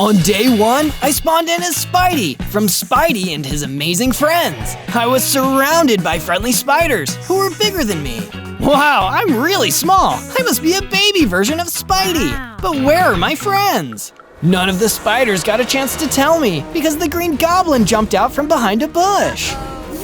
On day 1, I spawned in as Spidey from Spidey and his amazing friends. I was surrounded by friendly spiders who were bigger than me. Wow, I'm really small. I must be a baby version of Spidey. But where are my friends? None of the spiders got a chance to tell me because the Green Goblin jumped out from behind a bush.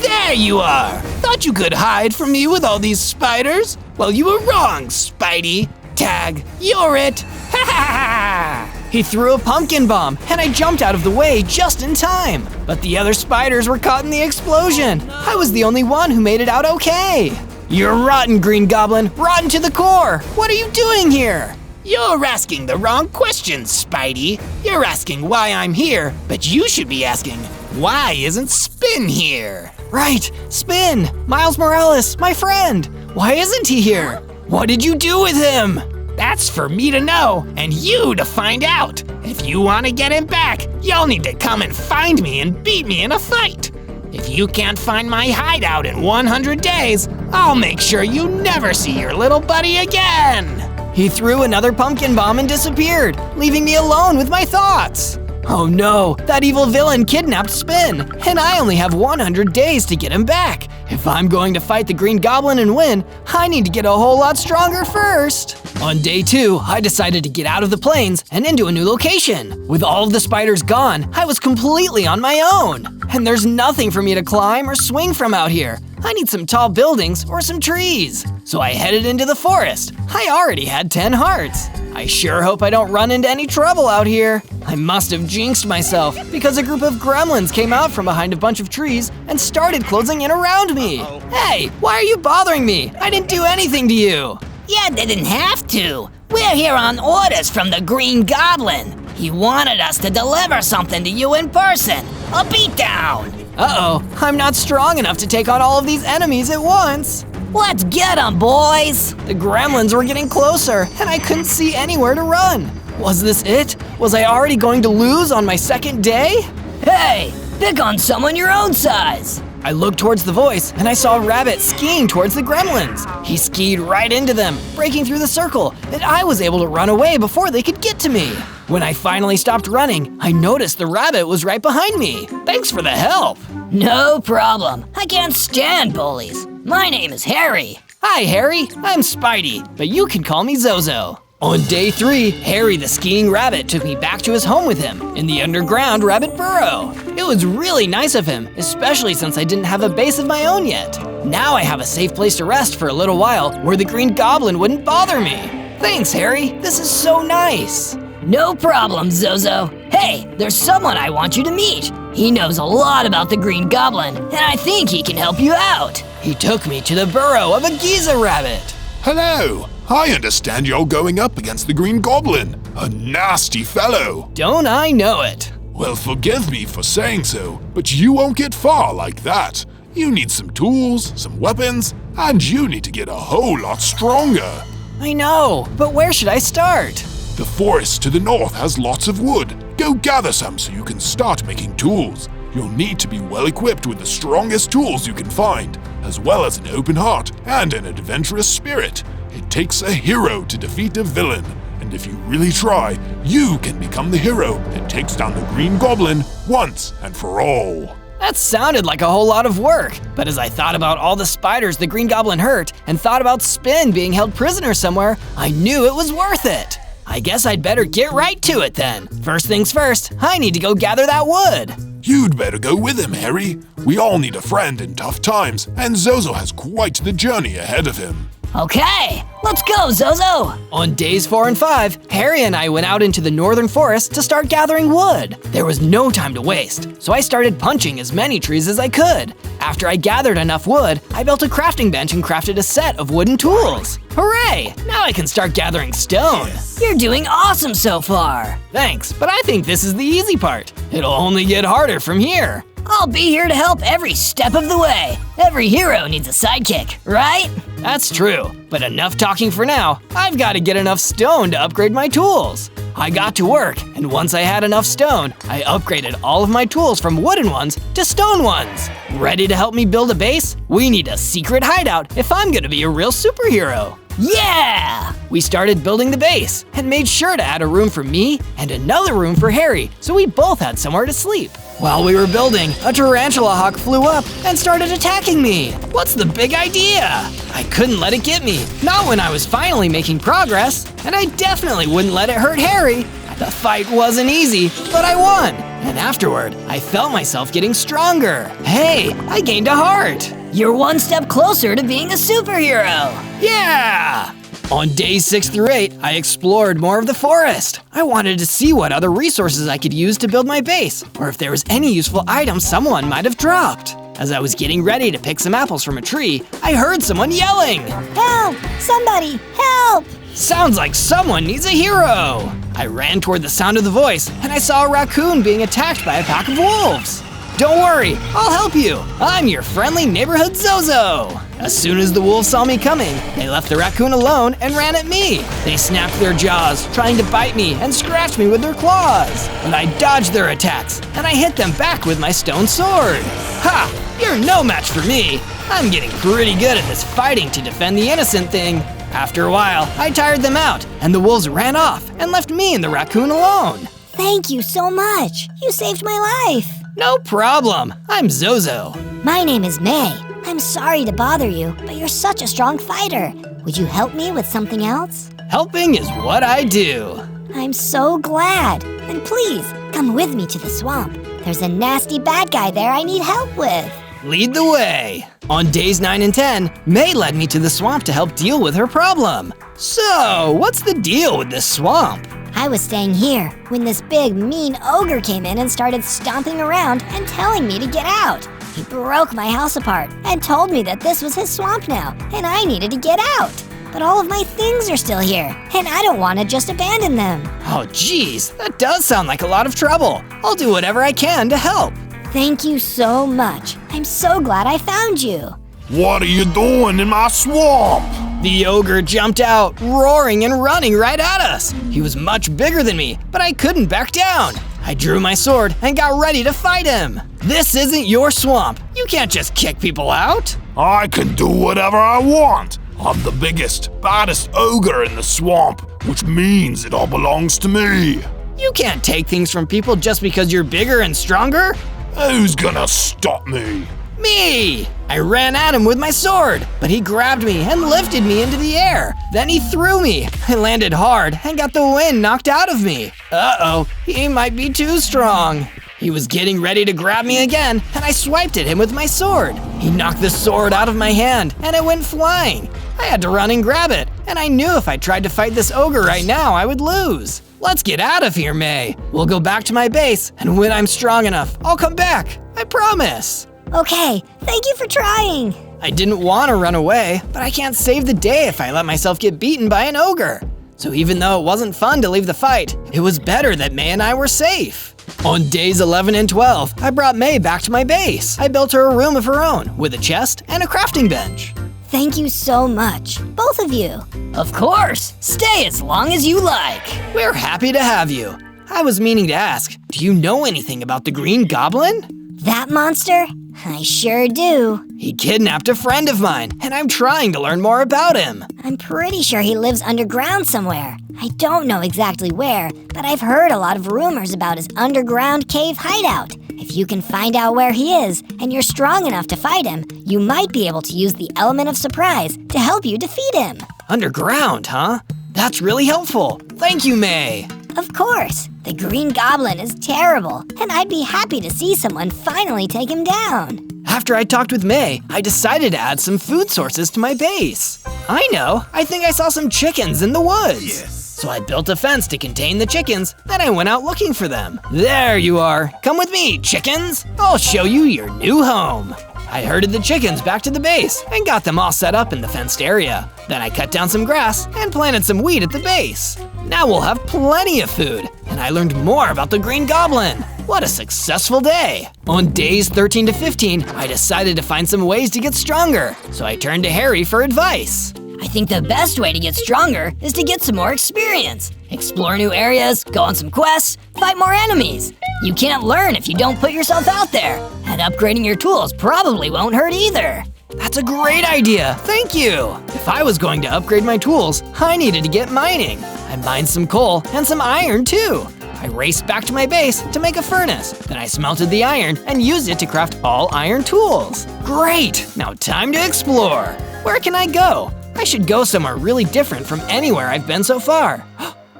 There you are! Thought you could hide from me with all these spiders? Well, you were wrong, Spidey. Tag, you're it. Ha ha ha! He threw a pumpkin bomb, and I jumped out of the way just in time. But the other spiders were caught in the explosion. I was the only one who made it out okay. You're rotten, Green Goblin, rotten to the core. What are you doing here? You're asking the wrong questions, Spidey. You're asking why I'm here, but you should be asking, why isn't Spin here? Right, Spin, Miles Morales, my friend. Why isn't he here? What did you do with him? That's for me to know, and you to find out. If you want to get him back, you'll need to come and find me and beat me in a fight. If you can't find my hideout in 100 days, I'll make sure you never see your little buddy again. He threw another pumpkin bomb and disappeared, leaving me alone with my thoughts. Oh no, that evil villain kidnapped Spin, and I only have 100 days to get him back. If I'm going to fight the Green Goblin and win, I need to get a whole lot stronger first. On day 2, I decided to get out of the plains and into a new location. With all of the spiders gone, I was completely on my own. And there's nothing for me to climb or swing from out here. I need some tall buildings or some trees. So I headed into the forest. I already had 10 hearts. I sure hope I don't run into any trouble out here. I must have jinxed myself because a group of gremlins came out from behind a bunch of trees and started closing in around me. Hey, why are you bothering me? I didn't do anything to you. You didn't have to. We're here on orders from the Green Goblin. He wanted us to deliver something to you in person. A beatdown. Uh-oh, I'm not strong enough to take on all of these enemies at once. Let's get 'em, boys. The gremlins were getting closer, and I couldn't see anywhere to run. Was this it? Was I already going to lose on my second day? Hey, pick on someone your own size. I looked towards the voice, and I saw Rabbit skiing towards the gremlins. He skied right into them, breaking through the circle, and I was able to run away before they could get to me. When I finally stopped running, I noticed the rabbit was right behind me. Thanks for the help. No problem. I can't stand bullies. My name is Harry. Hi, Harry. I'm Spidey, but you can call me Zozo. On day 3, Harry the skiing rabbit took me back to his home with him in the underground rabbit burrow. It was really nice of him, especially since I didn't have a base of my own yet. Now I have a safe place to rest for a little while where the Green Goblin wouldn't bother me. Thanks, Harry. This is so nice. No problem, Zozo. Hey, there's someone I want you to meet. He knows a lot about the Green Goblin, and I think he can help you out. He took me to the burrow of a Giza rabbit. Hello. I understand you're going up against the Green Goblin. A nasty fellow. Don't I know it? Well, forgive me for saying so, but you won't get far like that. You need some tools, some weapons, and you need to get a whole lot stronger. I know, but where should I start? The forest to the north has lots of wood. Go gather some so you can start making tools. You'll need to be well equipped with the strongest tools you can find, as well as an open heart and an adventurous spirit. It takes a hero to defeat a villain, and if you really try, you can become the hero that takes down the Green Goblin once and for all. That sounded like a whole lot of work, but as I thought about all the spiders the Green Goblin hurt and thought about Spin being held prisoner somewhere, I knew it was worth it. I guess I'd better get right to it then. First things first, I need to go gather that wood. You'd better go with him, Harry. We all need a friend in tough times, and Zozo has quite the journey ahead of him. Okay, let's go, Zozo. On days 4 and 5, Harry and I went out into the northern forest to start gathering wood. There was no time to waste, so I started punching as many trees as I could. After I gathered enough wood, I built a crafting bench and crafted a set of wooden tools. Hooray! Now I can start gathering stone. You're doing awesome so far. Thanks, but I think this is the easy part. It'll only get harder from here. I'll be here to help every step of the way. Every hero needs a sidekick, right? That's true, but enough talking for now. I've got to get enough stone to upgrade my tools. I got to work, and once I had enough stone, I upgraded all of my tools from wooden ones to stone ones. Ready to help me build a base? We need a secret hideout if I'm gonna be a real superhero. Yeah! We started building the base and made sure to add a room for me and another room for Harry, so we both had somewhere to sleep. While we were building, a tarantula hawk flew up and started attacking me. What's the big idea? I couldn't let it get me, not when I was finally making progress, and I definitely wouldn't let it hurt Harry. The fight wasn't easy, but I won. And afterward, I felt myself getting stronger. Hey, I gained a heart. You're one step closer to being a superhero. Yeah! On days 6 through 8, I explored more of the forest. I wanted to see what other resources I could use to build my base, or if there was any useful item someone might have dropped. As I was getting ready to pick some apples from a tree, I heard someone yelling. Help! Somebody, help! Sounds like someone needs a hero. I ran toward the sound of the voice, and I saw a raccoon being attacked by a pack of wolves. Don't worry, I'll help you. I'm your friendly neighborhood Zozo. As soon as the wolves saw me coming, they left the raccoon alone and ran at me. They snapped their jaws, trying to bite me and scratch me with their claws. But I dodged their attacks, and I hit them back with my stone sword. Ha! You're no match for me. I'm getting pretty good at this fighting to defend the innocent thing. After a while, I tired them out, and the wolves ran off and left me and the raccoon alone. Thank you so much. You saved my life. No problem. I'm Zozo. My name is May. I'm sorry to bother you, but you're such a strong fighter. Would you help me with something else? Helping is what I do. I'm so glad. And please, come with me to the swamp. There's a nasty bad guy there I need help with. Lead the way. On days 9 and 10, May led me to the swamp to help deal with her problem. So, what's the deal with this swamp? I was staying here when this big, mean ogre came in and started stomping around and telling me to get out. He broke my house apart and told me that this was his swamp now and I needed to get out. But all of my things are still here and I don't want to just abandon them. Oh geez, that does sound like a lot of trouble. I'll do whatever I can to help. Thank you so much. I'm so glad I found you. What are you doing in my swamp? The ogre jumped out, roaring and running right at us. He was much bigger than me, but I couldn't back down. I drew my sword and got ready to fight him. This isn't your swamp. You can't just kick people out. I can do whatever I want. I'm the biggest, baddest ogre in the swamp, which means it all belongs to me. You can't take things from people just because you're bigger and stronger. Who's gonna stop me? Me! I ran at him with my sword, but he grabbed me and lifted me into the air. Then he threw me. I landed hard and got the wind knocked out of me. Uh-oh, he might be too strong. He was getting ready to grab me again, and I swiped at him with my sword. He knocked the sword out of my hand, and it went flying. I had to run and grab it, and I knew if I tried to fight this ogre right now, I would lose. Let's get out of here, May. We'll go back to my base, and when I'm strong enough, I'll come back. I promise. Okay, thank you for trying. I didn't want to run away, but I can't save the day if I let myself get beaten by an ogre. So even though it wasn't fun to leave the fight, it was better that May and I were safe. On days 11 and 12, I brought May back to my base. I built her a room of her own with a chest and a crafting bench. Thank you so much, both of you. Of course. Stay as long as you like. We're happy to have you. I was meaning to ask, do you know anything about the Green Goblin? That monster? I sure do. He kidnapped a friend of mine, and I'm trying to learn more about him. I'm pretty sure he lives underground somewhere. I don't know exactly where, but I've heard a lot of rumors about his underground cave hideout. If you can find out where he is, and you're strong enough to fight him, you might be able to use the element of surprise to help you defeat him. Underground, huh? That's really helpful. Thank you, May. Of course. The Green Goblin is terrible, and I'd be happy to see someone finally take him down. After I talked with May, I decided to add some food sources to my base. I know, I think I saw some chickens in the woods. Yes. So I built a fence to contain the chickens, then I went out looking for them. There you are. Come with me, chickens. I'll show you your new home. I herded the chickens back to the base and got them all set up in the fenced area. Then I cut down some grass and planted some wheat at the base. Now we'll have plenty of food, and I learned more about the Green Goblin. What a successful day! On days 13 to 15, I decided to find some ways to get stronger, so I turned to Harry for advice. I think the best way to get stronger is to get some more experience. Explore new areas, go on some quests, fight more enemies. You can't learn if you don't put yourself out there, and upgrading your tools probably won't hurt either. That's a great idea, thank you! If I was going to upgrade my tools, I needed to get mining. I mined some coal and some iron too. I raced back to my base to make a furnace. Then I smelted the iron and used it to craft all iron tools. Great! Now time to explore. Where can I go? I should go somewhere really different from anywhere I've been so far.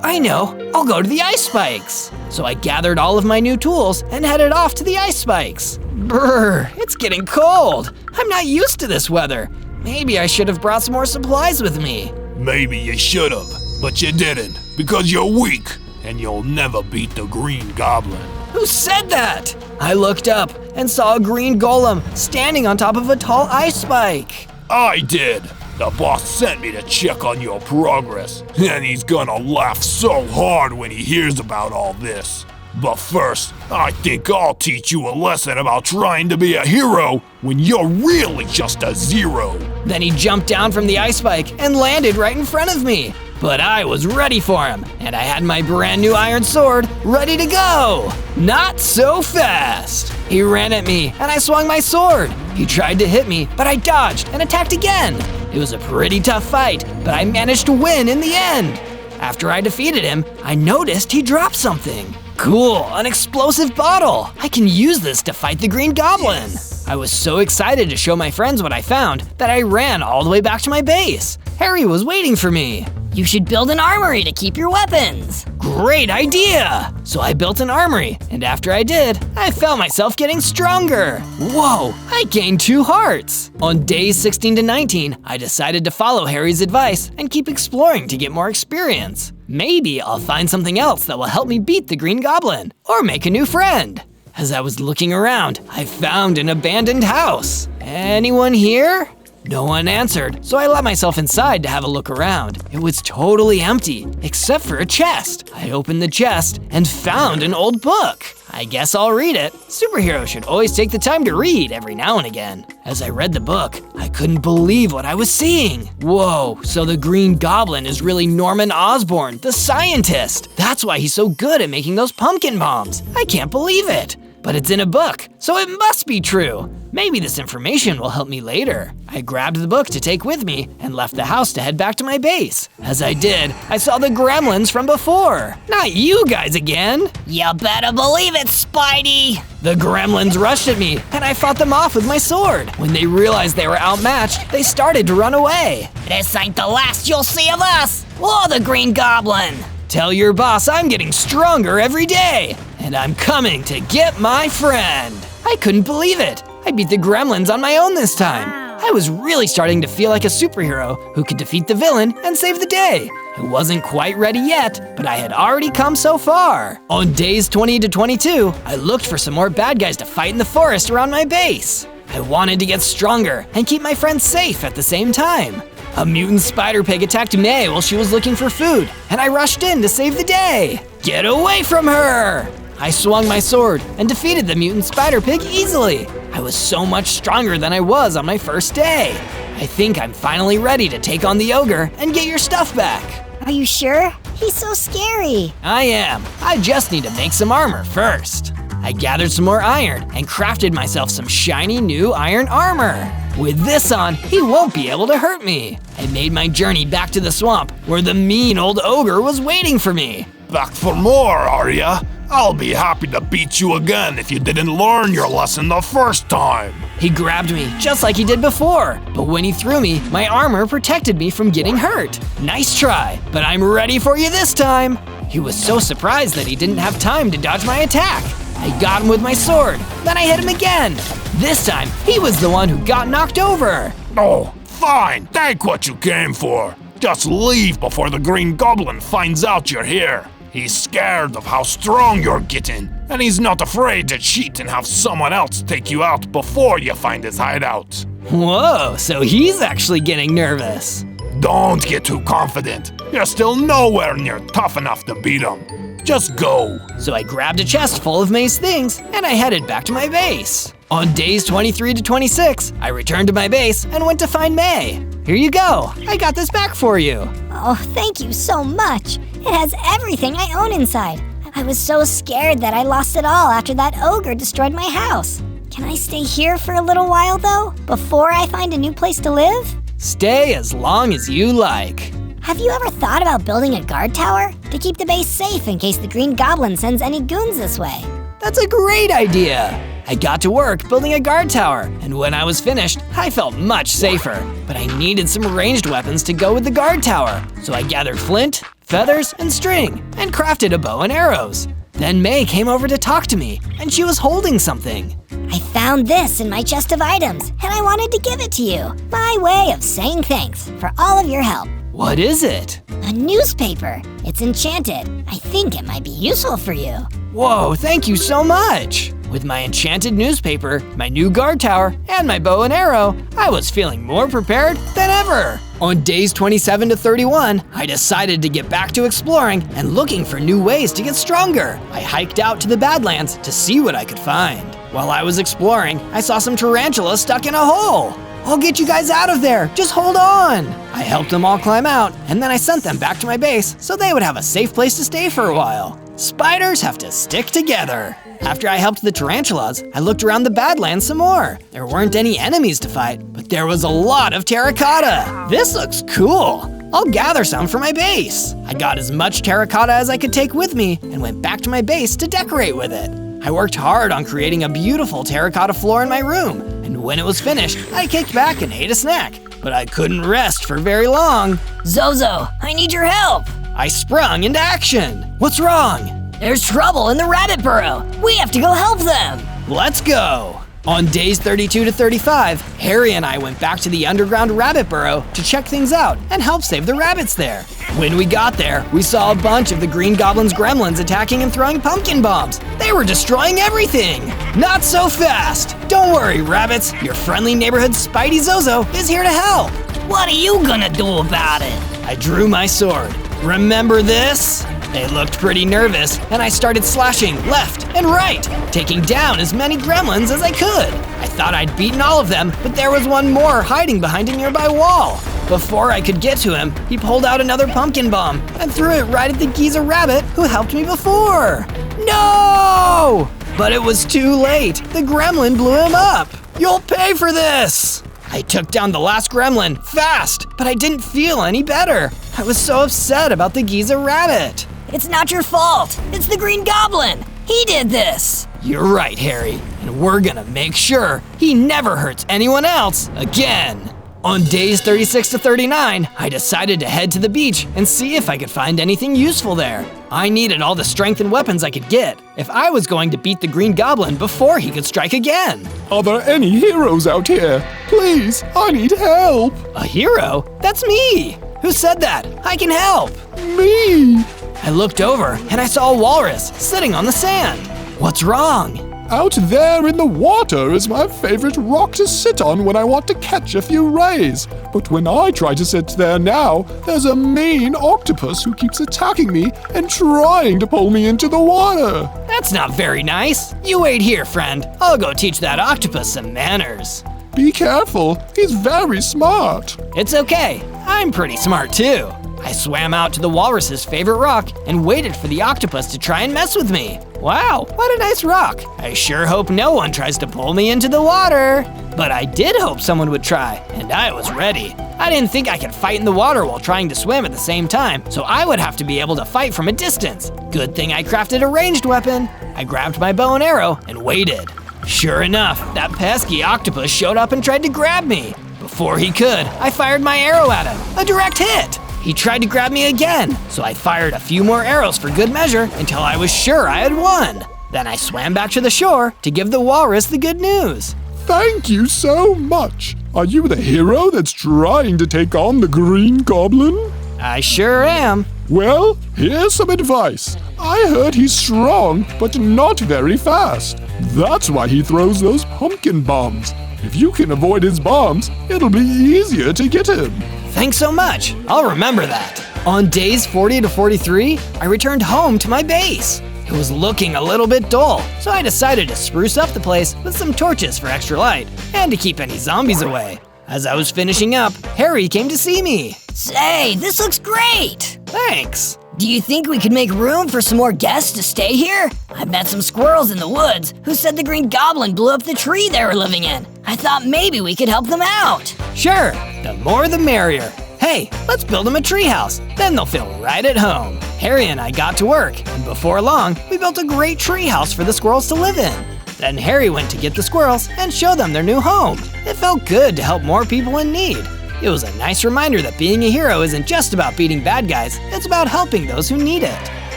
I know, I'll go to the ice spikes. So I gathered all of my new tools and headed off to the ice spikes. Brr, it's getting cold. I'm not used to this weather. Maybe I should have brought some more supplies with me. Maybe you should've, but you didn't, because you're weak, and you'll never beat the Green Goblin. Who said that? I looked up and saw a green golem standing on top of a tall ice spike. I did. The boss sent me to check on your progress, and he's gonna laugh so hard when he hears about all this. But first, I think I'll teach you a lesson about trying to be a hero when you're really just a zero. Then he jumped down from the ice spike and landed right in front of me. But I was ready for him, and I had my brand new iron sword ready to go. Not so fast. He ran at me, and I swung my sword. He tried to hit me, but I dodged and attacked again. It was a pretty tough fight, but I managed to win in the end. After I defeated him, I noticed he dropped something. Cool, an explosive bottle. I can use this to fight the Green Goblin. I was so excited to show my friends what I found that I ran all the way back to my base. Harry was waiting for me. You should build an armory to keep your weapons. Great idea! So I built an armory, and after I did, I felt myself getting stronger. Whoa, I gained 2 hearts. On days 16 to 19, I decided to follow Harry's advice and keep exploring to get more experience. Maybe I'll find something else that will help me beat the Green Goblin, or make a new friend. As I was looking around, I found an abandoned house. Anyone here? No one answered, so I let myself inside to have a look around. It was totally empty, except for a chest. I opened the chest and found an old book. I guess I'll read it. Superheroes should always take the time to read every now and again. As I read the book, I couldn't believe what I was seeing. Whoa, so the Green Goblin is really Norman Osborn, the scientist. That's why he's so good at making those pumpkin bombs. I can't believe it. But it's in a book, so it must be true. Maybe this information will help me later. I grabbed the book to take with me and left the house to head back to my base. As I did, I saw the gremlins from before. Not you guys again. You better believe it, Spidey. The gremlins rushed at me, and I fought them off with my sword. When they realized they were outmatched, they started to run away. This ain't the last you'll see of us, or the Green Goblin. Tell your boss I'm getting stronger every day, and I'm coming to get my friend. I couldn't believe it. I beat the gremlins on my own this time. I was really starting to feel like a superhero who could defeat the villain and save the day. I wasn't quite ready yet, but I had already come so far. On days 20 to 22, I looked for some more bad guys to fight in the forest around my base. I wanted to get stronger and keep my friends safe at the same time. A mutant spider pig attacked May while she was looking for food, and I rushed in to save the day. Get away from her! I swung my sword and defeated the mutant spider pig easily. I was so much stronger than I was on my first day. I think I'm finally ready to take on the ogre and get your stuff back. Are you sure? He's so scary. I am. I just need to make some armor first. I gathered some more iron and crafted myself some shiny new iron armor. With this on, he won't be able to hurt me. I made my journey back to the swamp where the mean old ogre was waiting for me. Back for more, are ya? I'll be happy to beat you again if you didn't learn your lesson the first time. He grabbed me just like he did before, but when he threw me, my armor protected me from getting hurt. Nice try, but I'm ready for you this time. He was so surprised that he didn't have time to dodge my attack. I got him with my sword, then I hit him again. This time, he was the one who got knocked over. Oh, fine, take what you came for. Just leave before the Green Goblin finds out you're here. He's scared of how strong you're getting, and he's not afraid to cheat and have someone else take you out before you find his hideout. Whoa, so he's actually getting nervous. Don't get too confident. You're still nowhere near tough enough to beat him. Just go. So I grabbed a chest full of May's things, and I headed back to my base. On days 23 to 26, I returned to my base and went to find May. Here you go. I got this back for you. Oh, thank you so much. It has everything I own inside. I was so scared that I lost it all after that ogre destroyed my house. Can I stay here for a little while, though, before I find a new place to live? Stay as long as you like. Have you ever thought about building a guard tower to keep the base safe in case the Green Goblin sends any goons this way? That's a great idea. I got to work building a guard tower, and when I was finished, I felt much safer. But I needed some ranged weapons to go with the guard tower, so I gathered flint, feathers, and string, and crafted a bow and arrows. Then May came over to talk to me, and she was holding something. I found this in my chest of items, and I wanted to give it to you. My way of saying thanks for all of your help. What is it? A newspaper. It's enchanted. I think it might be useful for you. Whoa, thank you so much! With my enchanted newspaper, my new guard tower, and my bow and arrow, I was feeling more prepared than ever. On days 27 to 31, I decided to get back to exploring and looking for new ways to get stronger. I hiked out to the Badlands to see what I could find. While I was exploring, I saw some tarantulas stuck in a hole. I'll get you guys out of there, just hold on. I helped them all climb out, and then I sent them back to my base so they would have a safe place to stay for a while. Spiders have to stick together. After I helped the tarantulas, I looked around the Badlands some more. There weren't any enemies to fight, but there was a lot of terracotta. This looks cool. I'll gather some for my base. I got as much terracotta as I could take with me and went back to my base to decorate with it. I worked hard on creating a beautiful terracotta floor in my room, and when it was finished, I kicked back and ate a snack. But I couldn't rest for very long. Zozo, I need your help. I sprung into action. What's wrong? There's trouble in the rabbit burrow. We have to go help them. Let's go. On days 32 to 35, Harry and I went back to the underground rabbit burrow to check things out and help save the rabbits there. When we got there, we saw a bunch of the Green Goblin's gremlins attacking and throwing pumpkin bombs. They were destroying everything. Not so fast. Don't worry, rabbits. Your friendly neighborhood Spidey Zozo is here to help. What are you gonna do about it? I drew my sword. Remember this? They looked pretty nervous, and I started slashing left and right, taking down as many gremlins as I could. I thought I'd beaten all of them, but there was one more hiding behind a nearby wall. Before I could get to him, he pulled out another pumpkin bomb and threw it right at the geezer rabbit who helped me before. No! But it was too late. The gremlin blew him up. You'll pay for this! I took down the last gremlin fast, but I didn't feel any better. I was so upset about the geezer rabbit. It's not your fault. It's the Green Goblin. He did this. You're right, Harry, and we're gonna make sure he never hurts anyone else again. On days 36 to 39, I decided to head to the beach and see if I could find anything useful there. I needed all the strength and weapons I could get if I was going to beat the Green Goblin before he could strike again. Are there any heroes out here? Please, I need help. A hero? That's me. Who said that? I can help. Me. I looked over and I saw a walrus sitting on the sand. What's wrong? Out there in the water is my favorite rock to sit on when I want to catch a few rays. But when I try to sit there now, there's a mean octopus who keeps attacking me and trying to pull me into the water. That's not very nice. You wait here, friend. I'll go teach that octopus some manners. Be careful, he's very smart. It's okay. I'm pretty smart too. I swam out to the walrus's favorite rock and waited for the octopus to try and mess with me. Wow, what a nice rock. I sure hope no one tries to pull me into the water. But I did hope someone would try, and I was ready. I didn't think I could fight in the water while trying to swim at the same time, so I would have to be able to fight from a distance. Good thing I crafted a ranged weapon. I grabbed my bow and arrow and waited. Sure enough, that pesky octopus showed up and tried to grab me. Before he could, I fired my arrow at him, a direct hit. He tried to grab me again, so I fired a few more arrows for good measure until I was sure I had won. Then I swam back to the shore to give the walrus the good news. Thank you so much. Are you the hero that's trying to take on the Green Goblin? I sure am. Well, here's some advice. I heard he's strong, but not very fast. That's why he throws those pumpkin bombs. If you can avoid his bombs, it'll be easier to get him. Thanks so much. I'll remember that. On days 40 to 43, I returned home to my base. It was looking a little bit dull, so I decided to spruce up the place with some torches for extra light and to keep any zombies away. As I was finishing up, Harry came to see me. Say, this looks great! Thanks. Do you think we could make room for some more guests to stay here? I met some squirrels in the woods who said the Green Goblin blew up the tree they were living in. I thought maybe we could help them out. Sure, the more the merrier. Hey, let's build them a treehouse, then they'll feel right at home. Harry and I got to work, and before long, we built a great treehouse for the squirrels to live in. Then Harry went to get the squirrels and show them their new home. It felt good to help more people in need. It was a nice reminder that being a hero isn't just about beating bad guys, it's about helping those who need it.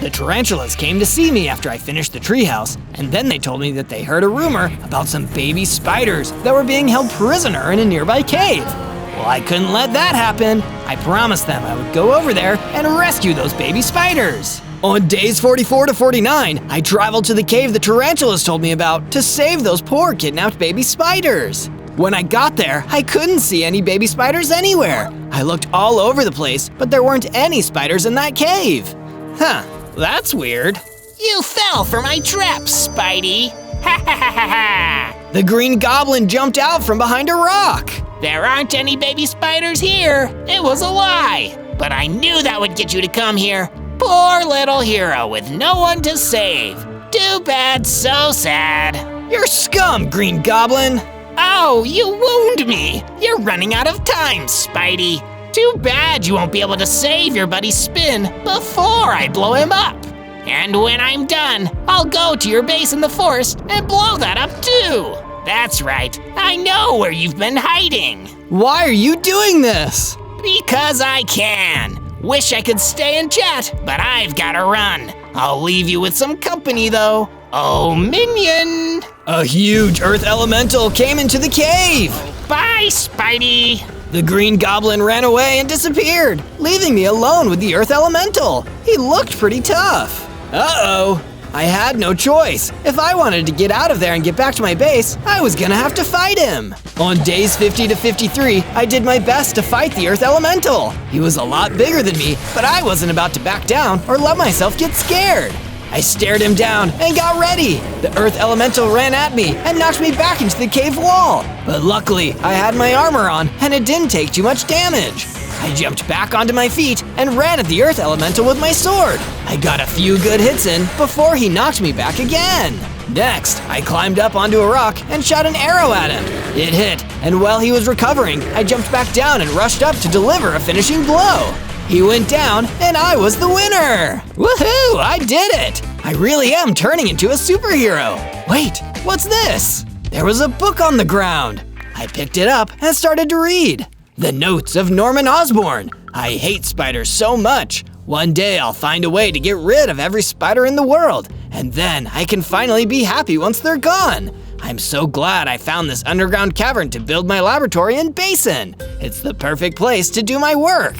The tarantulas came to see me after I finished the treehouse, and then they told me that they heard a rumor about some baby spiders that were being held prisoner in a nearby cave. Well, I couldn't let that happen. I promised them I would go over there and rescue those baby spiders. On days 44 to 49, I traveled to the cave the tarantulas told me about to save those poor kidnapped baby spiders. When I got there, I couldn't see any baby spiders anywhere. I looked all over the place, but there weren't any spiders in that cave. Huh, that's weird. You fell for my trap, Spidey. Ha ha ha ha ha! The Green Goblin jumped out from behind a rock. There aren't any baby spiders here. It was a lie. But I knew that would get you to come here. Poor little hero with no one to save. Too bad, so sad. You're scum, Green Goblin. Oh, you wound me. You're running out of time, Spidey. Too bad you won't be able to save your buddy Spin before I blow him up. And when I'm done, I'll go to your base in the forest and blow that up too. That's right, I know where you've been hiding. Why are you doing this? Because I can. Wish I could stay and chat, but I've gotta run. I'll leave you with some company though. Oh, minion! A huge earth elemental came into the cave. Bye, Spidey. The Green Goblin ran away and disappeared, leaving me alone with the earth elemental. He looked pretty tough. Uh-oh. I had no choice. If I wanted to get out of there and get back to my base, I was gonna have to fight him. On days 50 to 53, I did my best to fight the Earth Elemental. He was a lot bigger than me, but I wasn't about to back down or let myself get scared. I stared him down and got ready. The Earth Elemental ran at me and knocked me back into the cave wall. But luckily, I had my armor on and it didn't take too much damage. I jumped back onto my feet and ran at the Earth Elemental with my sword. I got a few good hits in before he knocked me back again. Next, I climbed up onto a rock and shot an arrow at him. It hit, and while he was recovering, I jumped back down and rushed up to deliver a finishing blow. He went down, and I was the winner! Woohoo! I did it! I really am turning into a superhero. Wait, what's this? There was a book on the ground. I picked it up and started to read. The Notes of Norman Osborn. I hate spiders so much. One day I'll find a way to get rid of every spider in the world, and then I can finally be happy once they're gone. I'm so glad I found this underground cavern to build my laboratory and basin. It's the perfect place to do my work.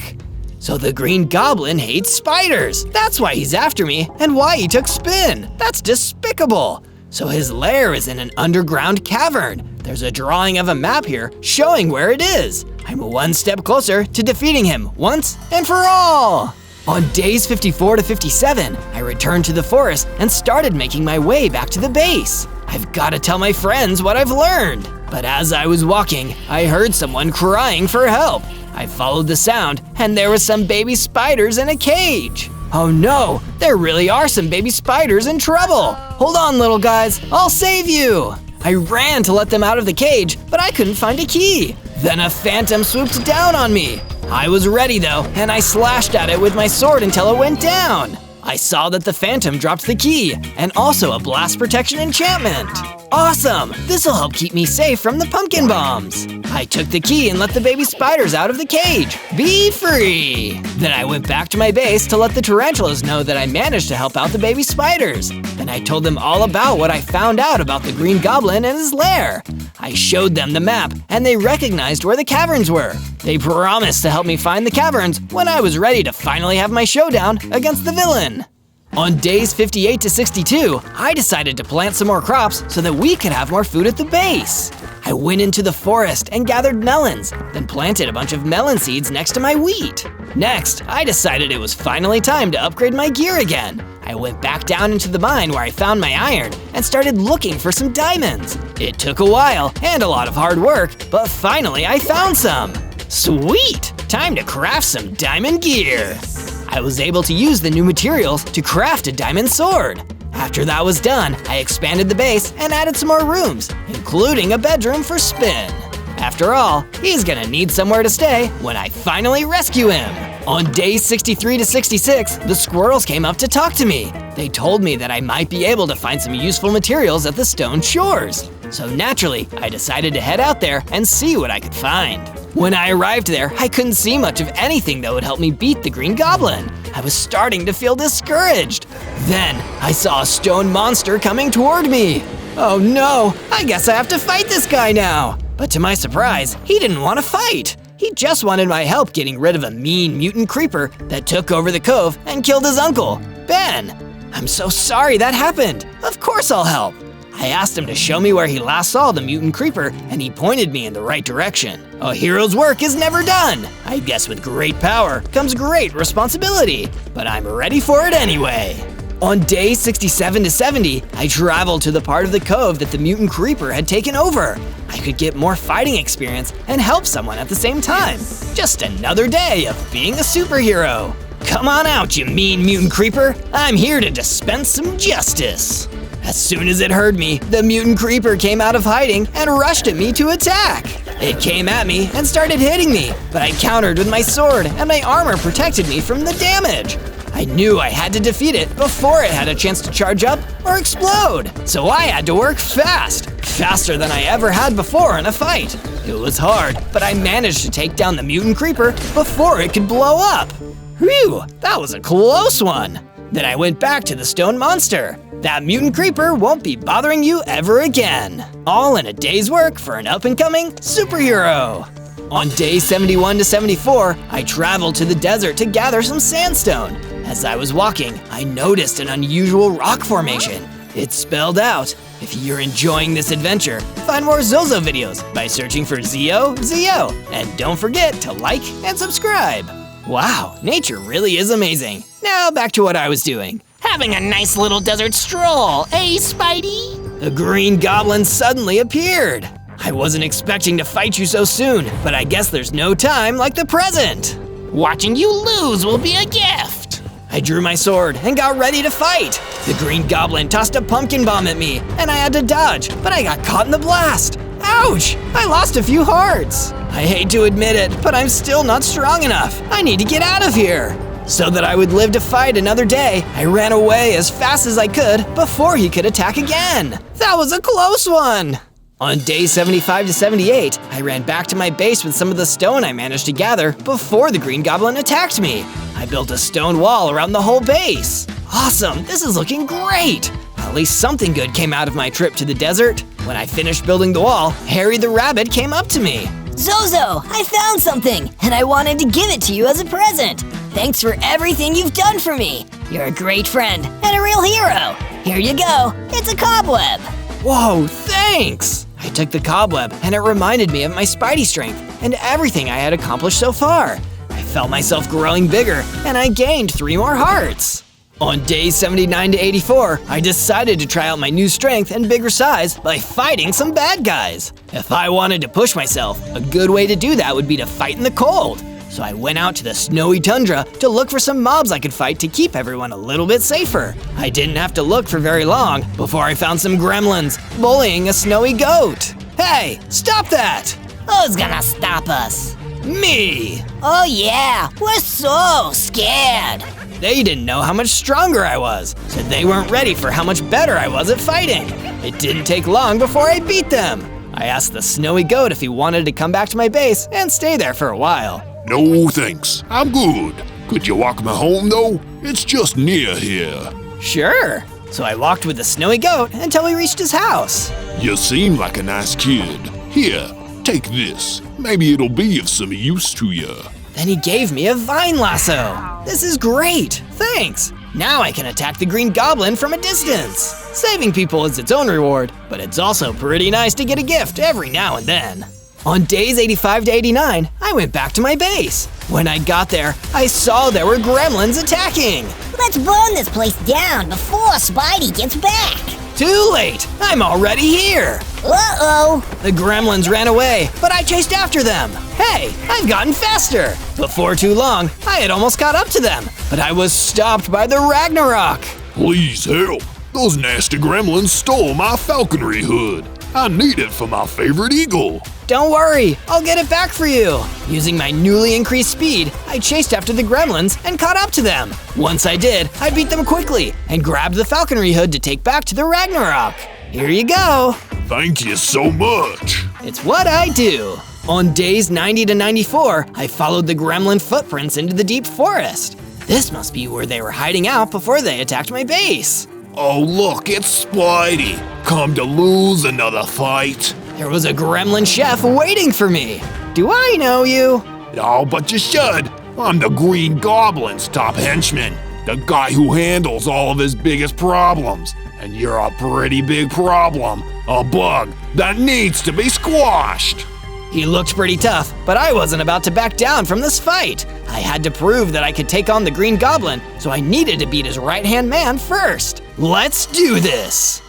So the Green Goblin hates spiders. That's why he's after me and why he took Spin. That's despicable. So his lair is in an underground cavern. There's a drawing of a map here showing where it is. I'm one step closer to defeating him once and for all. On days 54 to 57, I returned to the forest and started making my way back to the base. I've got to tell my friends what I've learned. But as I was walking, I heard someone crying for help. I followed the sound, and there was some baby spiders in a cage. Oh no, there really are some baby spiders in trouble. Hold on, little guys, I'll save you. I ran to let them out of the cage, but I couldn't find a key. Then a phantom swooped down on me. I was ready though, and I slashed at it with my sword until it went down. I saw that the phantom dropped the key, and also a blast protection enchantment. Awesome! This'll help keep me safe from the pumpkin bombs. I took the key and let the baby spiders out of the cage. Be free! Then I went back to my base to let the tarantulas know that I managed to help out the baby spiders. Then I told them all about what I found out about the Green Goblin and his lair. I showed them the map, and they recognized where the caverns were. They promised to help me find the caverns when I was ready to finally have my showdown against the villain. On days 58 to 62, I decided to plant some more crops so that we could have more food at the base. I went into the forest and gathered melons, then planted a bunch of melon seeds next to my wheat. Next, I decided it was finally time to upgrade my gear again. I went back down into the mine where I found my iron and started looking for some diamonds. It took a while and a lot of hard work, but finally I found some. Sweet! Time to craft some diamond gear. I was able to use the new materials to craft a diamond sword. After that was done, I expanded the base and added some more rooms, including a bedroom for Spin. After all, he's gonna need somewhere to stay when I finally rescue him. On days 63 to 66, the squirrels came up to talk to me. They told me that I might be able to find some useful materials at the stone shores. So naturally, I decided to head out there and see what I could find. When I arrived there, I couldn't see much of anything that would help me beat the Green Goblin. I was starting to feel discouraged. Then, I saw a stone monster coming toward me. Oh no, I guess I have to fight this guy now. But to my surprise, he didn't want to fight. He just wanted my help getting rid of a mean mutant creeper that took over the cove and killed his uncle, Ben. I'm so sorry that happened. Of course I'll help. I asked him to show me where he last saw the mutant creeper, and he pointed me in the right direction. A hero's work is never done. I guess with great power comes great responsibility, but I'm ready for it anyway. On day 67 to 70, I traveled to the part of the cove that the mutant creeper had taken over. I could get more fighting experience and help someone at the same time. Just another day of being a superhero. Come on out, you mean mutant creeper. I'm here to dispense some justice. As soon as it heard me, the mutant creeper came out of hiding and rushed at me to attack. It came at me and started hitting me, but I countered with my sword and my armor protected me from the damage. I knew I had to defeat it before it had a chance to charge up or explode, so I had to work fast, faster than I ever had before in a fight. It was hard, but I managed to take down the mutant creeper before it could blow up. Whew, that was a close one. Then I went back to the stone monster. That mutant creeper won't be bothering you ever again. All in a day's work for an up-and-coming superhero. On day 71 to 74, I traveled to the desert to gather some sandstone. As I was walking, I noticed an unusual rock formation. It spelled out, if you're enjoying this adventure, find more Zozo videos by searching for Zozo. And don't forget to like and subscribe. Wow, nature really is amazing. Now back to what I was doing. Having a nice little desert stroll, eh, Spidey? The Green Goblin suddenly appeared. I wasn't expecting to fight you so soon, but I guess there's no time like the present. Watching you lose will be a gift. I drew my sword and got ready to fight. The Green Goblin tossed a pumpkin bomb at me, and I had to dodge, but I got caught in the blast. Ouch! I lost a few hearts. I hate to admit it, but I'm still not strong enough. I need to get out of here. So that I would live to fight another day, I ran away as fast as I could before he could attack again. That was a close one. On day 75 to 78, I ran back to my base with some of the stone I managed to gather before the Green Goblin attacked me. I built a stone wall around the whole base. Awesome, this is looking great. At least something good came out of my trip to the desert. When I finished building the wall, Harry the Rabbit came up to me. Zozo, I found something, and I wanted to give it to you as a present. Thanks for everything you've done for me. You're a great friend and a real hero. Here you go, it's a cobweb. Whoa, thanks! I took the cobweb and it reminded me of my Spidey strength and everything I had accomplished so far. I felt myself growing bigger and I gained 3 more hearts. On days 79 to 84, I decided to try out my new strength and bigger size by fighting some bad guys. If I wanted to push myself, a good way to do that would be to fight in the cold. So I went out to the snowy tundra to look for some mobs I could fight to keep everyone a little bit safer. I didn't have to look for very long before I found some gremlins bullying a snowy goat. Hey, stop that! Who's gonna stop us? Me! Oh yeah, we're so scared. They didn't know how much stronger I was, so they weren't ready for how much better I was at fighting. It didn't take long before I beat them. I asked the snowy goat if he wanted to come back to my base and stay there for a while. No thanks, I'm good. Could you walk me home though? It's just near here. Sure. So I walked with the snowy goat until we reached his house. You seem like a nice kid. Here, take this. Maybe it'll be of some use to you. Then he gave me a vine lasso. This is great, thanks. Now I can attack the Green Goblin from a distance. Saving people is its own reward, but it's also pretty nice to get a gift every now and then. On days 85 to 89, I went back to my base. When I got there, I saw there were gremlins attacking. Let's burn this place down before Spidey gets back. Too late! I'm already here! Uh-oh. The gremlins ran away, but I chased after them. Hey, I've gotten faster! Before too long, I had almost caught up to them, but I was stopped by the Ragnarok. Please help. Those nasty gremlins stole my falconry hood. I need it for my favorite eagle. Don't worry, I'll get it back for you. Using my newly increased speed, I chased after the gremlins and caught up to them. Once I did, I beat them quickly and grabbed the falconry hood to take back to the Ragnarok. Here you go. Thank you so much. It's what I do. On days 90 to 94, I followed the gremlin footprints into the deep forest. This must be where they were hiding out before they attacked my base. Oh look, it's Spidey. Come to lose another fight. There was a gremlin chef waiting for me. Do I know you? Oh, but you should. I'm the Green Goblin's top henchman. The guy who handles all of his biggest problems. And you're a pretty big problem. A bug that needs to be squashed. He looked pretty tough, but I wasn't about to back down from this fight. I had to prove that I could take on the Green Goblin, so I needed to beat his right-hand man first. Let's do this!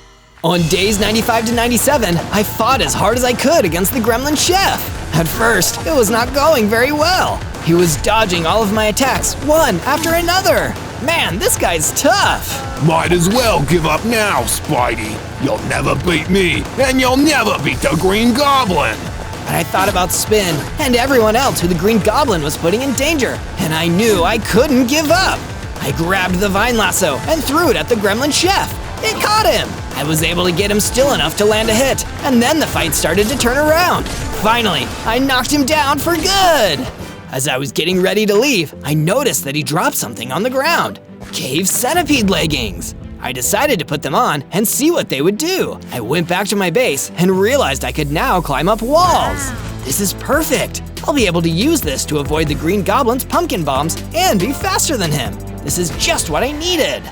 On days 95 to 97, I fought as hard as I could against the Gremlin Chef. At first, it was not going very well. He was dodging all of my attacks, one after another. Man, this guy's tough. Might as well give up now, Spidey. You'll never beat me, and you'll never beat the Green Goblin. But I thought about Spin and everyone else who the Green Goblin was putting in danger, and I knew I couldn't give up. I grabbed the vine lasso and threw it at the Gremlin Chef. It caught him. I was able to get him still enough to land a hit, and then the fight started to turn around. Finally, I knocked him down for good. As I was getting ready to leave, I noticed that he dropped something on the ground. Cave centipede leggings. I decided to put them on and see what they would do. I went back to my base and realized I could now climb up walls. This is perfect. I'll be able to use this to avoid the Green Goblin's pumpkin bombs and be faster than him. This is just what I needed.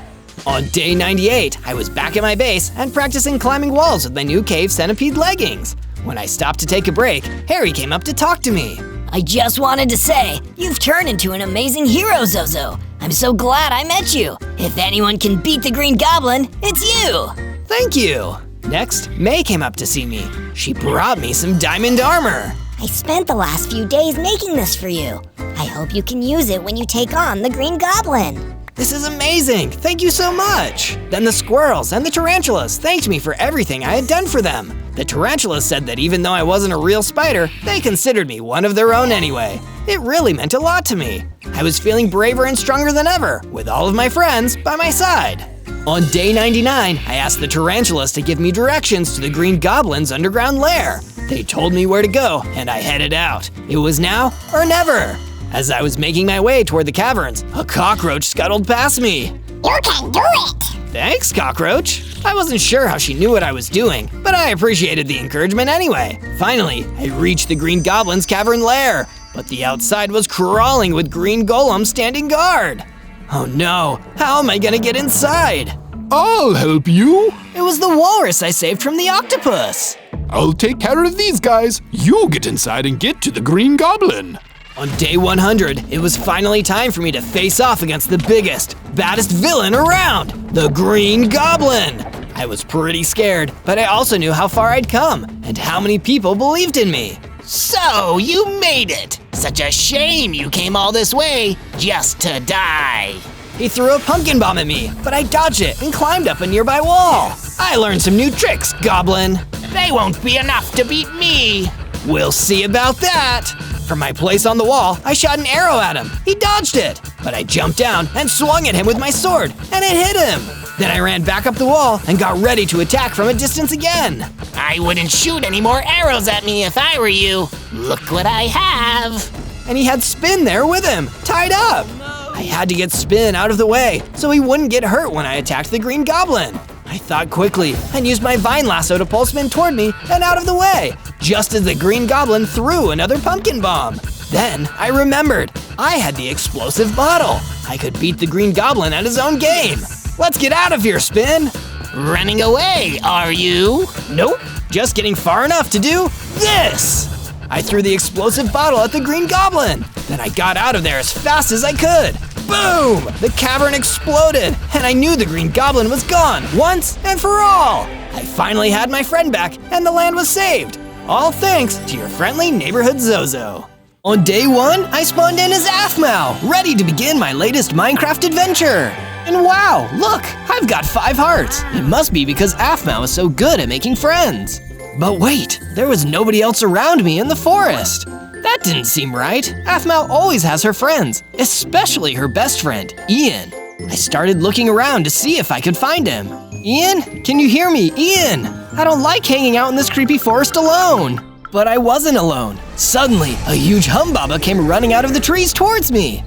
On day 98, I was back at my base and practicing climbing walls with my new cave centipede leggings. When I stopped to take a break, Harry came up to talk to me. I just wanted to say, you've turned into an amazing hero, Zozo. I'm so glad I met you. If anyone can beat the Green Goblin, it's you. Thank you. Next, May came up to see me. She brought me some diamond armor. I spent the last few days making this for you. I hope you can use it when you take on the Green Goblin. This is amazing! Thank you so much! Then the squirrels and the tarantulas thanked me for everything I had done for them. The tarantulas said that even though I wasn't a real spider, they considered me one of their own anyway. It really meant a lot to me. I was feeling braver and stronger than ever, with all of my friends by my side. On day 99, I asked the tarantulas to give me directions to the Green Goblin's underground lair. They told me where to go, and I headed out. It was now or never. As I was making my way toward the caverns, a cockroach scuttled past me. You can do it! Thanks, cockroach. I wasn't sure how she knew what I was doing, but I appreciated the encouragement anyway. Finally, I reached the Green Goblin's cavern lair, but the outside was crawling with green golems standing guard. Oh no, how am I gonna get inside? I'll help you. It was the walrus I saved from the octopus. I'll take care of these guys. You get inside and get to the Green Goblin. On day 100, it was finally time for me to face off against the biggest, baddest villain around, the Green Goblin. I was pretty scared, but I also knew how far I'd come and how many people believed in me. So, you made it. Such a shame you came all this way just to die. He threw a pumpkin bomb at me, but I dodged it and climbed up a nearby wall. I learned some new tricks, Goblin. They won't be enough to beat me. We'll see about that. From my place on the wall, I shot an arrow at him. He dodged it, but I jumped down and swung at him with my sword, and it hit him. Then I ran back up the wall and got ready to attack from a distance again. I wouldn't shoot any more arrows at me if I were you. Look what I have. And he had Spin there with him, tied up. I had to get Spin out of the way so he wouldn't get hurt when I attacked the Green Goblin. I thought quickly and used my vine lasso to pull Spin toward me and out of the way, just as the Green Goblin threw another pumpkin bomb. Then I remembered, I had the explosive bottle. I could beat the Green Goblin at his own game. Let's get out of here, Spin. Running away, are you? Nope, just getting far enough to do this! I threw the explosive bottle at the Green Goblin. Then I got out of there as fast as I could. Boom! The cavern exploded, and I knew the Green Goblin was gone once and for all. I finally had my friend back, and the land was saved. All thanks to your friendly neighborhood Zozo. On day 1, I spawned in as APHMAU, ready to begin my latest Minecraft adventure. And wow, look, I've got 5 hearts. It must be because APHMAU is so good at making friends. But wait, there was nobody else around me in the forest. That didn't seem right. APHMAU always has her friends, especially her best friend, Ian. I started looking around to see if I could find him. Ian, can you hear me? Ian! I don't like hanging out in this creepy forest alone. But I wasn't alone. Suddenly, a huge humbaba came running out of the trees towards me.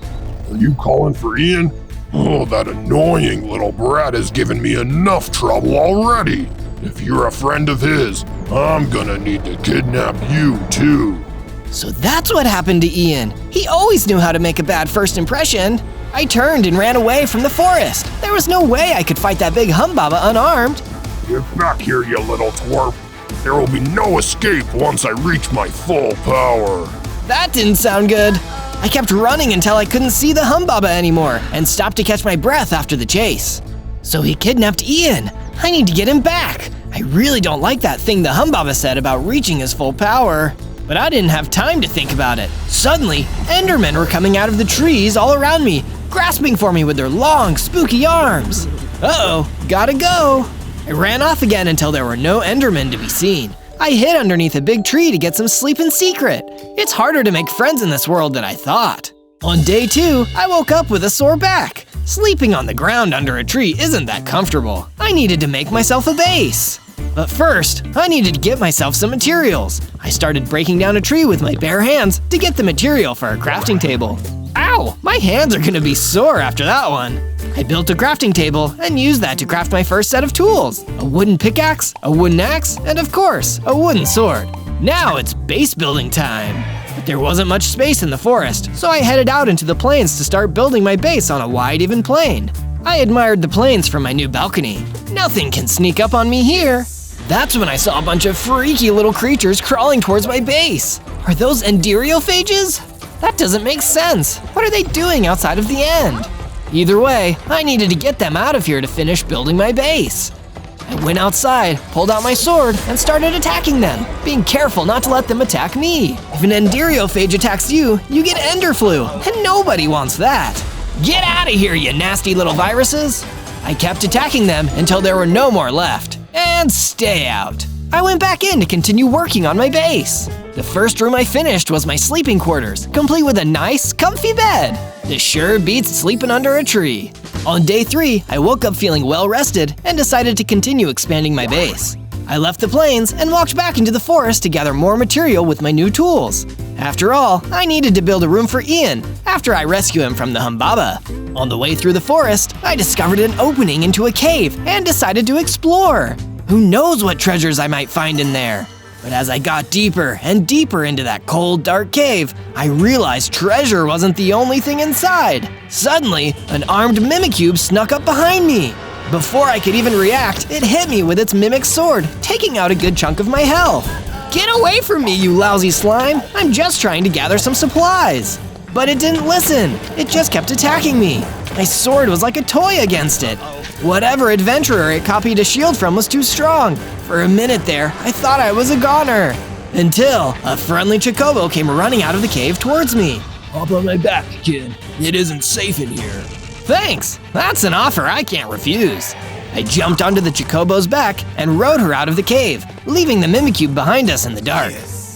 Are you calling for Ian? Oh, that annoying little brat has given me enough trouble already. If you're a friend of his, I'm gonna need to kidnap you too. So that's what happened to Ian. He always knew how to make a bad first impression. I turned and ran away from the forest. There was no way I could fight that big humbaba unarmed. Get back here, you little twerp. There will be no escape once I reach my full power. That didn't sound good. I kept running until I couldn't see the humbaba anymore and stopped to catch my breath after the chase. So he kidnapped Ian. I need to get him back. I really don't like that thing the humbaba said about reaching his full power. But I didn't have time to think about it. Suddenly, Endermen were coming out of the trees all around me, grasping for me with their long, spooky arms. Uh-oh, gotta go. I ran off again until there were no Endermen to be seen. I hid underneath a big tree to get some sleep in secret. It's harder to make friends in this world than I thought. On day 2, I woke up with a sore back. Sleeping on the ground under a tree isn't that comfortable. I needed to make myself a base. But first, I needed to get myself some materials. I started breaking down a tree with my bare hands to get the material for a crafting table. Ow, my hands are gonna be sore after that one. I built a crafting table and used that to craft my first set of tools. A wooden pickaxe, a wooden axe, and of course, a wooden sword. Now it's base building time. But there wasn't much space in the forest, so I headed out into the plains to start building my base on a wide, even plain. I admired the plains from my new balcony. Nothing can sneak up on me here. That's when I saw a bunch of freaky little creatures crawling towards my base. Are those enderiophages? That doesn't make sense. What are they doing outside of the end? Either way, I needed to get them out of here to finish building my base. I went outside, pulled out my sword, and started attacking them, being careful not to let them attack me. If an enderiophage attacks you, you get ender flu, and nobody wants that. Get out of here, you nasty little viruses! I kept attacking them until there were no more left. And stay out. I went back in to continue working on my base. The first room I finished was my sleeping quarters, complete with a nice, comfy bed. This sure beats sleeping under a tree. On day 3, I woke up feeling well rested and decided to continue expanding my base. I left the plains and walked back into the forest to gather more material with my new tools. After all, I needed to build a room for Ian after I rescue him from the humbaba. On the way through the forest, I discovered an opening into a cave and decided to explore. Who knows what treasures I might find in there? But as I got deeper and deeper into that cold, dark cave, I realized treasure wasn't the only thing inside. Suddenly, an armed Mimikyu snuck up behind me. Before I could even react, it hit me with its mimic sword, taking out a good chunk of my health. Get away from me, you lousy slime! I'm just trying to gather some supplies. But it didn't listen. It just kept attacking me. My sword was like a toy against it. Whatever adventurer it copied a shield from was too strong. For a minute there, I thought I was a goner. Until a friendly chocobo came running out of the cave towards me. Hop on my back, kid. It isn't safe in here. Thanks, that's an offer I can't refuse. I jumped onto the chocobo's back and rode her out of the cave, leaving the Mimikyu behind us in the dark.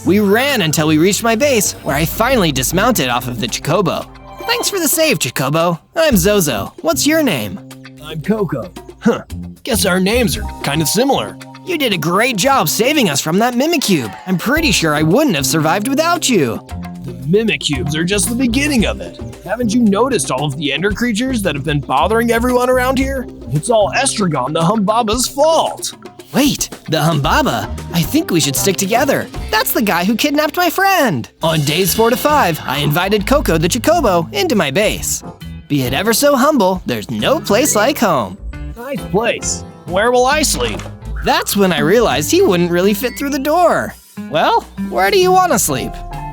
We ran until we reached my base, where I finally dismounted off of the chocobo. Thanks for the save, chocobo. I'm Zozo. What's your name? I'm Coco. Huh, guess our names are kind of similar. You did a great job saving us from that Mimikyu. I'm pretty sure I wouldn't have survived without you. The Mimikyu are just the beginning of it. Haven't you noticed all of the ender creatures that have been bothering everyone around here? It's all Estragon the Humbaba's fault. Wait, the Humbaba? I think we should stick together. That's the guy who kidnapped my friend. On days 4 to 5, I invited Coco the Chocobo into my base. Be it ever so humble, there's no place like home. Nice place. Where will I sleep? That's when I realized he wouldn't really fit through the door. Well, where do you want to sleep?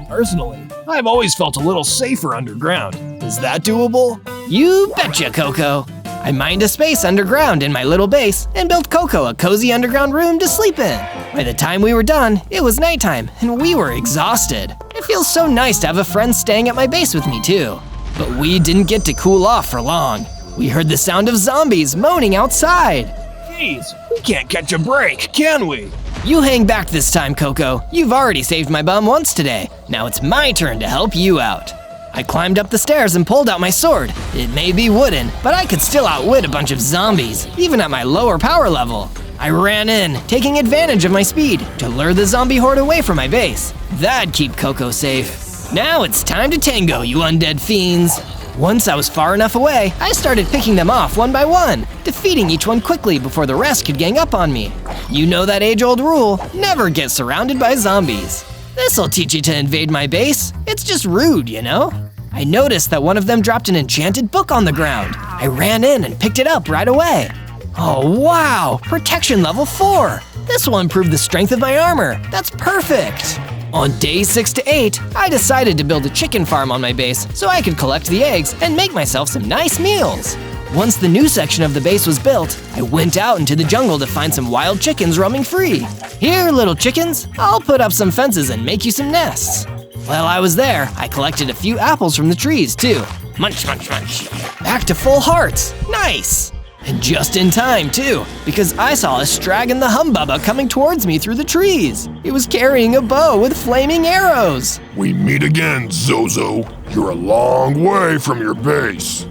Personally, I've always felt a little safer underground. Is that doable? You betcha, Coco. I mined a space underground in my little base and built Coco a cozy underground room to sleep in. By the time we were done, it was nighttime and we were exhausted. It feels so nice to have a friend staying at my base with me too. But we didn't get to cool off for long. We heard the sound of zombies moaning outside. Jeez, we can't catch a break, can we? You hang back this time, Coco. You've already saved my bum once today. Now it's my turn to help you out. I climbed up the stairs and pulled out my sword. It may be wooden, but I could still outwit a bunch of zombies, even at my lower power level. I ran in, taking advantage of my speed to lure the zombie horde away from my base. That'd keep Coco safe. Now it's time to tango, you undead fiends. Once I was far enough away, I started picking them off one by one, defeating each one quickly before the rest could gang up on me. You know that age-old rule, never get surrounded by zombies. This'll teach you to invade my base. It's just rude, you know? I noticed that one of them dropped an enchanted book on the ground. I ran in and picked it up right away. Oh wow, protection level 4. This will improve the strength of my armor. That's perfect. On days 6 to 8, I decided to build a chicken farm on my base so I could collect the eggs and make myself some nice meals. Once the new section of the base was built, I went out into the jungle to find some wild chickens roaming free. Here, little chickens, I'll put up some fences and make you some nests. While I was there, I collected a few apples from the trees too. Munch, munch, munch. Back to full hearts. Nice. And just in time too, because I saw a Stragon the Humbubba coming towards me through the trees. He was carrying a bow with flaming arrows. We meet again, Zozo. You're a long way from your base.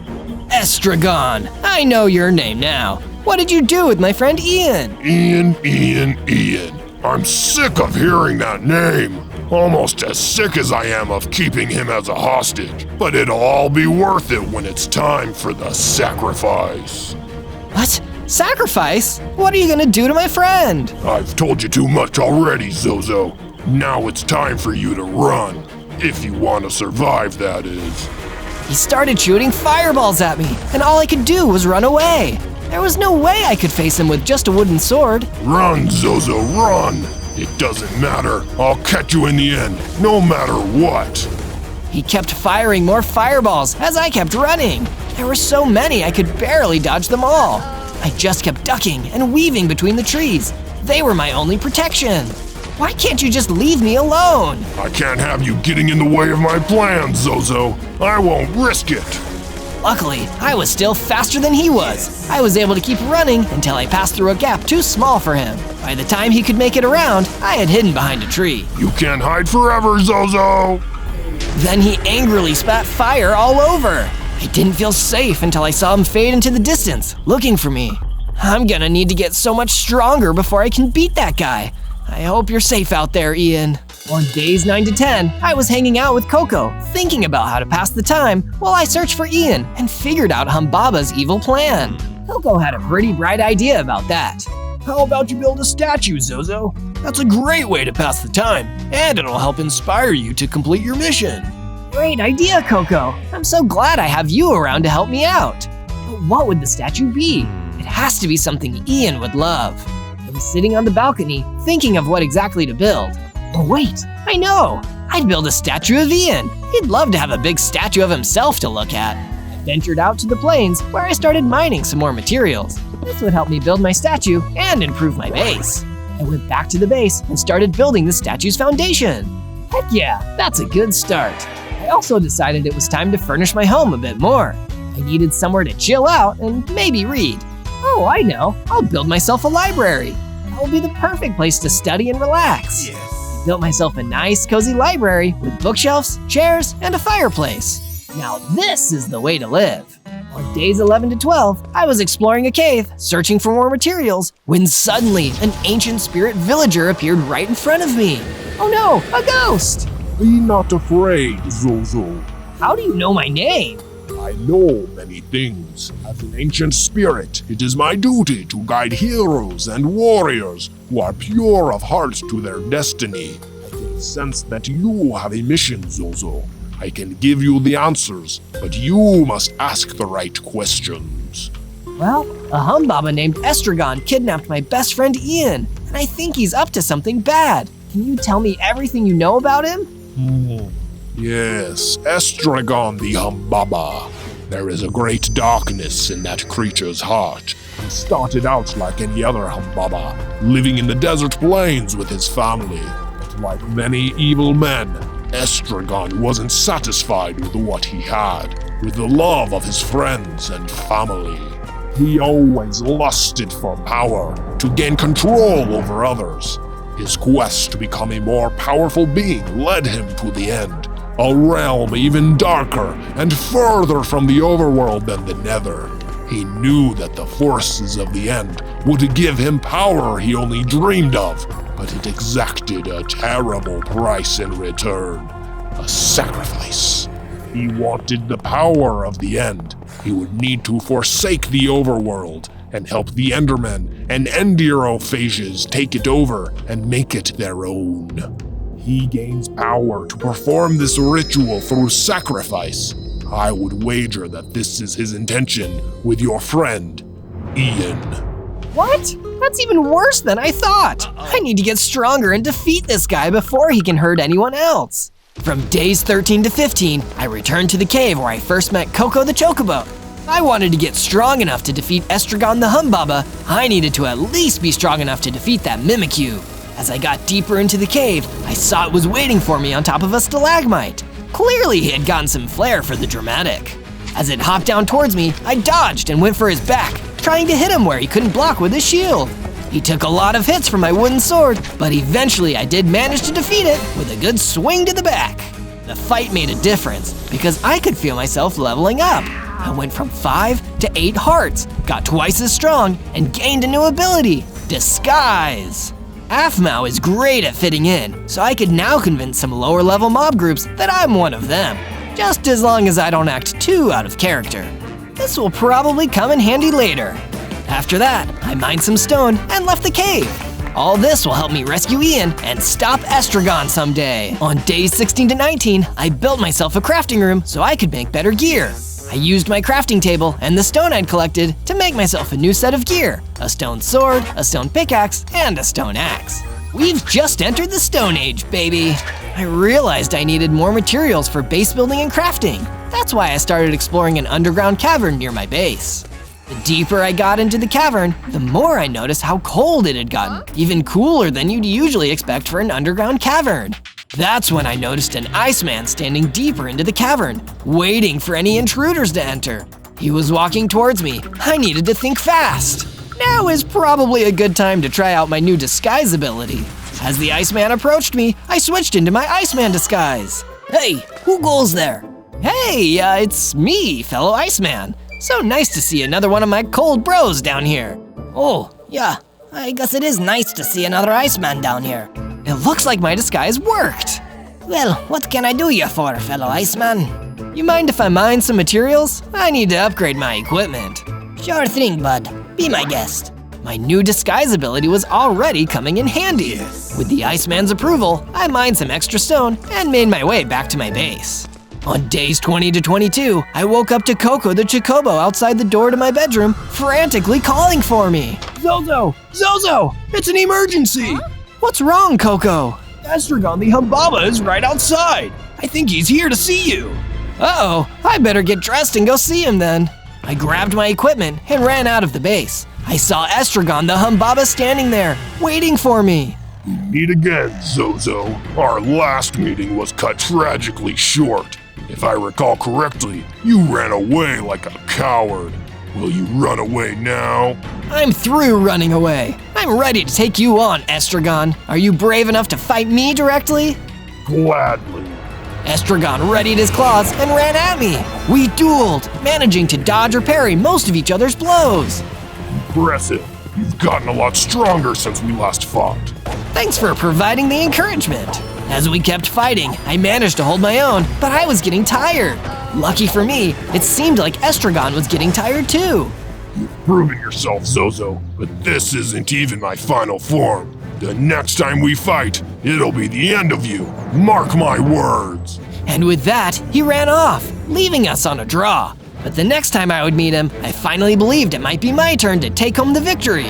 Estragon, I know your name now. What did you do with my friend Ian? Ian. I'm sick of hearing that name. Almost as sick as I am of keeping him as a hostage. But it'll all be worth it when it's time for the sacrifice. What? Sacrifice? What are you gonna do to my friend? I've told you too much already, Zozo. Now it's time for you to run. If you want to survive, that is. He started shooting fireballs at me, and all I could do was run away. There was no way I could face him with just a wooden sword. Run, Zozo, run! It doesn't matter. I'll catch you in the end, no matter what. He kept firing more fireballs as I kept running. There were so many I could barely dodge them all. I just kept ducking and weaving between the trees. They were my only protection. Why can't you just leave me alone? I can't have you getting in the way of my plans, Zozo. I won't risk it. Luckily, I was still faster than he was. I was able to keep running until I passed through a gap too small for him. By the time he could make it around, I had hidden behind a tree. You can't hide forever, Zozo. Then he angrily spat fire all over. I didn't feel safe until I saw him fade into the distance, looking for me. I'm gonna need to get so much stronger before I can beat that guy. I hope you're safe out there, Ian. On days 9 to 10, I was hanging out with Coco, thinking about how to pass the time while I searched for Ian and figured out Humbaba's evil plan. Coco had a pretty bright idea about that. How about you build a statue, Zozo? That's a great way to pass the time, and it'll help inspire you to complete your mission. Great idea, Coco. I'm so glad I have you around to help me out. But what would the statue be? It has to be something Ian would love. I was sitting on the balcony, thinking of what exactly to build. Oh wait, I know! I'd build a statue of Ian. He'd love to have a big statue of himself to look at. I ventured out to the plains where I started mining some more materials. This would help me build my statue and improve my base. I went back to the base and started building the statue's foundation. Heck yeah, that's a good start. I also decided it was time to furnish my home a bit more. I needed somewhere to chill out and maybe read. Oh, I know, I'll build myself a library. That will be the perfect place to study and relax. Yes. I built myself a nice, cozy library with bookshelves, chairs, and a fireplace. Now this is the way to live. On days 11 to 12, I was exploring a cave, searching for more materials, when suddenly an ancient spirit villager appeared right in front of me. Oh no, a ghost! Be not afraid, Zozo. How do you know my name? I know many things. As an ancient spirit, it is my duty to guide heroes and warriors who are pure of heart to their destiny. I can sense that you have a mission, Zozo. I can give you the answers, but you must ask the right questions. Well, A humbaba named Estragon kidnapped my best friend Ian, and I think he's up to something bad. Can you tell me everything you know about him? Yes, Estragon the Humbaba. There is a great darkness in that creature's heart. He started out like any other Humbaba, living in the desert plains with his family. But like many evil men, Estragon wasn't satisfied with what he had, with the love of his friends and family. He always lusted for power, to gain control over others. His quest to become a more powerful being led him to the end, a realm even darker and further from the overworld than the Nether. He knew that the forces of the end would give him power he only dreamed of, but it exacted a terrible price in return, a sacrifice. He wanted the power of the end. He would need to forsake the overworld and help the Endermen and Enderophages take it over and make it their own. He gains power to perform this ritual through sacrifice. I would wager that this is his intention with your friend, Ian. What? That's even worse than I thought. I need to get stronger and defeat this guy before he can hurt anyone else. From days 13 to 15, I returned to the cave where I first met Coco the Chocobo. I wanted to get strong enough to defeat Estragon the Humbaba. I needed to at least be strong enough to defeat that MIKEY. As I got deeper into the cave, I saw it was waiting for me on top of a stalagmite. Clearly he had gotten some flair for the dramatic. As it hopped down towards me, I dodged and went for his back, trying to hit him where he couldn't block with his shield. He took a lot of hits from my wooden sword, but eventually I did manage to defeat it with a good swing to the back. The fight made a difference because I could feel myself leveling up. I went from 5 to 8 hearts, got twice as strong, and gained a new ability, Disguise. APHMAU is great at fitting in, so I could now convince some lower level mob groups that I'm one of them, just as long as I don't act too out of character. This will probably come in handy later. After that, I mined some stone and left the cave. All this will help me rescue Ian and stop Estragon someday. On days 16 to 19, I built myself a crafting room so I could make better gear. I used my crafting table and the stone I'd collected to make myself a new set of gear, a stone sword, a stone pickaxe, and a stone axe. We've just entered the Stone Age, baby. I realized I needed more materials for base building and crafting. That's why I started exploring an underground cavern near my base. The deeper I got into the cavern, the more I noticed how cold it had gotten, even cooler than you'd usually expect for an underground cavern. That's when I noticed an Iceman standing deeper into the cavern, waiting for any intruders to enter. He was walking towards me. I needed to think fast. Now is probably a good time to try out my new disguise ability. As the Iceman approached me, I switched into my Iceman disguise. Hey, who goes there? Hey, it's me, fellow Iceman. So nice to see another one of my cold bros down here. Oh, yeah, I guess it is nice to see another Iceman down here. It looks like my disguise worked. Well, what can I do you for, fellow Iceman? You mind if I mine some materials? I need to upgrade my equipment. Sure thing, bud. Be my guest. My new disguise ability was already coming in handy. With the Iceman's approval, I mined some extra stone and made my way back to my base. On days 20 to 22, I woke up to Coco the Chocobo outside the door to my bedroom, frantically calling for me. Zozo! Zozo! It's an emergency! What's wrong, Coco? Estragon the Humbaba is right outside. I think he's here to see you. Uh-oh, I better get dressed and go see him then. I grabbed my equipment and ran out of the base. I saw Estragon the Humbaba standing there, waiting for me. Meet again, Zozo. Our last meeting was cut tragically short. If I recall correctly, you ran away like a coward. Will you run away now? I'm through running away. I'm ready to take you on, Estragon. Are you brave enough to fight me directly? Gladly. Estragon readied his claws and ran at me. We dueled, managing to dodge or parry most of each other's blows. Impressive. You've gotten a lot stronger since we last fought. Thanks for providing the encouragement. As we kept fighting, I managed to hold my own, but I was getting tired. Lucky for me, it seemed like Estragon was getting tired too. You've proven yourself, Zozo, but this isn't even my final form. The next time we fight, it'll be the end of you. Mark my words. And with that, he ran off, leaving us on a draw. But the next time I would meet him, I finally believed it might be my turn to take home the victory.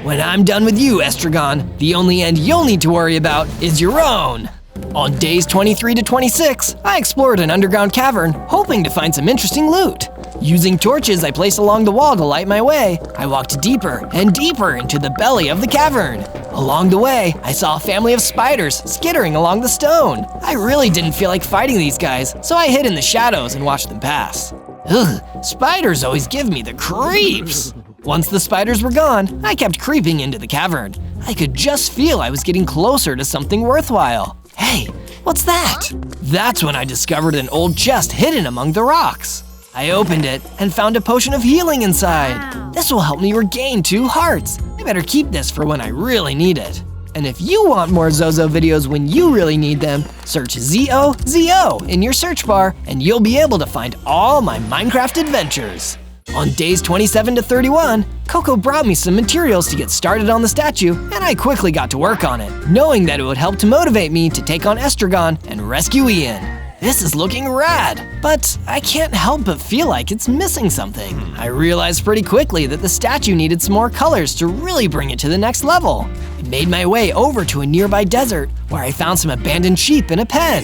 When I'm done with you, Estragon, the only end you'll need to worry about is your own. On days 23 to 26, I explored an underground cavern, hoping to find some interesting loot. Using torches I placed along the wall to light my way, I walked deeper and deeper into the belly of the cavern. Along the way, I saw a family of spiders skittering along the stone. I really didn't feel like fighting these guys, so I hid in the shadows and watched them pass. Ugh, spiders always give me the creeps. Once the spiders were gone, I kept creeping into the cavern. I could just feel I was getting closer to something worthwhile. Hey, what's that? That's when I discovered an old chest hidden among the rocks. I opened it and found a potion of healing inside. This will help me regain 2 hearts. I better keep this for when I really need it. And if you want more Zozo videos when you really need them, search ZOZO in your search bar and you'll be able to find all my Minecraft adventures. On days 27 to 31, Coco brought me some materials to get started on the statue, and I quickly got to work on it, knowing that it would help to motivate me to take on Estragon and rescue Ian. This is looking rad, but I can't help but feel like it's missing something. I realized pretty quickly that the statue needed some more colors to really bring it to the next level. I made my way over to a nearby desert where I found some abandoned sheep in a pen.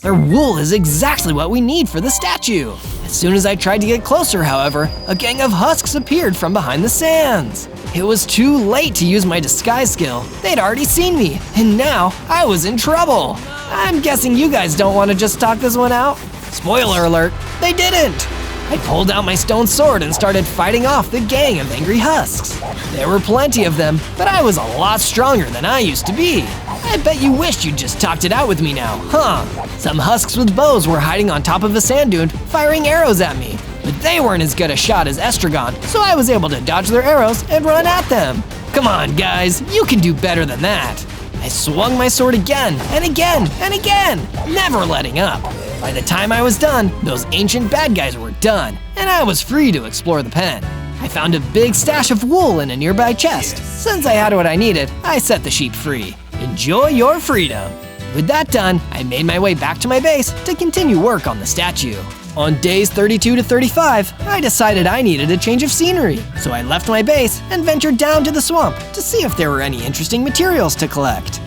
Their wool is exactly what we need for the statue. As soon as I tried to get closer, however, a gang of husks appeared from behind the sands. It was too late to use my disguise skill. They'd already seen me, and now I was in trouble. I'm guessing you guys don't want to just talk this one out? Spoiler alert, they didn't. I pulled out my stone sword and started fighting off the gang of angry husks. There were plenty of them, but I was a lot stronger than I used to be. I bet you wished you'd just talked it out with me now, huh? Some husks with bows were hiding on top of a sand dune, firing arrows at me. But they weren't as good a shot as Estragon, so I was able to dodge their arrows and run at them. Come on, guys, you can do better than that. I swung my sword again and again and again, never letting up. By the time I was done, those ancient bad guys were done, and I was free to explore the pen. I found a big stash of wool in a nearby chest. Since I had what I needed, I set the sheep free. Enjoy your freedom. With that done, I made my way back to my base to continue work on the statue. On days 32 to 35, I decided I needed a change of scenery, so I left my base and ventured down to the swamp to see if there were any interesting materials to collect.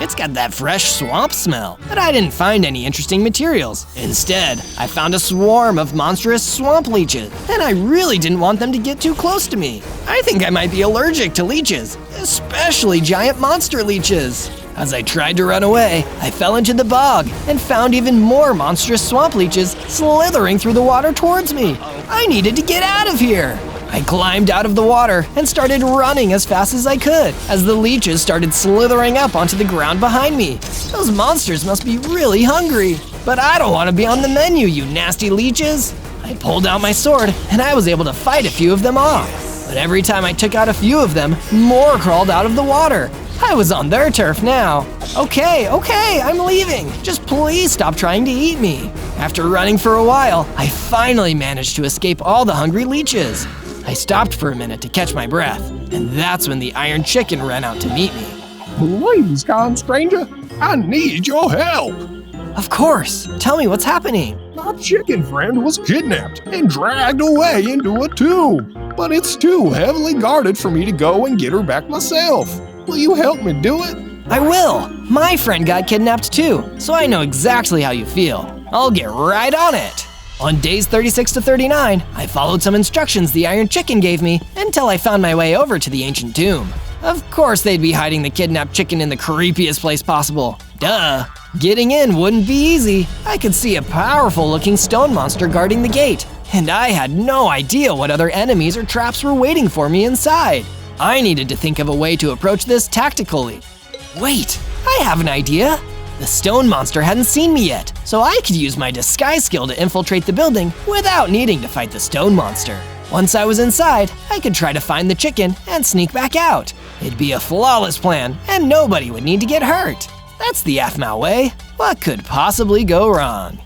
It's got that fresh swamp smell, but I didn't find any interesting materials. Instead, I found a swarm of monstrous swamp leeches, and I really didn't want them to get too close to me. I think I might be allergic to leeches, especially giant monster leeches. As I tried to run away, I fell into the bog and found even more monstrous swamp leeches slithering through the water towards me. I needed to get out of here. I climbed out of the water and started running as fast as I could as the leeches started slithering up onto the ground behind me. Those monsters must be really hungry. But I don't want to be on the menu, you nasty leeches. I pulled out my sword and I was able to fight a few of them off. But every time I took out a few of them, more crawled out of the water. I was on their turf now. Okay, I'm leaving. Just please stop trying to eat me. After running for a while, I finally managed to escape all the hungry leeches. I stopped for a minute to catch my breath, and that's when the Iron Chicken ran out to meet me. Please, kind stranger, I need your help. Of course, tell me what's happening. My chicken friend was kidnapped and dragged away into a tomb, but it's too heavily guarded for me to go and get her back myself. Will you help me do it? I will. My friend got kidnapped too, so I know exactly how you feel. I'll get right on it. On days 36 to 39, I followed some instructions the Iron Chicken gave me until I found my way over to the ancient tomb. Of course they'd be hiding the kidnapped chicken in the creepiest place possible. Duh. Getting in wouldn't be easy. I could see a powerful looking stone monster guarding the gate, and I had no idea what other enemies or traps were waiting for me inside. I needed to think of a way to approach this tactically. Wait, I have an idea. The stone monster hadn't seen me yet, so I could use my disguise skill to infiltrate the building without needing to fight the stone monster. Once I was inside, I could try to find the chicken and sneak back out. It'd be a flawless plan, and nobody would need to get hurt. That's the APHMAU way. What could possibly go wrong?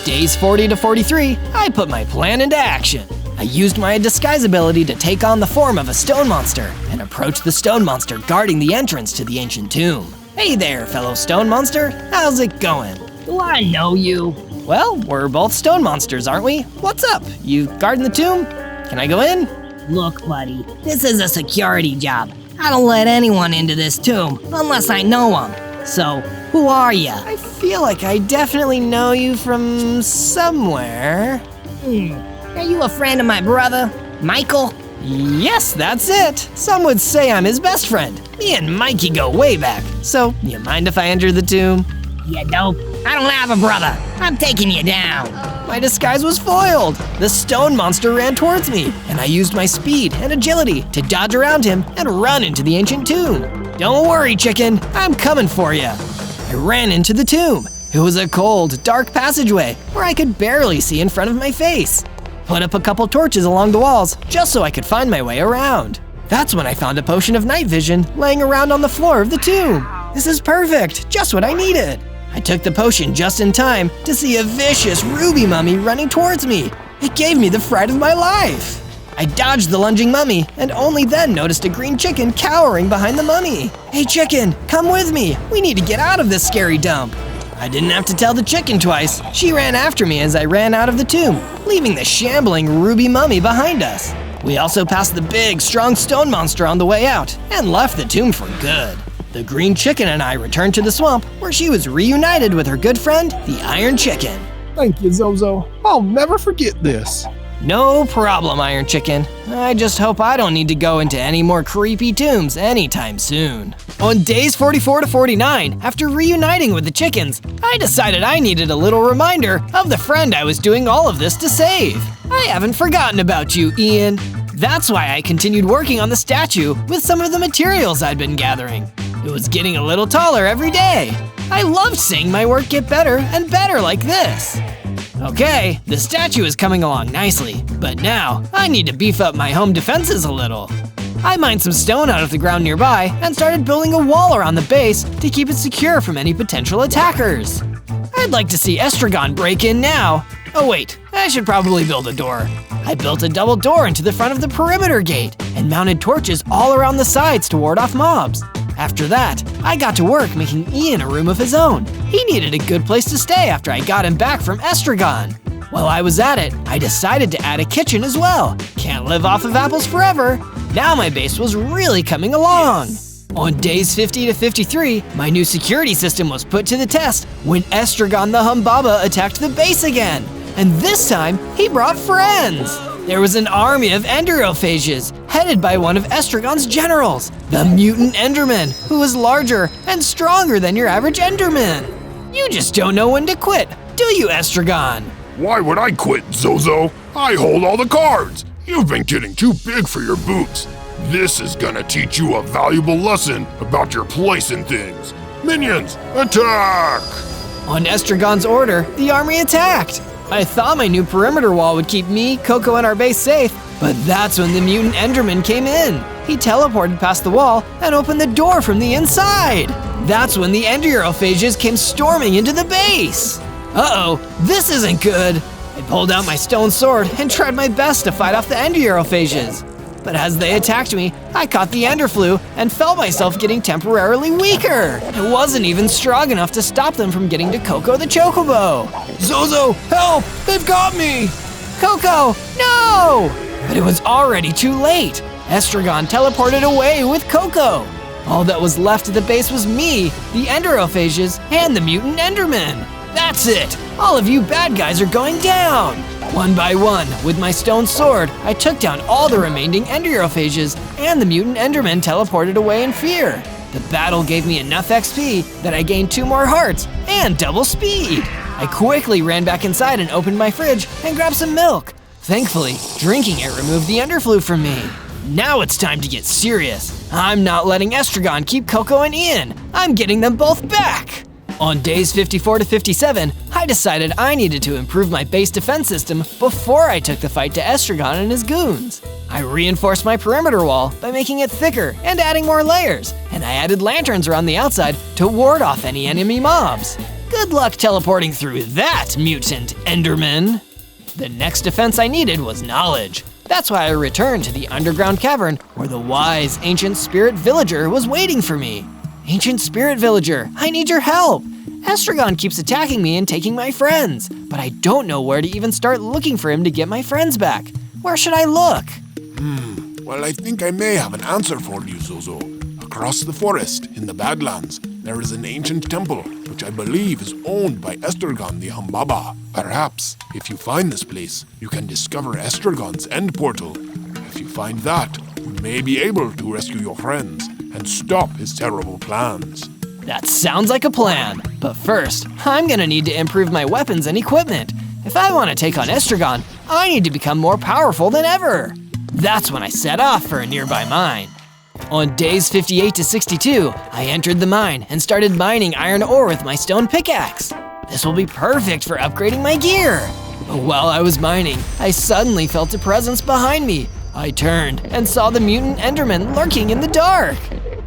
Days 40 to 43, I put my plan into action. I used my disguise ability to take on the form of a stone monster and approach the stone monster guarding the entrance to the ancient tomb. Hey there, fellow stone monster. How's it going? Do I know you? Well, we're both stone monsters, aren't we? What's up? You guarding the tomb? Can I go in? Look, buddy, this is a security job. I don't let anyone into this tomb unless I know them. So, who are ya? I feel like I definitely know you from somewhere. Are you a friend of my brother, Michael? Yes, that's it. Some would say I'm his best friend. Me and Mikey go way back. So, you mind if I enter the tomb? You dope. I don't have a brother. I'm taking you down. My disguise was foiled. The stone monster ran towards me, and I used my speed and agility to dodge around him and run into the ancient tomb. Don't worry, chicken. I'm coming for you. I ran into the tomb. It was a cold, dark passageway where I could barely see in front of my face. Put up a couple torches along the walls just so I could find my way around. That's when I found a potion of night vision laying around on the floor of the tomb. This is perfect, just what I needed. I took the potion just in time to see a vicious ruby mummy running towards me. It gave me the fright of my life. I dodged the lunging mummy and only then noticed a green chicken cowering behind the mummy. Hey chicken, come with me. We need to get out of this scary dump. I didn't have to tell the chicken twice. She ran after me as I ran out of the tomb, leaving the shambling ruby mummy behind us. We also passed the big, strong stone monster on the way out and left the tomb for good. The green chicken and I returned to the swamp where she was reunited with her good friend, the Iron Chicken. Thank you, Zozo. I'll never forget this. No problem, Iron Chicken. I just hope I don't need to go into any more creepy tombs anytime soon. On days 44 to 49, after reuniting with the chickens, I decided I needed a little reminder of the friend I was doing all of this to save. I haven't forgotten about you, Ian. That's why I continued working on the statue with some of the materials I'd been gathering. It was getting a little taller every day. I loved seeing my work get better and better like this. Okay, the statue is coming along nicely, but now I need to beef up my home defenses a little. I mined some stone out of the ground nearby and started building a wall around the base to keep it secure from any potential attackers. I'd like to see Estragon break in now. Oh wait, I should probably build a door. I built a double door into the front of the perimeter gate and mounted torches all around the sides to ward off mobs. After that, I got to work making Ian a room of his own. He needed a good place to stay after I got him back from Estragon. While I was at it, I decided to add a kitchen as well. Can't live off of apples forever. Now my base was really coming along. On days 50 to 53, my new security system was put to the test when Estragon the Humbaba attacked the base again. And this time, he brought friends. There was an army of enderophages, headed by one of Estragon's generals, the mutant Enderman, who was larger and stronger than your average Enderman. You just don't know when to quit, do you, Estragon? Why would I quit, Zozo? I hold all the cards. You've been getting too big for your boots. This is gonna teach you a valuable lesson about your place in things. Minions, attack! On Estragon's order, the army attacked. I thought my new perimeter wall would keep me, Coco, and our base safe, but that's when the mutant Enderman came in. He teleported past the wall and opened the door from the inside. That's when the enderophages came storming into the base. Uh-oh, this isn't good. I pulled out my stone sword and tried my best to fight off the enderophages. But as they attacked me, I caught the ender flu and felt myself getting temporarily weaker. It wasn't even strong enough to stop them from getting to Coco the Chocobo. Zozo, help! They've got me! Coco, no! But it was already too late. Estragon teleported away with Coco. All that was left of the base was me, the enderophages, and the mutant Enderman. That's it! All of you bad guys are going down! One by one, with my stone sword, I took down all the remaining enderophages, and the mutant Enderman teleported away in fear. The battle gave me enough XP that I gained 2 more hearts and double speed. I quickly ran back inside and opened my fridge and grabbed some milk. Thankfully, drinking it removed the ender flu from me. Now it's time to get serious. I'm not letting Estragon keep Coco and Ian. I'm getting them both back. On days 54 to 57, I decided I needed to improve my base defense system before I took the fight to Estragon and his goons. I reinforced my perimeter wall by making it thicker and adding more layers, and I added lanterns around the outside to ward off any enemy mobs. Good luck teleporting through that, mutant Enderman! The next defense I needed was knowledge. That's why I returned to the underground cavern where the wise ancient spirit villager was waiting for me. Ancient spirit villager, I need your help. Estragon keeps attacking me and taking my friends, but I don't know where to even start looking for him to get my friends back. Where should I look? Well, I think I may have an answer for you, Zozo. Across the forest, in the Badlands, there is an ancient temple, which I believe is owned by Estragon the Humbaba. Perhaps, if you find this place, you can discover Estragon's end portal. If you find that, you may be able to rescue your friends and stop his terrible plans. That sounds like a plan, but first, I'm gonna need to improve my weapons and equipment. If I want to take on Estragon, I need to become more powerful than ever. That's when I set off for a nearby mine. On days 58 to 62, I entered the mine and started mining iron ore with my stone pickaxe. This will be perfect for upgrading my gear. But while I was mining, I suddenly felt a presence behind me. I turned and saw the mutant Enderman lurking in the dark.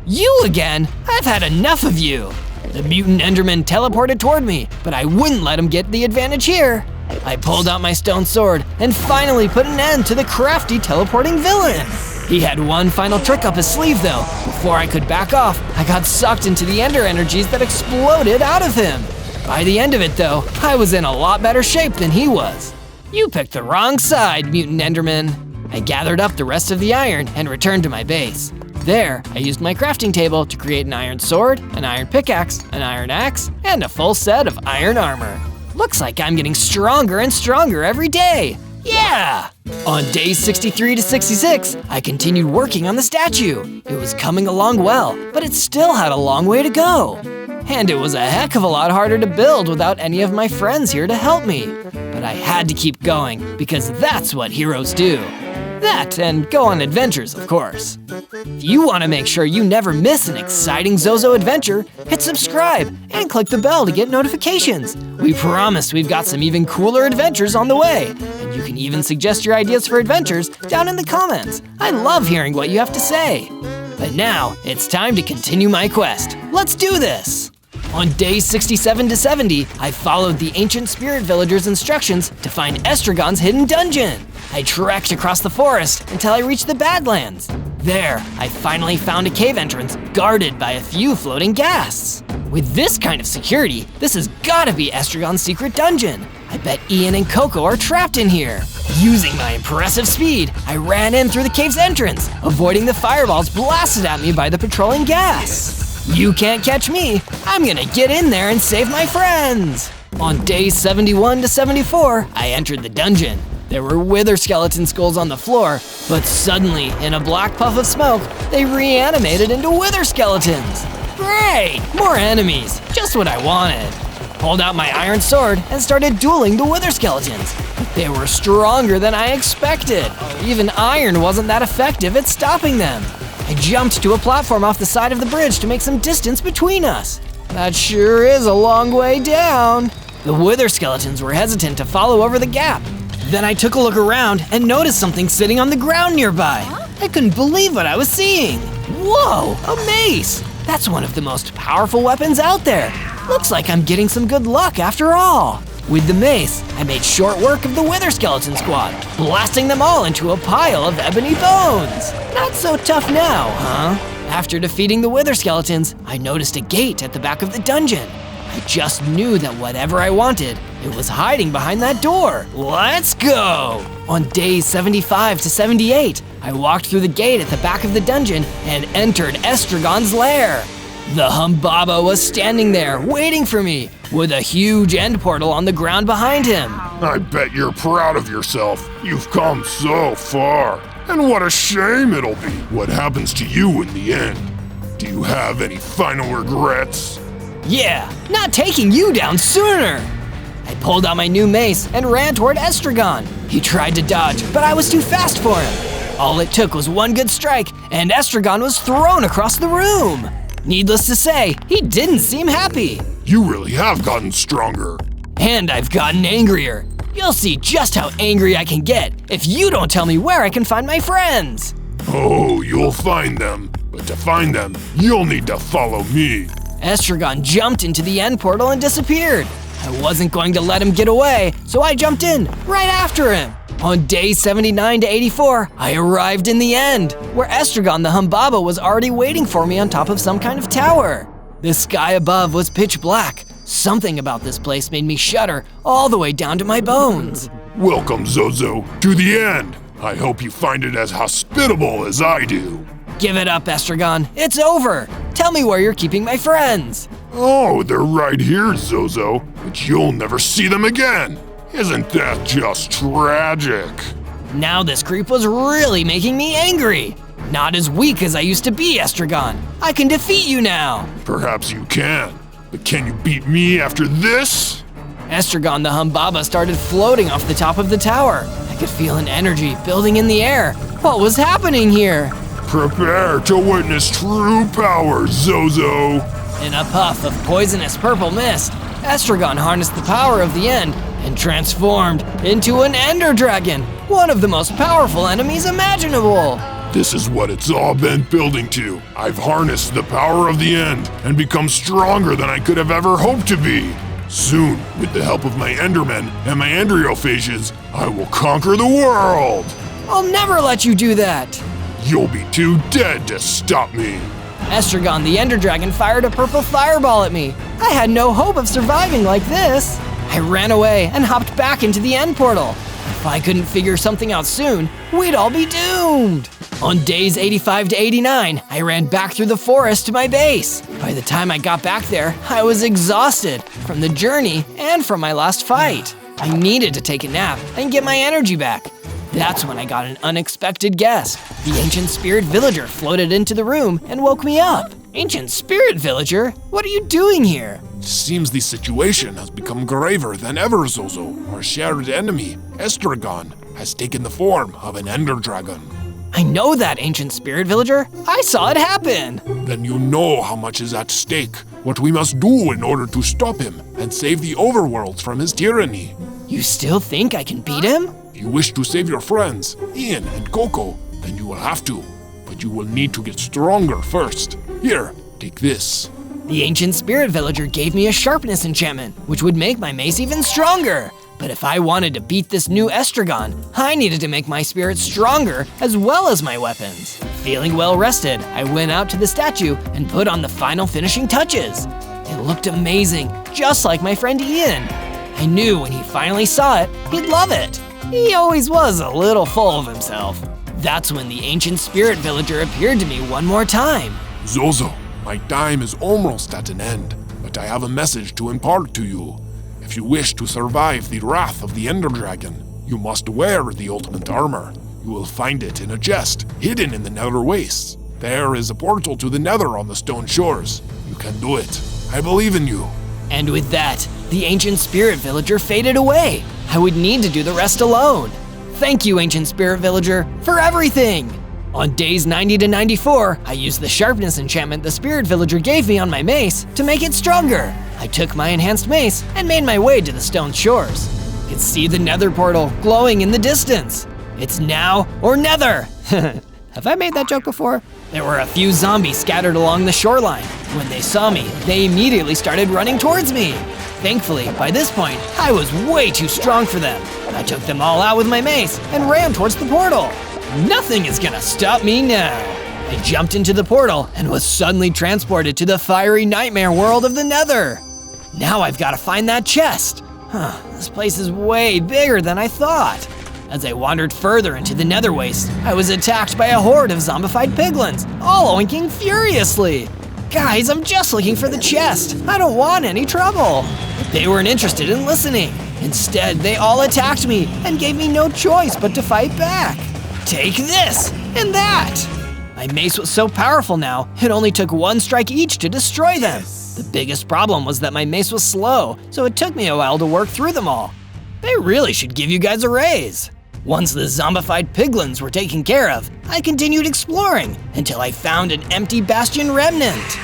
You again? I've had enough of you. The mutant Enderman teleported toward me, but I wouldn't let him get the advantage here. I pulled out my stone sword and finally put an end to the crafty teleporting villain. He had one final trick up his sleeve though. Before I could back off, I got sucked into the ender energies that exploded out of him. By the end of it though, I was in a lot better shape than he was. You picked the wrong side, mutant Enderman. I gathered up the rest of the iron and returned to my base. There, I used my crafting table to create an iron sword, an iron pickaxe, an iron axe, and a full set of iron armor. Looks like I'm getting stronger and stronger every day. Yeah! On days 63 to 66, I continued working on the statue. It was coming along well, but it still had a long way to go. And it was a heck of a lot harder to build without any of my friends here to help me. But I had to keep going, because that's what heroes do. That, and go on adventures, of course. If you want to make sure you never miss an exciting Zozo adventure, hit subscribe and click the bell to get notifications. We promise we've got some even cooler adventures on the way. And you can even suggest your ideas for adventures down in the comments. I love hearing what you have to say. But now, it's time to continue my quest. Let's do this! On days 67 to 70, I followed the ancient spirit villager's instructions to find Estragon's hidden dungeon. I trekked across the forest until I reached the Badlands. There, I finally found a cave entrance guarded by a few floating ghasts. With this kind of security, this has gotta be Estragon's secret dungeon. I bet Ian and Coco are trapped in here. Using my impressive speed, I ran in through the cave's entrance, avoiding the fireballs blasted at me by the patrolling ghasts. You can't catch me. I'm gonna get in there and save my friends. On days 71 to 74, I entered the dungeon. There were wither skeleton skulls on the floor, but suddenly, in a black puff of smoke, they reanimated into wither skeletons. Great! More enemies, just what I wanted. Pulled out my iron sword and started dueling the wither skeletons. They were stronger than I expected. Even iron wasn't that effective at stopping them. I jumped to a platform off the side of the bridge to make some distance between us. That sure is a long way down. The wither skeletons were hesitant to follow over the gap. Then I took a look around and noticed something sitting on the ground nearby. I couldn't believe what I was seeing. Whoa, a mace! That's one of the most powerful weapons out there. Looks like I'm getting some good luck after all. With the mace, I made short work of the wither skeleton squad, blasting them all into a pile of ebony bones. Not so tough now, huh? After defeating the wither skeletons, I noticed a gate at the back of the dungeon. I just knew that whatever I wanted, it was hiding behind that door. Let's go! On days 75 to 78, I walked through the gate at the back of the dungeon and entered Estragon's lair. The Humbaba was standing there, waiting for me, with a huge end portal on the ground behind him. I bet you're proud of yourself. You've come so far. And what a shame it'll be what happens to you in the end. Do you have any final regrets? Yeah, not taking you down sooner! I pulled out my new mace and ran toward Estragon. He tried to dodge, but I was too fast for him. All it took was one good strike, and Estragon was thrown across the room. Needless to say, he didn't seem happy. You really have gotten stronger. And I've gotten angrier. You'll see just how angry I can get if you don't tell me where I can find my friends. Oh, you'll find them. But to find them, you'll need to follow me. Estragon jumped into the end portal and disappeared. I wasn't going to let him get away, so I jumped in right after him. On day 79 to 84, I arrived in the end, where Estragon the Humbaba was already waiting for me on top of some kind of tower. The sky above was pitch black, Something about this place made me shudder all the way down to my bones. Welcome, Zozo, to the end. I hope you find it as hospitable as I do. Give it up, Estragon. It's over. Tell me where you're keeping my friends. Oh, they're right here, Zozo, but you'll never see them again. Isn't that just tragic? Now this creep was really making me angry. Not as weak as I used to be, Estragon. I can defeat you now. Perhaps you can, but can you beat me after this? Estragon the Humbaba started floating off the top of the tower. I could feel an energy building in the air. What was happening here? Prepare to witness true power, Zozo. In a puff of poisonous purple mist, Estragon harnessed the power of the end and transformed into an Ender Dragon, one of the most powerful enemies imaginable. This is what it's all been building to. I've harnessed the power of the end and become stronger than I could have ever hoped to be. Soon, with the help of my Endermen and my Endriophages, I will conquer the world. I'll never let you do that. You'll be too dead to stop me. Estragon the Ender Dragon fired a purple fireball at me. I had no hope of surviving like this. I ran away and hopped back into the end portal. If I couldn't figure something out soon, we'd all be doomed. On days 85 to 89, I ran back through the forest to my base. By the time I got back there, I was exhausted from the journey and from my last fight. I needed to take a nap and get my energy back. That's when I got an unexpected guest. The ancient spirit villager floated into the room and woke me up. Ancient spirit villager, what are you doing here? Seems the situation has become graver than ever, Zozo. Our shared enemy, Estragon, has taken the form of an Ender Dragon. I know that, ancient spirit villager. I saw it happen. Then you know how much is at stake, what we must do in order to stop him and save the overworlds from his tyranny. You still think I can beat him? If you wish to save your friends, Ian and Coco, then you will have to. But you will need to get stronger first. Here, take this. The ancient spirit villager gave me a sharpness enchantment, which would make my mace even stronger. But if I wanted to beat this new Estragon, I needed to make my spirit stronger as well as my weapons. Feeling well rested, I went out to the statue and put on the final finishing touches. It looked amazing, just like my friend Ian. I knew when he finally saw it, he'd love it. He always was a little full of himself. That's when the ancient spirit villager appeared to me one more time. Zozo, my time is almost at an end, but I have a message to impart to you. If you wish to survive the wrath of the Ender Dragon, you must wear the ultimate armor. You will find it in a chest, hidden in the Nether Wastes. There is a portal to the Nether on the stone shores. You can do it. I believe in you. And with that, the ancient spirit villager faded away. I would need to do the rest alone. Thank you, ancient spirit villager, for everything. On days 90 to 94, I used the sharpness enchantment the spirit villager gave me on my mace to make it stronger. I took my enhanced mace and made my way to the stone shores. I could see the nether portal glowing in the distance. It's now or never. Have I made that joke before? There were a few zombies scattered along the shoreline. When they saw me, they immediately started running towards me. Thankfully, by this point, I was way too strong for them. I took them all out with my mace and ran towards the portal. Nothing is gonna stop me now. I jumped into the portal and was suddenly transported to the fiery nightmare world of the Nether. Now I've gotta find that chest. This place is way bigger than I thought. As I wandered further into the Nether Waste, I was attacked by a horde of zombified piglins, all oinking furiously. Guys, I'm just looking for the chest. I don't want any trouble. They weren't interested in listening. Instead, they all attacked me and gave me no choice but to fight back. Take this and that. My mace was so powerful now, it only took one strike each to destroy them. The biggest problem was that my mace was slow, so it took me a while to work through them all. They really should give you guys a raise. Once the zombified piglins were taken care of, I continued exploring until I found an empty bastion remnant.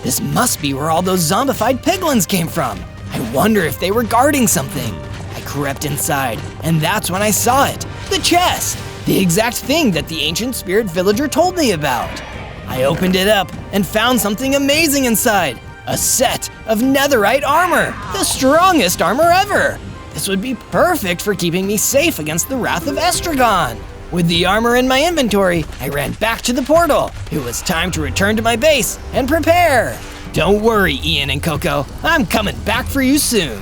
This must be where all those zombified piglins came from. I wonder if they were guarding something. I crept inside, and that's when I saw it, the chest, the exact thing that the ancient spirit villager told me about. I opened it up and found something amazing inside, a set of netherite armor, the strongest armor ever. This would be perfect for keeping me safe against the wrath of Estragon. With the armor in my inventory, I ran back to the portal. It was time to return to my base and prepare Don't worry, Ian and Coco. I'm coming back for you soon.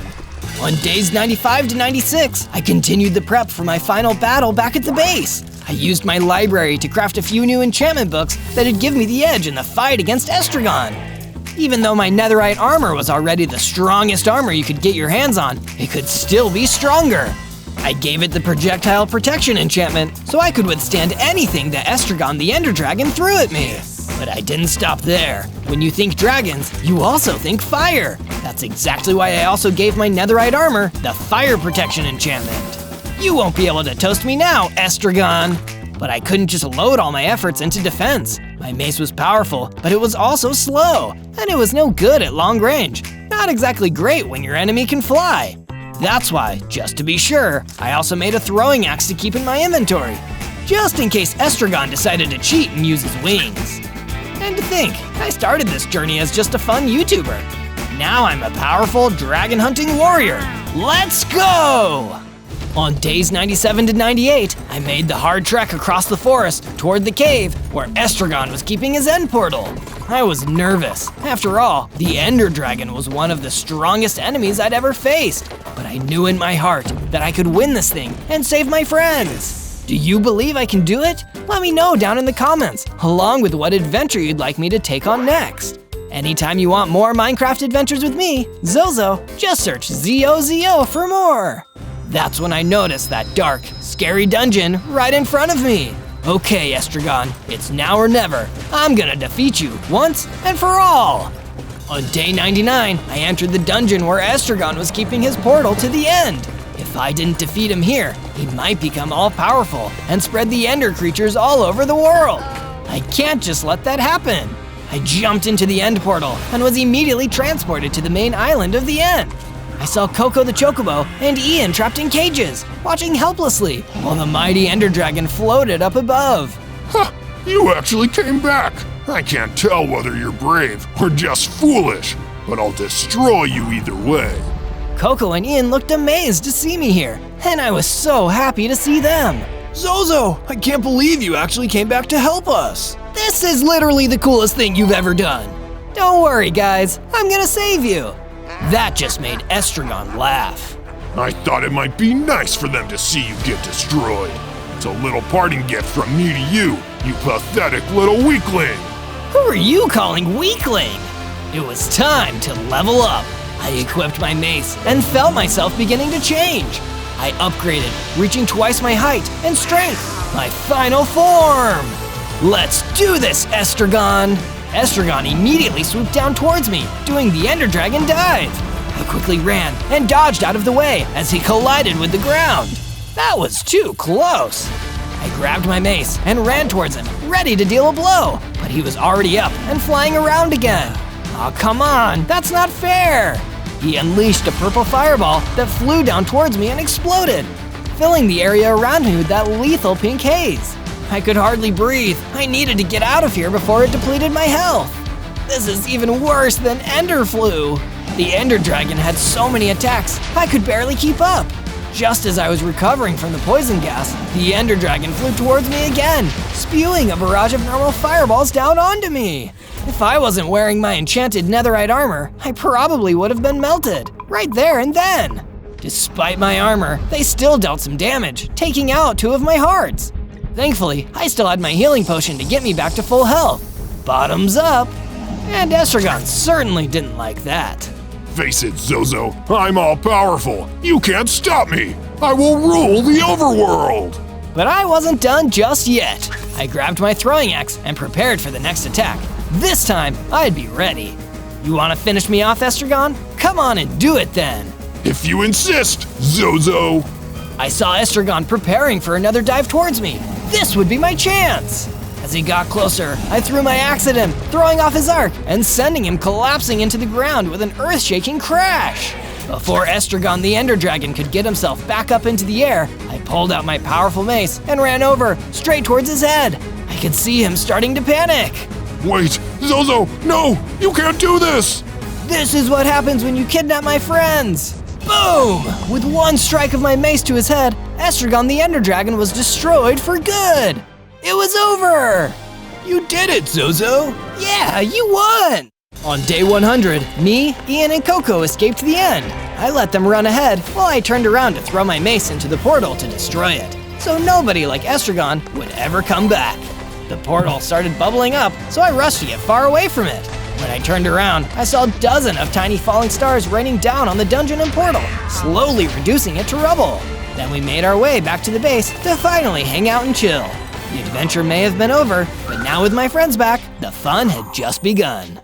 On days 95 to 96, I continued the prep for my final battle back at the base. I used my library to craft a few new enchantment books that'd give me the edge in the fight against Estragon. Even though my netherite armor was already the strongest armor you could get your hands on, it could still be stronger. I gave it the projectile protection enchantment so I could withstand anything that Estragon the Ender Dragon threw at me. But I didn't stop there. When you think dragons, you also think fire. That's exactly why I also gave my netherite armor the fire protection enchantment. You won't be able to toast me now, Estragon. But I couldn't just load all my efforts into defense. My mace was powerful, but it was also slow, and it was no good at long range. Not exactly great when your enemy can fly. That's why, just to be sure, I also made a throwing axe to keep in my inventory, just in case Estragon decided to cheat and use his wings. And to think, I started this journey as just a fun YouTuber. Now I'm a powerful dragon hunting warrior. Let's go! On days 97 to 98, I made the hard trek across the forest toward the cave where Estragon was keeping his end portal. I was nervous. After all, the Ender Dragon was one of the strongest enemies I'd ever faced. But I knew in my heart that I could win this thing and save my friends. Do you believe I can do it? Let me know down in the comments, along with what adventure you'd like me to take on next. Anytime you want more Minecraft adventures with me, Zozo, just search ZOZO for more. That's when I noticed that dark, scary dungeon right in front of me. Okay, Estragon, it's now or never. I'm gonna defeat you once and for all. On day 99, I entered the dungeon where Estragon was keeping his portal to the end. If I didn't defeat him here, he might become all-powerful and spread the Ender creatures all over the world. I can't just let that happen. I jumped into the end portal and was immediately transported to the main island of the end. I saw Coco the Chocobo and Ian trapped in cages, watching helplessly while the mighty Ender Dragon floated up above. Huh, you actually came back. I can't tell whether you're brave or just foolish, but I'll destroy you either way. Coco and Ian looked amazed to see me here, and I was so happy to see them. Zozo, I can't believe you actually came back to help us. This is literally the coolest thing you've ever done. Don't worry, guys, I'm gonna save you. That just made Estragon laugh. I thought it might be nice for them to see you get destroyed. It's a little parting gift from me to you, you pathetic little weakling. Who are you calling weakling? It was time to level up. I equipped my mace and felt myself beginning to change. I upgraded, reaching twice my height and strength, my final form. Let's do this, Estragon. Estragon immediately swooped down towards me, doing the Ender Dragon dive. I quickly ran and dodged out of the way as he collided with the ground. That was too close. I grabbed my mace and ran towards him, ready to deal a blow, but he was already up and flying around again. Oh, come on, that's not fair. He unleashed a purple fireball that flew down towards me and exploded, filling the area around me with that lethal pink haze. I could hardly breathe. I needed to get out of here before it depleted my health. This is even worse than Ender Flu. The Ender Dragon had so many attacks, I could barely keep up. Just as I was recovering from the poison gas, the Ender Dragon flew towards me again, spewing a barrage of normal fireballs down onto me. If I wasn't wearing my enchanted netherite armor, I probably would have been melted, right there and then. Despite my armor, they still dealt some damage, taking out 2 of my hearts. Thankfully, I still had my healing potion to get me back to full health. Bottoms up. And Estragon certainly didn't like that. Face it, Zozo, I'm all-powerful. You can't stop me. I will rule the overworld. But I wasn't done just yet. I grabbed my throwing axe and prepared for the next attack. This time, I'd be ready. You want to finish me off, Estragon? Come on and do it then. If you insist, Zozo. I saw Estragon preparing for another dive towards me. This would be my chance. As he got closer, I threw my axe at him, throwing off his arc and sending him collapsing into the ground with an earth-shaking crash. Before Estragon the Ender Dragon could get himself back up into the air, I pulled out my powerful mace and ran over, straight towards his head. I could see him starting to panic. Wait, Zozo, no, you can't do this! This is what happens when you kidnap my friends. Boom! With one strike of my mace to his head, Estragon the Ender Dragon was destroyed for good. It was over! You did it, Zozo! Yeah, you won! On day 100, me, Ian, and Coco escaped to the end. I let them run ahead while I turned around to throw my mace into the portal to destroy it, so nobody like Estragon would ever come back. The portal started bubbling up, so I rushed to get far away from it. When I turned around, I saw a dozen of tiny falling stars raining down on the dungeon and portal, slowly reducing it to rubble. Then we made our way back to the base to finally hang out and chill. The adventure may have been over, but now with my friends back, the fun had just begun.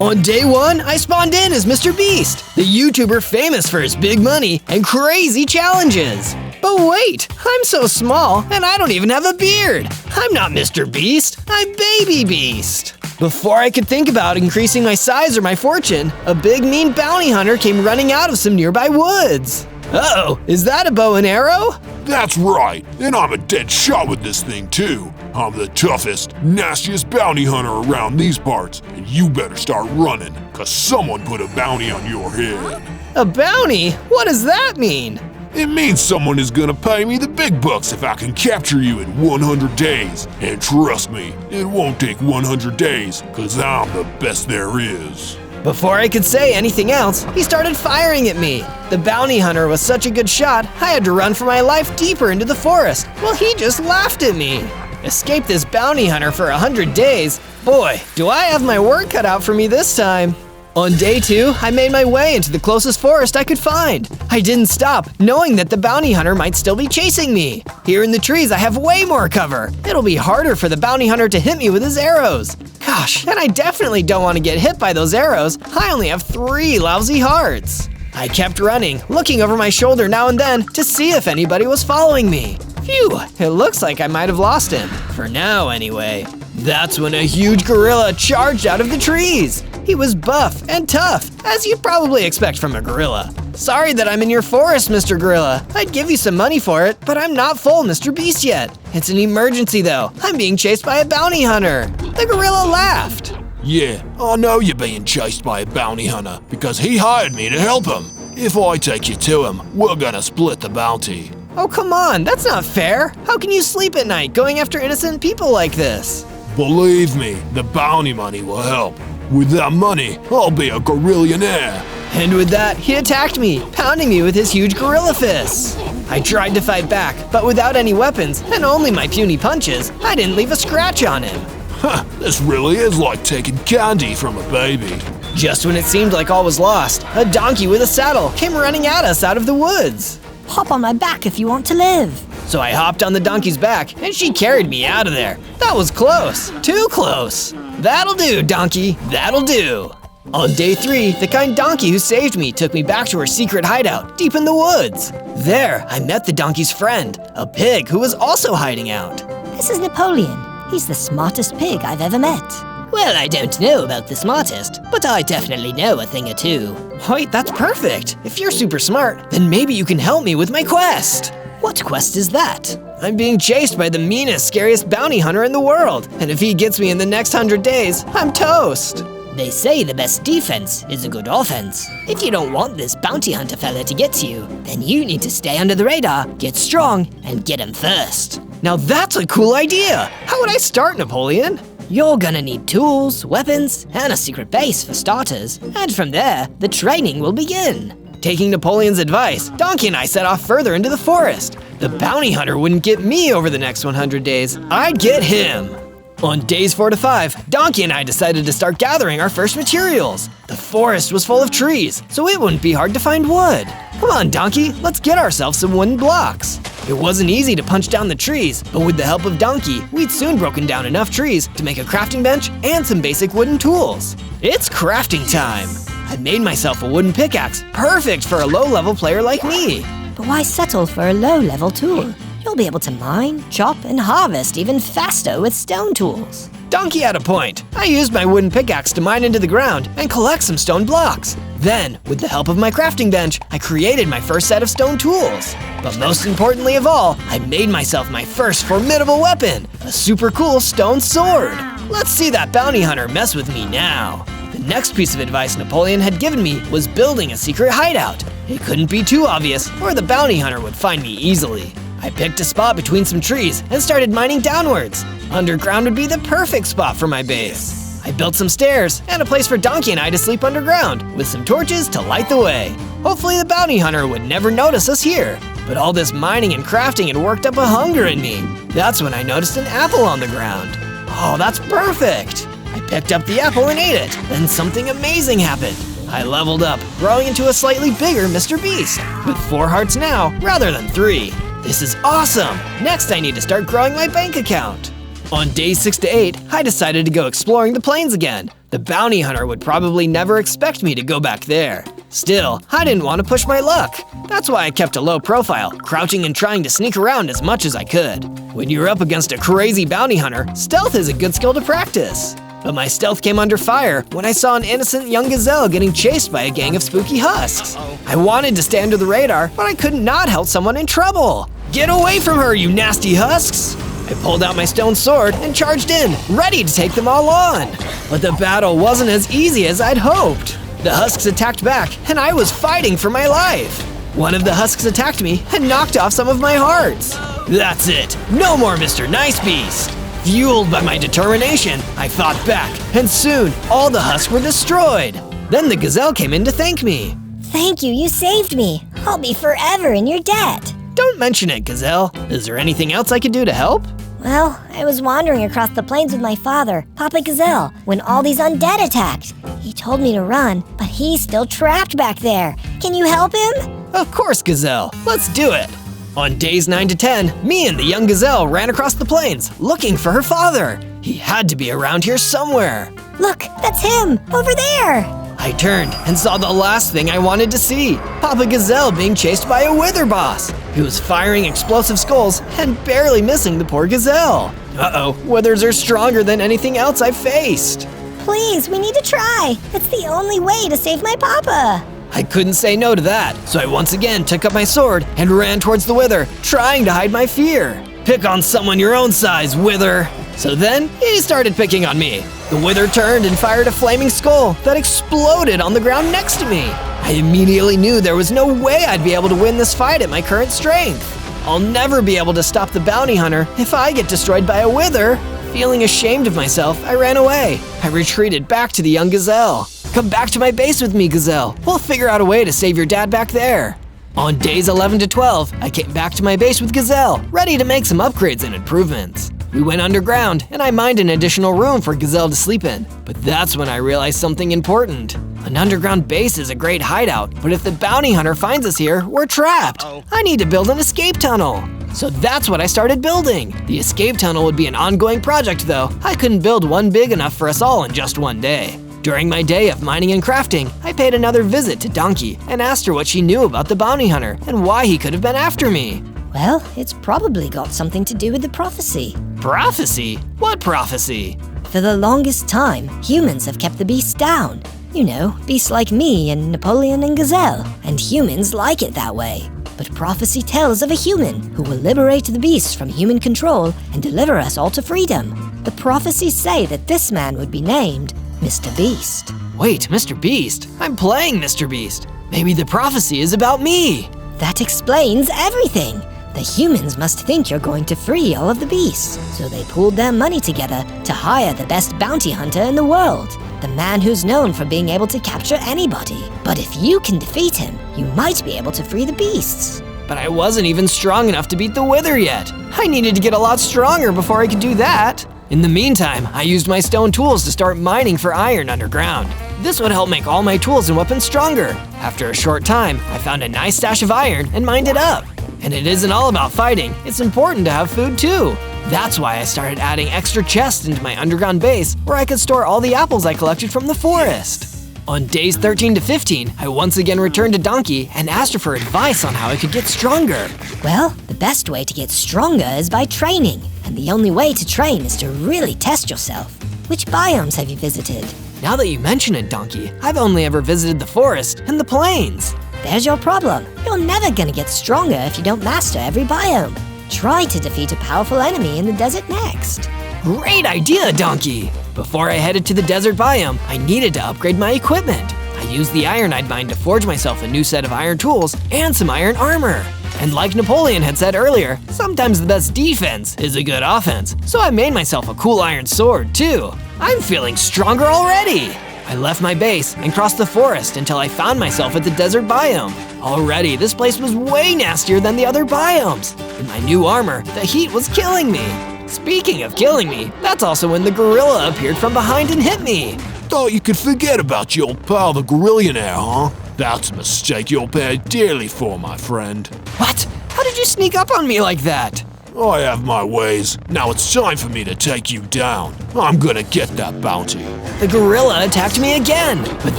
On day 1, I spawned in as Mr. Beast, the YouTuber famous for his big money and crazy challenges. But wait, I'm so small and I don't even have a beard. I'm not Mr. Beast, I'm Baby Beast. Before I could think about increasing my size or my fortune, a big mean bounty hunter came running out of some nearby woods. Uh-oh, is that a bow and arrow? That's right, and I'm a dead shot with this thing too. I'm the toughest, nastiest bounty hunter around these parts, and you better start running, cause someone put a bounty on your head. A bounty? What does that mean? It means someone is gonna pay me the big bucks if I can capture you in 100 days. And trust me, it won't take 100 days, cause I'm the best there is. Before I could say anything else, he started firing at me. The bounty hunter was such a good shot, I had to run for my life deeper into the forest, while he just laughed at me. Escape this bounty hunter for 100 days? Boy, do I have my work cut out for me this time. On day 2, I made my way into the closest forest I could find. I didn't stop, knowing that the bounty hunter might still be chasing me. Here in the trees, I have way more cover. It'll be harder for the bounty hunter to hit me with his arrows. Gosh, and I definitely don't want to get hit by those arrows. I only have 3 lousy hearts. I kept running, looking over my shoulder now and then to see if anybody was following me. Phew, it looks like I might have lost him. For now, anyway. That's when a huge gorilla charged out of the trees. He was buff and tough, as you'd probably expect from a gorilla. Sorry that I'm in your forest, Mr. Gorilla. I'd give you some money for it, but I'm not full Mr. Beast yet. It's an emergency though. I'm being chased by a bounty hunter. The gorilla laughed. Yeah, I know you're being chased by a bounty hunter, because he hired me to help him. If I take you to him, we're gonna split the bounty. Oh, come on, that's not fair. How can you sleep at night going after innocent people like this? Believe me, the bounty money will help. With that money, I'll be a gorillionaire. And with that, he attacked me, pounding me with his huge gorilla fists. I tried to fight back, but without any weapons and only my puny punches, I didn't leave a scratch on him. Huh, this really is like taking candy from a baby. Just when it seemed like all was lost, a donkey with a saddle came running at us out of the woods. Hop on my back if you want to live. So I hopped on the donkey's back, and she carried me out of there. That was close, too close. That'll do, donkey, that'll do. On day 3, the kind donkey who saved me took me back to her secret hideout, deep in the woods. There, I met the donkey's friend, a pig who was also hiding out. This is Napoleon. He's the smartest pig I've ever met. Well, I don't know about the smartest, but I definitely know a thing or two. Wait, that's perfect. If you're super smart, then maybe you can help me with my quest. What quest is that? I'm being chased by the meanest, scariest bounty hunter in the world, and if he gets me in the next 100 days, I'm toast. They say the best defense is a good offense. If you don't want this bounty hunter fella to get to you, then you need to stay under the radar, get strong, and get him first. Now that's a cool idea. How would I start, Napoleon? You're gonna need tools, weapons, and a secret base for starters, and from there, the training will begin. Taking Napoleon's advice, Donkey and I set off further into the forest. The bounty hunter wouldn't get me over the next 100 days, I'd get him. On days 4 to 5, Donkey and I decided to start gathering our first materials. The forest was full of trees, so it wouldn't be hard to find wood. Come on, Donkey, let's get ourselves some wooden blocks. It wasn't easy to punch down the trees, but with the help of Donkey, we'd soon broken down enough trees to make a crafting bench and some basic wooden tools. It's crafting time. I made myself a wooden pickaxe, perfect for a low-level player like me. But why settle for a low-level tool? You'll be able to mine, chop, and harvest even faster with stone tools. Donkey had a point. I used my wooden pickaxe to mine into the ground and collect some stone blocks. Then, with the help of my crafting bench, I created my first set of stone tools. But most importantly of all, I made myself my first formidable weapon, a super cool stone sword. Let's see that bounty hunter mess with me now. The next piece of advice Napoleon had given me was building a secret hideout. It couldn't be too obvious, or the bounty hunter would find me easily. I picked a spot between some trees and started mining downwards. Underground would be the perfect spot for my base. I built some stairs and a place for Donkey and I to sleep underground, with some torches to light the way. Hopefully the bounty hunter would never notice us here. But all this mining and crafting had worked up a hunger in me. That's when I noticed an apple on the ground. Oh, that's perfect! I picked up the apple and ate it. Then something amazing happened. I leveled up, growing into a slightly bigger Mr. Beast, with 4 hearts now rather than 3. This is awesome! Next I need to start growing my bank account. On days 6 to 8, I decided to go exploring the plains again. The bounty hunter would probably never expect me to go back there. Still, I didn't want to push my luck. That's why I kept a low profile, crouching and trying to sneak around as much as I could. When you're up against a crazy bounty hunter, stealth is a good skill to practice. But my stealth came under fire when I saw an innocent young gazelle getting chased by a gang of spooky husks. I wanted to stay under the radar, but I could not help someone in trouble. Get away from her, you nasty husks! I pulled out my stone sword and charged in, ready to take them all on. But the battle wasn't as easy as I'd hoped. The husks attacked back, and I was fighting for my life. One of the husks attacked me and knocked off some of my hearts. That's it, no more Mr. Nice Beast. Fueled by my determination, I fought back, and soon all the husks were destroyed. Then the gazelle came in to thank me. Thank you saved me. I'll be forever in your debt. Don't mention it, Gazelle. Is there anything else I could do to help? Well, I was wandering across the plains with my father, Papa Gazelle, when all these undead attacked. He told me to run, but he's still trapped back there. Can you help him? Of course, Gazelle. Let's do it. On days 9 to 10, me and the young gazelle ran across the plains, looking for her father. He had to be around here somewhere. Look, that's him, over there. I turned and saw the last thing I wanted to see, Papa Gazelle being chased by a wither boss. He was firing explosive skulls and barely missing the poor gazelle. Uh-oh, withers are stronger than anything else I've faced. Please, we need to try. It's the only way to save my papa. I couldn't say no to that, so I once again took up my sword and ran towards the wither, trying to hide my fear. Pick on someone your own size, wither. So then, he started picking on me. The wither turned and fired a flaming skull that exploded on the ground next to me. I immediately knew there was no way I'd be able to win this fight at my current strength. I'll never be able to stop the bounty hunter if I get destroyed by a wither. Feeling ashamed of myself, I ran away. I retreated back to the young gazelle. Come back to my base with me, Gazelle. We'll figure out a way to save your dad back there. On days 11 to 12, I came back to my base with Gazelle, ready to make some upgrades and improvements. We went underground, and I mined an additional room for Gazelle to sleep in. But that's when I realized something important. An underground base is a great hideout, but if the bounty hunter finds us here, we're trapped. I need to build an escape tunnel. So that's what I started building. The escape tunnel would be an ongoing project though. I couldn't build one big enough for us all in just one day. During my day of mining and crafting, I paid another visit to Donkey and asked her what she knew about the bounty hunter and why he could have been after me. Well, it's probably got something to do with the prophecy. Prophecy? What prophecy? For the longest time, humans have kept the beasts down. You know, beasts like me and Napoleon and Gazelle, and humans like it that way. But prophecy tells of a human who will liberate the beasts from human control and deliver us all to freedom. The prophecies say that this man would be named Mr. Beast. Wait, Mr. Beast? I'm playing Mr. Beast. Maybe the prophecy is about me. That explains everything. The humans must think you're going to free all of the beasts, so they pooled their money together to hire the best bounty hunter in the world, the man who's known for being able to capture anybody. But if you can defeat him, you might be able to free the beasts. But I wasn't even strong enough to beat the wither yet. I needed to get a lot stronger before I could do that. In the meantime, I used my stone tools to start mining for iron underground. This would help make all my tools and weapons stronger. After a short time, I found a nice stash of iron and mined it up. And it isn't all about fighting, it's important to have food too. That's why I started adding extra chests into my underground base where I could store all the apples I collected from the forest. On days 13 to 15, I once again returned to Donkey and asked her for advice on how I could get stronger. Well, the best way to get stronger is by training. And the only way to train is to really test yourself. Which biomes have you visited? Now that you mention it, Donkey, I've only ever visited the forest and the plains. There's your problem. You're never gonna get stronger if you don't master every biome. Try to defeat a powerful enemy in the desert next. Great idea, Donkey! Before I headed to the desert biome, I needed to upgrade my equipment. I used the iron I'd mined to forge myself a new set of iron tools and some iron armor. And like Napoleon had said earlier, sometimes the best defense is a good offense, so I made myself a cool iron sword too. I'm feeling stronger already. I left my base and crossed the forest until I found myself at the desert biome. Already, this place was way nastier than the other biomes. In my new armor, the heat was killing me. Speaking of killing me, that's also when the gorilla appeared from behind and hit me. Thought you could forget about your pal the Gorillionaire, huh? That's a mistake you'll pay dearly for, my friend. What? How did you sneak up on me like that? I have my ways. Now it's time for me to take you down. I'm gonna get that bounty. The gorilla attacked me again, but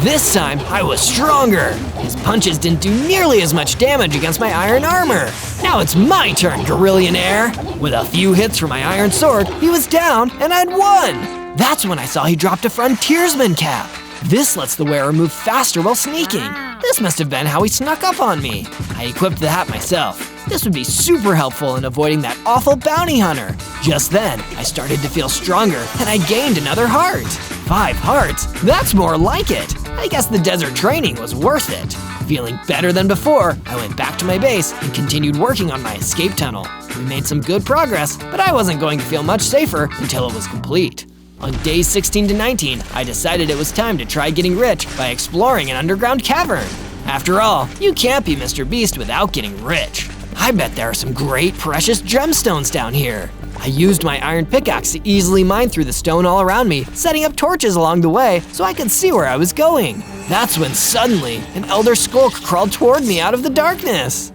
this time I was stronger. His punches didn't do nearly as much damage against my iron armor. Now it's my turn, Gorillionaire. With a few hits from my iron sword, he was down and I'd won. That's when I saw he dropped a frontiersman cap. This lets the wearer move faster while sneaking. This must have been how he snuck up on me. I equipped the hat myself. This would be super helpful in avoiding that awful bounty hunter. Just then, I started to feel stronger and I gained another heart. 5 hearts? That's more like it. I guess the desert training was worth it. Feeling better than before, I went back to my base and continued working on my escape tunnel. We made some good progress, but I wasn't going to feel much safer until it was complete. On days 16 to 19, I decided it was time to try getting rich by exploring an underground cavern. After all, you can't be Mr. Beast without getting rich. I bet there are some great precious gemstones down here. I used my iron pickaxe to easily mine through the stone all around me, setting up torches along the way so I could see where I was going. That's when suddenly, an elder skulk crawled toward me out of the darkness.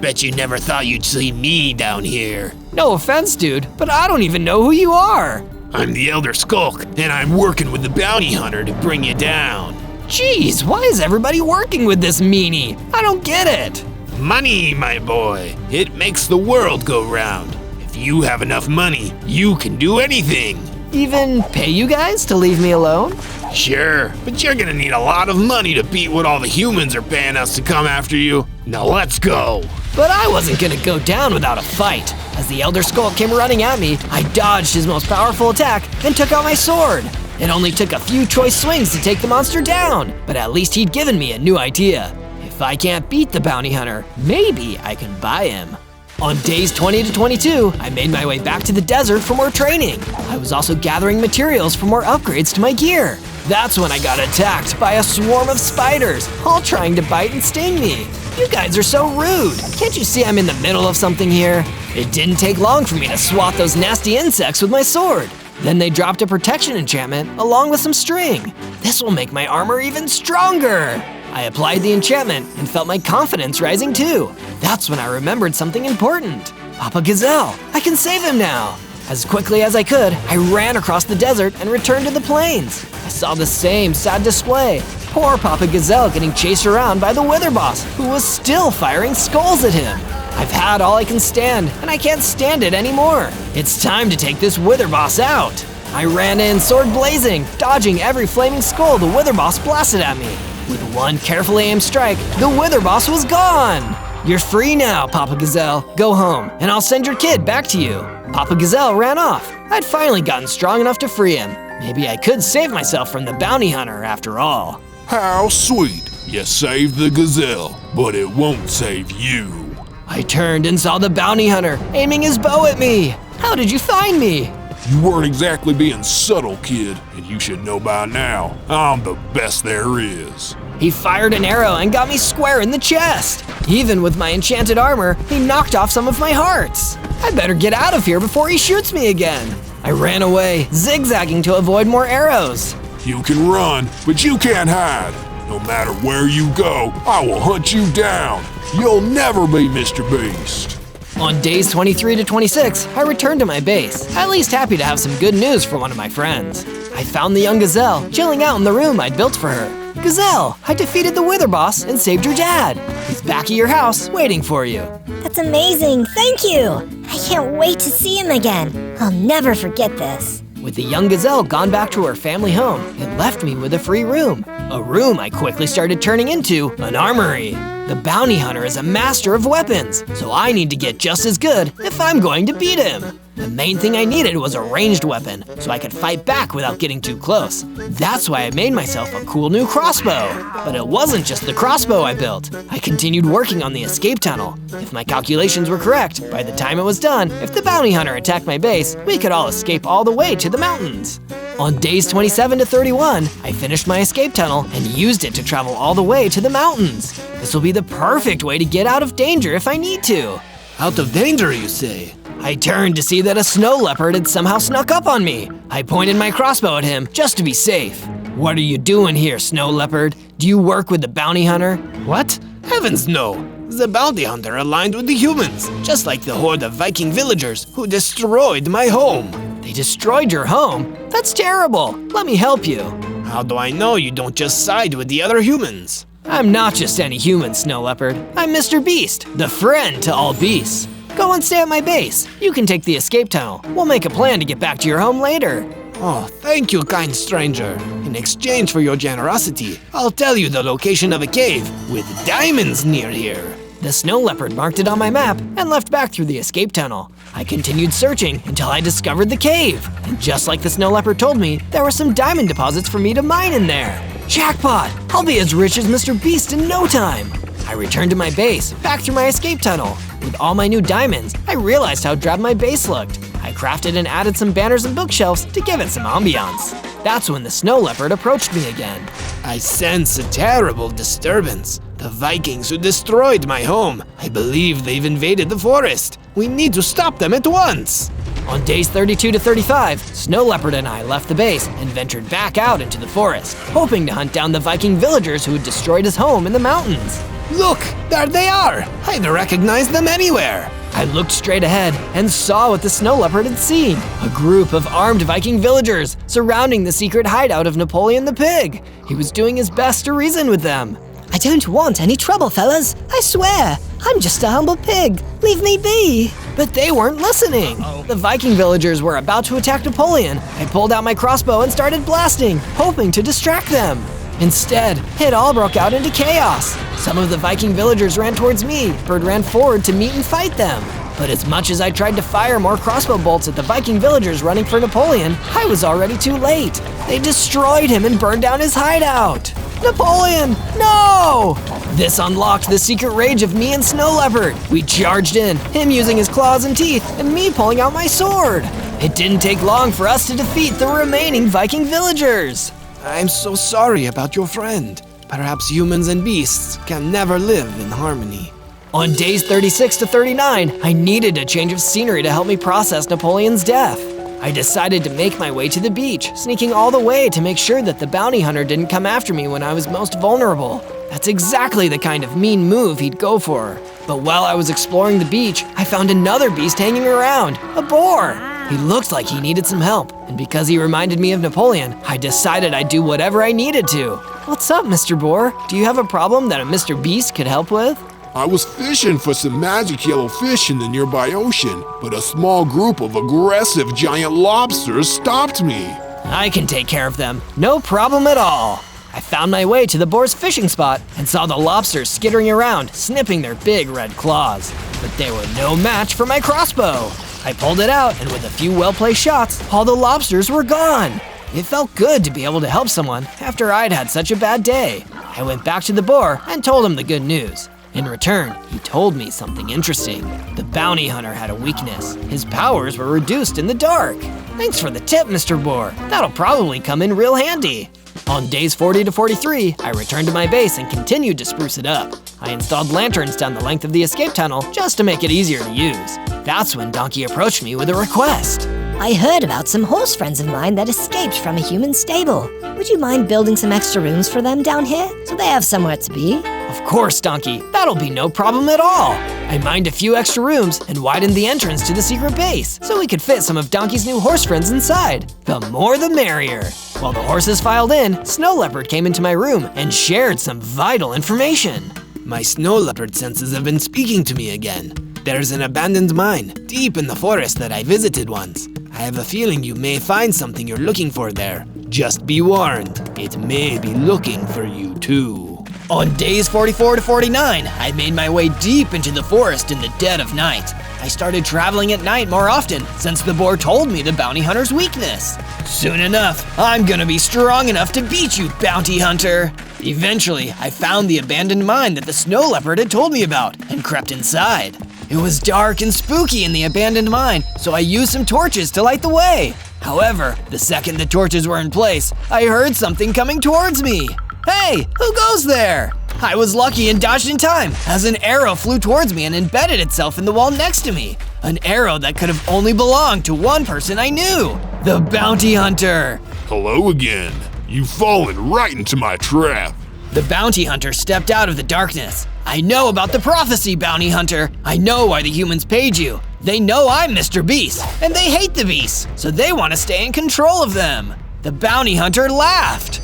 Bet you never thought you'd see me down here. No offense, dude, but I don't even know who you are. I'm the Elder Skulk, and I'm working with the bounty hunter to bring you down. Jeez, why is everybody working with this meanie? I don't get it. Money, my boy. It makes the world go round. If you have enough money, you can do anything. Even pay you guys to leave me alone? Sure, but you're gonna need a lot of money to beat what all the humans are paying us to come after you. Now let's go. But I wasn't gonna go down without a fight. As the Elder Skulk came running at me, I dodged his most powerful attack and took out my sword. It only took a few choice swings to take the monster down, but at least he'd given me a new idea. If I can't beat the bounty hunter, maybe I can buy him. On days 20 to 22, I made my way back to the desert for more training. I was also gathering materials for more upgrades to my gear. That's when I got attacked by a swarm of spiders, all trying to bite and sting me. You guys are so rude. Can't you see I'm in the middle of something here? It didn't take long for me to swat those nasty insects with my sword. Then they dropped a protection enchantment along with some string. This will make my armor even stronger. I applied the enchantment and felt my confidence rising too. That's when I remembered something important. Papa Gazelle, I can save him now. As quickly as I could, I ran across the desert and returned to the plains. I saw the same sad display. Poor Papa Gazelle getting chased around by the Wither Boss, who was still firing skulls at him. I've had all I can stand, and I can't stand it anymore. It's time to take this Wither Boss out. I ran in, sword blazing, dodging every flaming skull the Wither Boss blasted at me. With one carefully aimed strike, the Wither Boss was gone. You're free now, Papa Gazelle. Go home, and I'll send your kid back to you. Papa Gazelle ran off. I'd finally gotten strong enough to free him. Maybe I could save myself from the bounty hunter after all. How sweet. You saved the gazelle, but it won't save you. I turned and saw the bounty hunter aiming his bow at me. How did you find me? You weren't exactly being subtle, kid, and you should know by now, I'm the best there is. He fired an arrow and got me square in the chest. Even with my enchanted armor, he knocked off some of my hearts. I better get out of here before he shoots me again. I ran away, zigzagging to avoid more arrows. You can run, but you can't hide. No matter where you go, I will hunt you down. You'll never be Mr. Beast. On days 23 to 26, I returned to my base, at least happy to have some good news for one of my friends. I found the young gazelle chilling out in the room I'd built for her. Gazelle, I defeated the Wither Boss and saved your dad. He's back at your house waiting for you. That's amazing, thank you! I can't wait to see him again. I'll never forget this. With the young gazelle gone back to her family home, it left me with a free room. A room I quickly started turning into an armory. The bounty hunter is a master of weapons, so I need to get just as good if I'm going to beat him. The main thing I needed was a ranged weapon, so I could fight back without getting too close. That's why I made myself a cool new crossbow. But it wasn't just the crossbow I built. I continued working on the escape tunnel. If my calculations were correct, by the time it was done, if the bounty hunter attacked my base, we could all escape all the way to the mountains. On days 27 to 31, I finished my escape tunnel and used it to travel all the way to the mountains. This will be the perfect way to get out of danger if I need to. Out of danger, you say? I turned to see that a snow leopard had somehow snuck up on me. I pointed my crossbow at him just to be safe. What are you doing here, snow leopard? Do you work with the bounty hunter? What? Heavens no! The bounty hunter aligned with the humans, just like the horde of Viking villagers who destroyed my home. They destroyed your home? That's terrible. Let me help you. How do I know you don't just side with the other humans? I'm not just any human, Snow Leopard. I'm Mr. Beast, the friend to all beasts. Go and stay at my base. You can take the escape tunnel. We'll make a plan to get back to your home later. Oh, thank you, kind stranger. In exchange for your generosity, I'll tell you the location of a cave with diamonds near here. The snow leopard marked it on my map and left back through the escape tunnel. I continued searching until I discovered the cave. And just like the snow leopard told me, there were some diamond deposits for me to mine in there. Jackpot! I'll be as rich as Mr. Beast in no time. I returned to my base, back through my escape tunnel. With all my new diamonds, I realized how drab my base looked. I crafted and added some banners and bookshelves to give it some ambiance. That's when the snow leopard approached me again. I sense a terrible disturbance. The Vikings who destroyed my home. I believe they've invaded the forest. We need to stop them at once. On days 32 to 35, Snow Leopard and I left the base and ventured back out into the forest, hoping to hunt down the Viking villagers who had destroyed his home in the mountains. Look, there they are. I'd recognize them anywhere. I looked straight ahead and saw what the Snow Leopard had seen. A group of armed Viking villagers surrounding the secret hideout of Napoleon the Pig. He was doing his best to reason with them. I don't want any trouble, fellas. I swear. I'm just a humble pig. Leave me be. But they weren't listening. The Viking villagers were about to attack Napoleon. I pulled out my crossbow and started blasting, hoping to distract them. Instead, it all broke out into chaos. Some of the Viking villagers ran towards me. Bird ran forward to meet and fight them. But as much as I tried to fire more crossbow bolts at the Viking villagers running for Napoleon, I was already too late. They destroyed him and burned down his hideout. Napoleon, no! This unlocked the secret rage of me and Snow Leopard. We charged in, him using his claws and teeth, and me pulling out my sword. It didn't take long for us to defeat the remaining Viking villagers. I'm so sorry about your friend. Perhaps humans and beasts can never live in harmony. On days 36 to 39, I needed a change of scenery to help me process Napoleon's death. I decided to make my way to the beach, sneaking all the way to make sure that the bounty hunter didn't come after me when I was most vulnerable. That's exactly the kind of mean move he'd go for. But while I was exploring the beach, I found another beast hanging around, a boar. He looked like he needed some help, and because he reminded me of Napoleon, I decided I'd do whatever I needed to. What's up, Mr. Boar? Do you have a problem that a Mr. Beast could help with? I was fishing for some magic yellow fish in the nearby ocean, but a small group of aggressive giant lobsters stopped me. I can take care of them, no problem at all. I found my way to the boar's fishing spot and saw the lobsters skittering around, snipping their big red claws. But they were no match for my crossbow. I pulled it out, and with a few well-placed shots, all the lobsters were gone. It felt good to be able to help someone after I'd had such a bad day. I went back to the boar and told him the good news. In return, he told me something interesting. The bounty hunter had a weakness. His powers were reduced in the dark. Thanks for the tip, Mr. Boar. That'll probably come in real handy. On days 40 to 43, I returned to my base and continued to spruce it up. I installed lanterns down the length of the escape tunnel just to make it easier to use. That's when Donkey approached me with a request. I heard about some horse friends of mine that escaped from a human stable. Would you mind building some extra rooms for them down here so they have somewhere to be? Of course, Donkey. That'll be no problem at all. I mined a few extra rooms and widened the entrance to the secret base so we could fit some of Donkey's new horse friends inside. The more the merrier. While the horses filed in, Snow Leopard came into my room and shared some vital information. My Snow Leopard senses have been speaking to me again. There's an abandoned mine deep in the forest that I visited once. I have a feeling you may find something you're looking for there. Just be warned, it may be looking for you too. On days 44 to 49, I made my way deep into the forest in the dead of night. I started traveling at night more often since the boar told me the bounty hunter's weakness. Soon enough, I'm gonna be strong enough to beat you, bounty hunter. Eventually, I found the abandoned mine that the Snow Leopard had told me about and crept inside. It was dark and spooky in the abandoned mine, so I used some torches to light the way. However, the second the torches were in place, I heard something coming towards me. Hey, who goes there? I was lucky and dodged in time as an arrow flew towards me and embedded itself in the wall next to me. An arrow that could have only belonged to one person I knew, the bounty hunter. Hello again. You've fallen right into my trap. The bounty hunter stepped out of the darkness. I know about the prophecy, bounty hunter. I know why the humans paid you. They know I'm Mr. Beast, and they hate the beasts, so they want to stay in control of them. The bounty hunter laughed.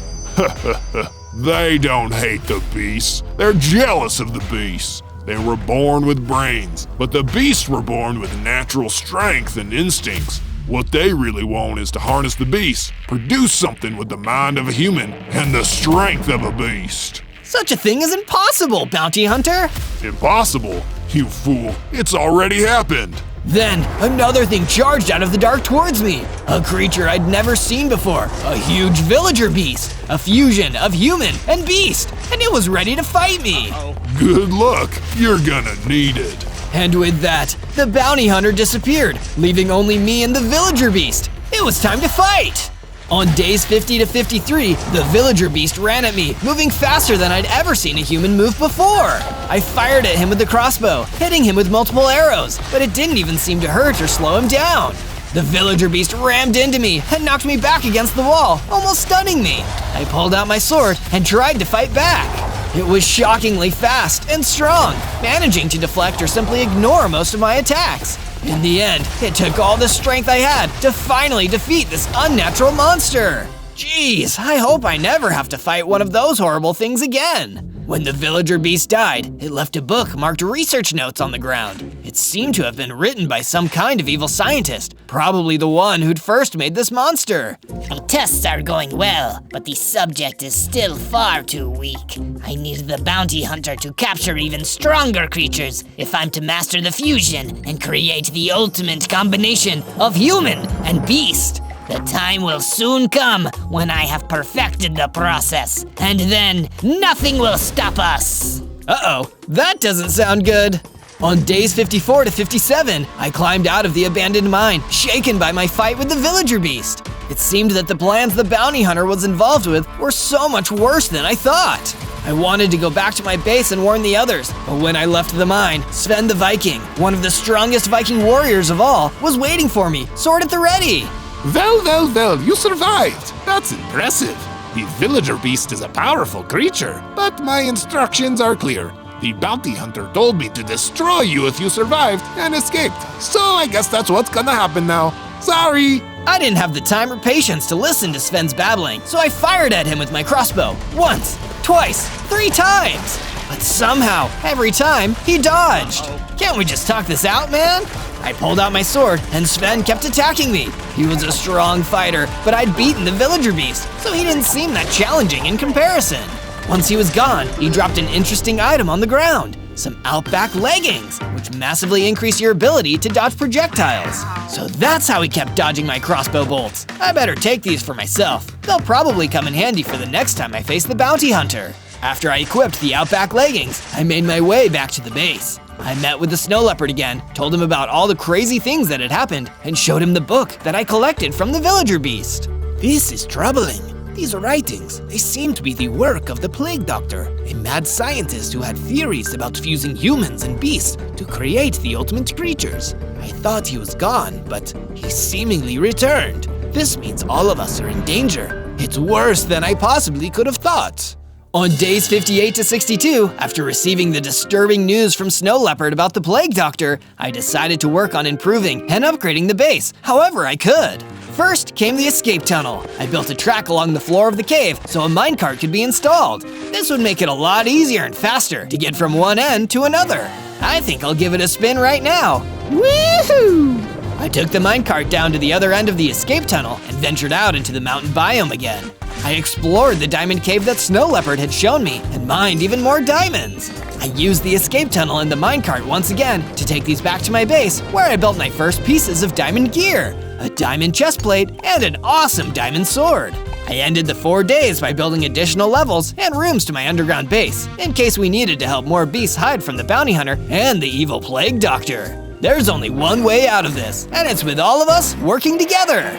They don't hate the beasts. They're jealous of the beasts. They were born with brains, but the beasts were born with natural strength and instincts. What they really want is to harness the beasts, produce something with the mind of a human and the strength of a beast. Such a thing is impossible, bounty hunter. Impossible? You fool, it's already happened. Then, another thing charged out of the dark towards me. A creature I'd never seen before. A huge villager beast. A fusion of human and beast. And it was ready to fight me. Good luck. You're gonna need it. And with that, the bounty hunter disappeared, leaving only me and the villager beast. It was time to fight. On days 50 to 53, the villager beast ran at me, moving faster than I'd ever seen a human move before. I fired at him with the crossbow, hitting him with multiple arrows, but it didn't even seem to hurt or slow him down. The villager beast rammed into me and knocked me back against the wall, almost stunning me. I pulled out my sword and tried to fight back. It was shockingly fast and strong, managing to deflect or simply ignore most of my attacks. In the end, it took all the strength I had to finally defeat this unnatural monster. Jeez, I hope I never have to fight one of those horrible things again. When the villager beast died, it left a book marked research notes on the ground. It seemed to have been written by some kind of evil scientist, probably the one who'd first made this monster. The tests are going well, but the subject is still far too weak. I need the bounty hunter to capture even stronger creatures if I'm to master the fusion and create the ultimate combination of human and beast. The time will soon come when I have perfected the process, and then nothing will stop us. Uh-oh, that doesn't sound good. On days 54 to 57, I climbed out of the abandoned mine, shaken by my fight with the villager beast. It seemed that the plans the bounty hunter was involved with were so much worse than I thought. I wanted to go back to my base and warn the others, but when I left the mine, Sven the Viking, one of the strongest Viking warriors of all, was waiting for me, sword at the ready. Well, you survived. That's impressive. The villager beast is a powerful creature, but my instructions are clear. The bounty hunter told me to destroy you if you survived and escaped, so I guess that's what's gonna happen now. Sorry. I didn't have the time or patience to listen to Sven's babbling, so I fired at him with my crossbow. Once, twice, 3 times. But somehow, every time, he dodged. Can't we just talk this out, man? I pulled out my sword, and Sven kept attacking me. He was a strong fighter, but I'd beaten the villager beast, so he didn't seem that challenging in comparison. Once he was gone, he dropped an interesting item on the ground. Some Outback leggings, which massively increase your ability to dodge projectiles. So that's how he kept dodging my crossbow bolts. I better take these for myself. They'll probably come in handy for the next time I face the bounty hunter. After I equipped the Outback leggings, I made my way back to the base. I met with the snow leopard again, told him about all the crazy things that had happened, and showed him the book that I collected from the villager beast. This is troubling. These writings, they seem to be the work of the plague doctor, a mad scientist who had theories about fusing humans and beasts to create the ultimate creatures. I thought he was gone, but he seemingly returned. This means all of us are in danger. It's worse than I possibly could have thought. On days 58 to 62, after receiving the disturbing news from Snow Leopard about the Plague Doctor, I decided to work on improving and upgrading the base however I could. First came the escape tunnel. I built a track along the floor of the cave so a minecart could be installed. This would make it a lot easier and faster to get from one end to another. I think I'll give it a spin right now. Woohoo! I took the minecart down to the other end of the escape tunnel and ventured out into the mountain biome again. I explored the diamond cave that Snow Leopard had shown me and mined even more diamonds. I used the escape tunnel and the minecart once again to take these back to my base where I built my first pieces of diamond gear, a diamond chest plate, and an awesome diamond sword. I ended the 4 days by building additional levels and rooms to my underground base in case we needed to help more beasts hide from the bounty hunter and the evil plague doctor. There's only one way out of this, and it's with all of us working together.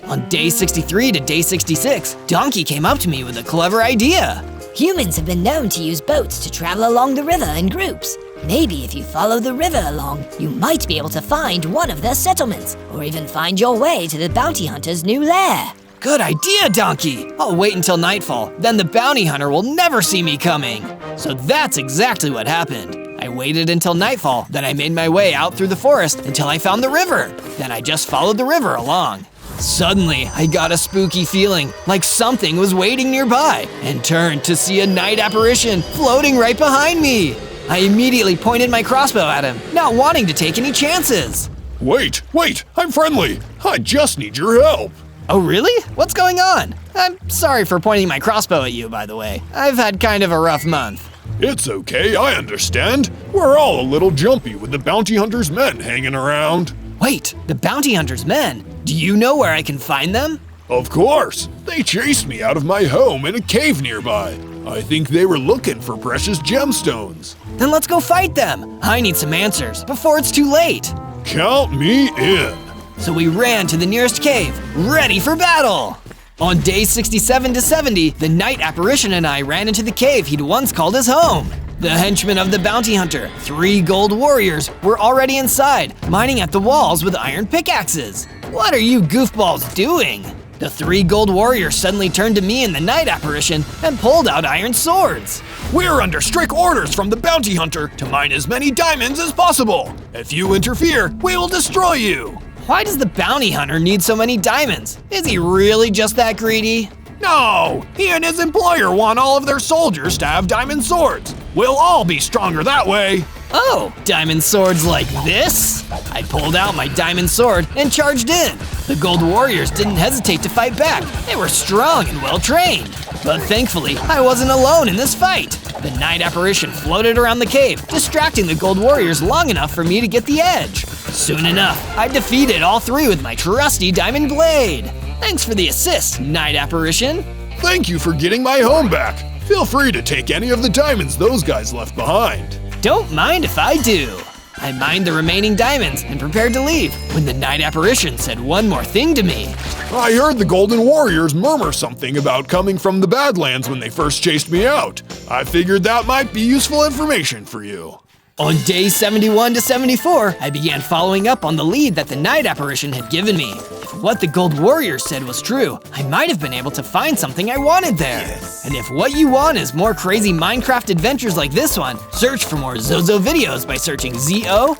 On day 63 to day 66, Donkey came up to me with a clever idea. Humans have been known to use boats to travel along the river in groups. Maybe if you follow the river along, you might be able to find one of their settlements, or even find your way to the bounty hunter's new lair. Good idea, Donkey! I'll wait until nightfall, then the bounty hunter will never see me coming. So that's exactly what happened. I waited until nightfall, then I made my way out through the forest until I found the river. Then I just followed the river along. Suddenly, I got a spooky feeling, like something was waiting nearby, and turned to see a night apparition floating right behind me. I immediately pointed my crossbow at him, not wanting to take any chances. Wait, I'm friendly. I just need your help. Oh really? What's going on? I'm sorry for pointing my crossbow at you, by the way. I've had kind of a rough month. It's okay, I understand. We're all a little jumpy with the bounty hunter's men hanging around. Wait, the bounty hunter's men? Do you know where I can find them? Of course. They chased me out of my home in a cave nearby. I think they were looking for precious gemstones. Then let's go fight them. I need some answers before it's too late. Count me in. So we ran to the nearest cave, ready for battle. On day 67 to 70, the night apparition and I ran into the cave he'd once called his home. The henchmen of the bounty hunter, 3 gold warriors, were already inside, mining at the walls with iron pickaxes. What are you goofballs doing? The 3 gold warriors suddenly turned to me and the night apparition and pulled out iron swords. We're under strict orders from the bounty hunter to mine as many diamonds as possible. If you interfere, we will destroy you. Why does the bounty hunter need so many diamonds? Is he really just that greedy? No, he and his employer want all of their soldiers to have diamond swords. We'll all be stronger that way. Oh, diamond swords like this? I pulled out my diamond sword and charged in. The gold warriors didn't hesitate to fight back. They were strong and well trained. But thankfully, I wasn't alone in this fight. The night apparition floated around the cave, distracting the gold warriors long enough for me to get the edge. Soon enough, I defeated all 3 with my trusty diamond blade. Thanks for the assist, night apparition. Thank you for getting my home back. Feel free to take any of the diamonds those guys left behind. Don't mind if I do. I mined the remaining diamonds and prepared to leave when the night apparition said one more thing to me. I heard the Golden Warriors murmur something about coming from the Badlands when they first chased me out. I figured that might be useful information for you. On day 71 to 74, I began following up on the lead that the night apparition had given me. If what the Gold Warriors said was true, I might have been able to find something I wanted there. Yes. And if what you want is more crazy Minecraft adventures like this one, search for more Zozo videos by searching ZO.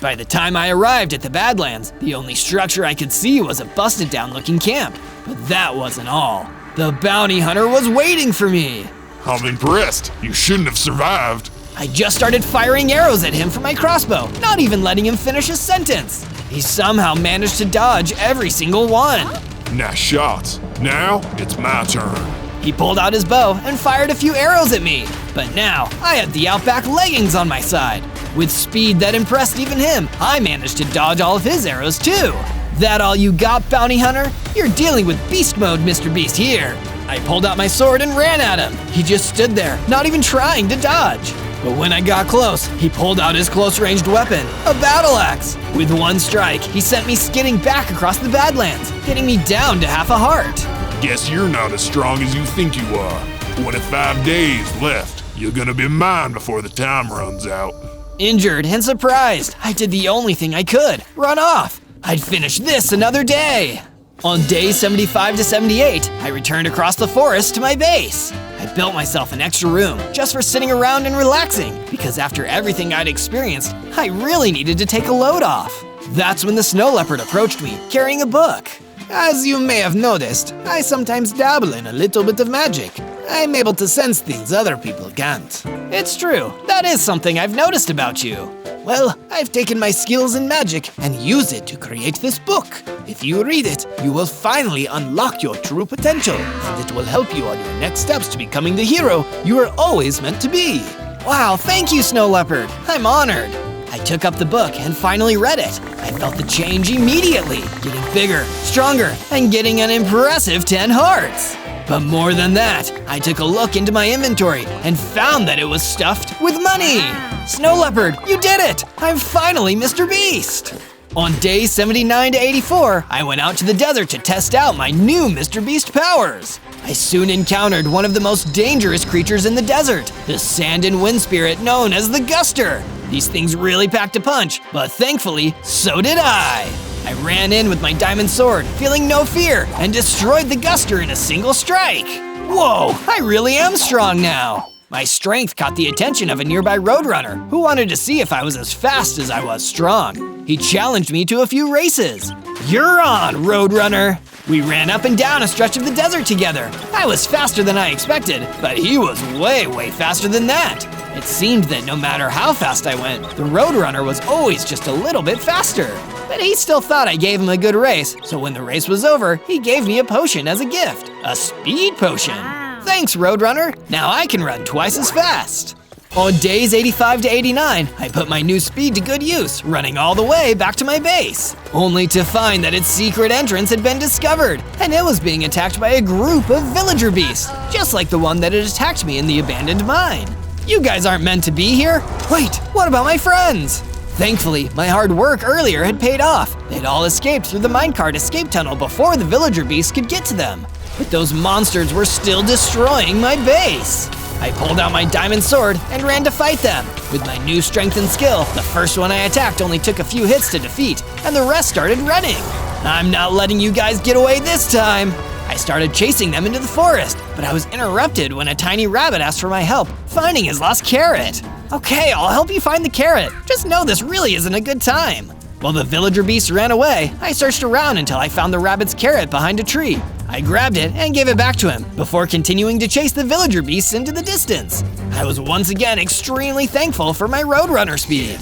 By the time I arrived at the Badlands, the only structure I could see was a busted down looking camp. But that wasn't all. The bounty hunter was waiting for me. I'm impressed. You shouldn't have survived. I just started firing arrows at him from my crossbow, not even letting him finish his sentence. He somehow managed to dodge every single one. Nice shots. Now it's my turn. He pulled out his bow and fired a few arrows at me. But now I had the Outback leggings on my side. With speed that impressed even him, I managed to dodge all of his arrows too. That all you got, bounty hunter? You're dealing with beast mode, Mr. Beast here. I pulled out my sword and ran at him. He just stood there, not even trying to dodge. But when I got close, he pulled out his close-ranged weapon, a battle axe. With one strike, he sent me skidding back across the Badlands, hitting me down to half a heart. Guess you're not as strong as you think you are. 25 days left. You're gonna be mine before the time runs out. Injured and surprised, I did the only thing I could, run off. I'd finish this another day. On day 75 to 78, I returned across the forest to my base. I built myself an extra room just for sitting around and relaxing, because after everything I'd experienced, I really needed to take a load off. That's when the snow leopard approached me, carrying a book. As you may have noticed, I sometimes dabble in a little bit of magic. I'm able to sense things other people can't. It's true, that is something I've noticed about you. Well, I've taken my skills in magic and used it to create this book. If you read it, you will finally unlock your true potential, and it will help you on your next steps to becoming the hero you were always meant to be. Wow, thank you, Snow Leopard. I'm honored. I took up the book and finally read it. I felt the change immediately, getting bigger, stronger, and getting an impressive 10 hearts. But more than that, I took a look into my inventory and found that it was stuffed with money. Snow Leopard, you did it! I'm finally Mr. Beast! On days 79 to 84, I went out to the desert to test out my new Mr. Beast powers. I soon encountered one of the most dangerous creatures in the desert, the sand and wind spirit known as the Guster. These things really packed a punch, but thankfully, so did I. I ran in with my diamond sword, feeling no fear, and destroyed the Guster in a single strike. Whoa, I really am strong now. My strength caught the attention of a nearby roadrunner who wanted to see if I was as fast as I was strong. He challenged me to a few races. You're on, roadrunner. We ran up and down a stretch of the desert together. I was faster than I expected, but he was way faster than that. It seemed that no matter how fast I went, the roadrunner was always just a little bit faster. But he still thought I gave him a good race, so when the race was over, he gave me a potion as a gift, a speed potion. Thanks, roadrunner. Now I can run twice as fast. On days 85 to 89, I put my new speed to good use, running all the way back to my base, only to find that its secret entrance had been discovered, and it was being attacked by a group of villager beasts, just like the one that had attacked me in the abandoned mine. You guys aren't meant to be here. Wait, what about my friends? Thankfully, my hard work earlier had paid off. They'd all escaped through the minecart escape tunnel before the villager beasts could get to them. But those monsters were still destroying my base. I pulled out my diamond sword and ran to fight them. With my new strength and skill, the first one I attacked only took a few hits to defeat, and the rest started running. I'm not letting you guys get away this time. I started chasing them into the forest, but I was interrupted when a tiny rabbit asked for my help, finding his lost carrot. Okay, I'll help you find the carrot. Just know this really isn't a good time. While the villager beasts ran away, I searched around until I found the rabbit's carrot behind a tree. I grabbed it and gave it back to him before continuing to chase the villager beasts into the distance. I was once again extremely thankful for my roadrunner speed.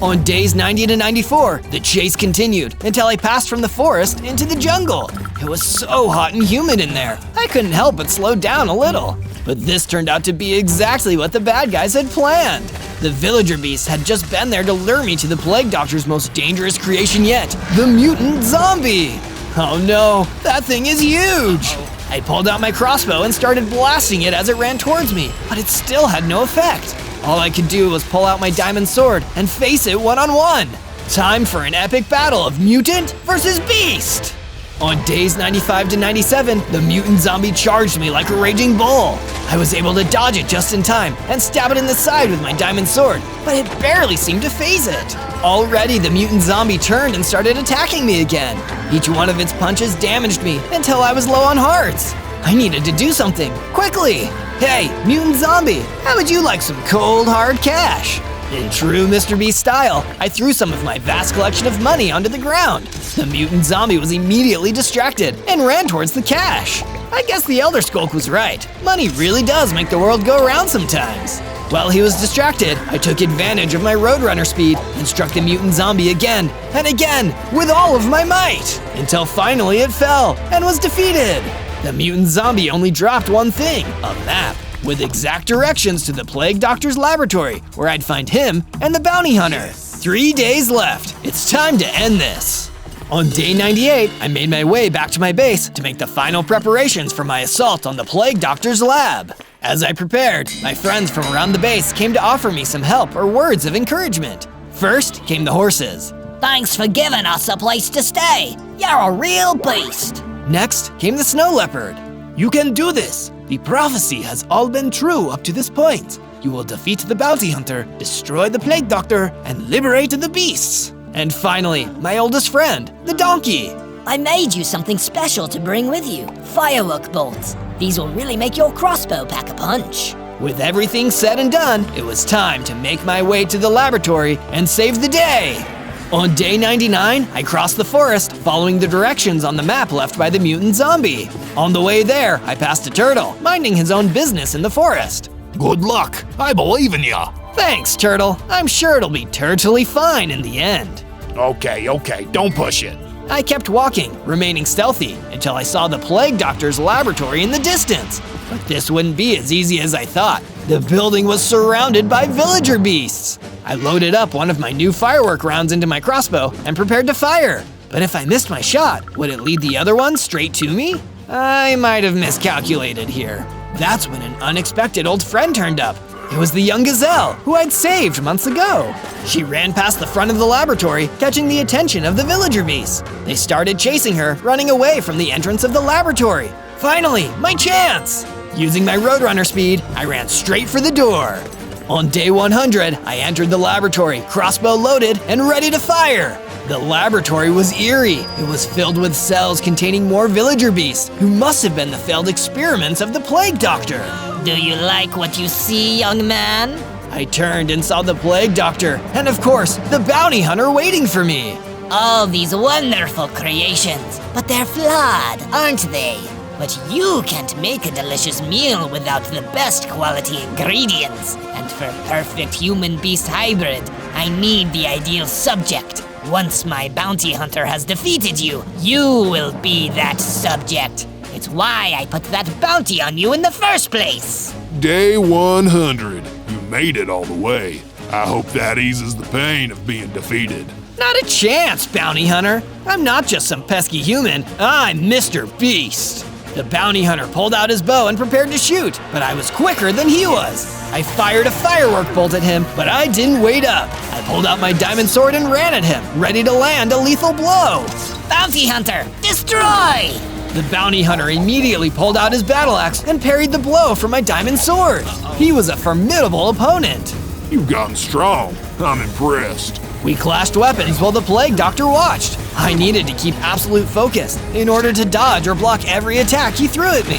On days 90 to 94, the chase continued until I passed from the forest into the jungle. It was so hot and humid in there, I couldn't help but slow down a little. But this turned out to be exactly what the bad guys had planned. The villager beasts had just been there to lure me to the plague doctor's most dangerous creation yet, the mutant zombie. Oh no, that thing is huge! I pulled out my crossbow and started blasting it as it ran towards me, but it still had no effect. All I could do was pull out my diamond sword and face it one-on-one. Time for an epic battle of mutant versus beast! On days 95 to 97, the mutant zombie charged me like a raging bull. I was able to dodge it just in time and stab it in the side with my diamond sword, but it barely seemed to phase it. Already, the mutant zombie turned and started attacking me again. Each one of its punches damaged me until I was low on hearts. I needed to do something, quickly. Hey, mutant zombie, how would you like some cold, hard cash? In true Mr. Beast style, I threw some of my vast collection of money onto the ground. The mutant zombie was immediately distracted and ran towards the cash. I guess the Elder Skulk was right. Money really does make the world go around sometimes. While he was distracted, I took advantage of my roadrunner speed and struck the mutant zombie again and again with all of my might, until finally it fell and was defeated. The mutant zombie only dropped one thing, a map, with exact directions to the Plague Doctor's laboratory, where I'd find him and the bounty hunter. 3 days left. It's time to end this. On day 98, I made my way back to my base to make the final preparations for my assault on the Plague Doctor's lab. As I prepared, my friends from around the base came to offer me some help or words of encouragement. First came the horses. Thanks for giving us a place to stay. You're a real beast. Next came the snow leopard. You can do this. The prophecy has all been true up to this point. You will defeat the bounty hunter, destroy the plague doctor, and liberate the beasts. And finally, my oldest friend, the donkey. I made you something special to bring with you. Firework bolts. These will really make your crossbow pack a punch. With everything said and done, it was time to make my way to the laboratory and save the day. On day 99, I crossed the forest, following the directions on the map left by the mutant zombie. On the way there, I passed a turtle, minding his own business in the forest. Good luck. I believe in ya. Thanks, turtle. I'm sure it'll be turtly fine in the end. Okay, don't push it. I kept walking, remaining stealthy, until I saw the Plague Doctor's laboratory in the distance. But this wouldn't be as easy as I thought. The building was surrounded by villager beasts. I loaded up one of my new firework rounds into my crossbow and prepared to fire. But if I missed my shot, would it lead the other one straight to me? I might have miscalculated here. That's when an unexpected old friend turned up. It was the young gazelle, who I'd saved months ago. She ran past the front of the laboratory, catching the attention of the villager beasts. They started chasing her, running away from the entrance of the laboratory. Finally, my chance! Using my Roadrunner speed, I ran straight for the door. On day 100, I entered the laboratory, crossbow loaded and ready to fire. The laboratory was eerie. It was filled with cells containing more villager beasts, who must have been the failed experiments of the plague doctor. Do you like what you see, young man? I turned and saw the plague doctor, and of course, the bounty hunter waiting for me. All these wonderful creations, but they're flawed, aren't they? But you can't make a delicious meal without the best quality ingredients. And for perfect human-beast hybrid, I need the ideal subject. Once my bounty hunter has defeated you, you will be that subject. It's why I put that bounty on you in the first place. Day 100. You made it all the way. I hope that eases the pain of being defeated. Not a chance, bounty hunter. I'm not just some pesky human. I'm Mr. Beast. The bounty hunter pulled out his bow and prepared to shoot, but I was quicker than he was. I fired a firework bolt at him, but I didn't wait up. I pulled out my diamond sword and ran at him, ready to land a lethal blow. Bounty hunter, destroy! The bounty hunter immediately pulled out his battle axe and parried the blow from my diamond sword. He was a formidable opponent. You've gotten strong. I'm impressed. We clashed weapons while the plague doctor watched. I needed to keep absolute focus in order to dodge or block every attack he threw at me.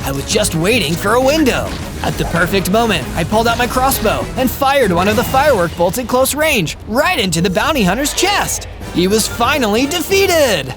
I was just waiting for a window. At the perfect moment, I pulled out my crossbow and fired one of the firework bolts at close range, right into the bounty hunter's chest. He was finally defeated.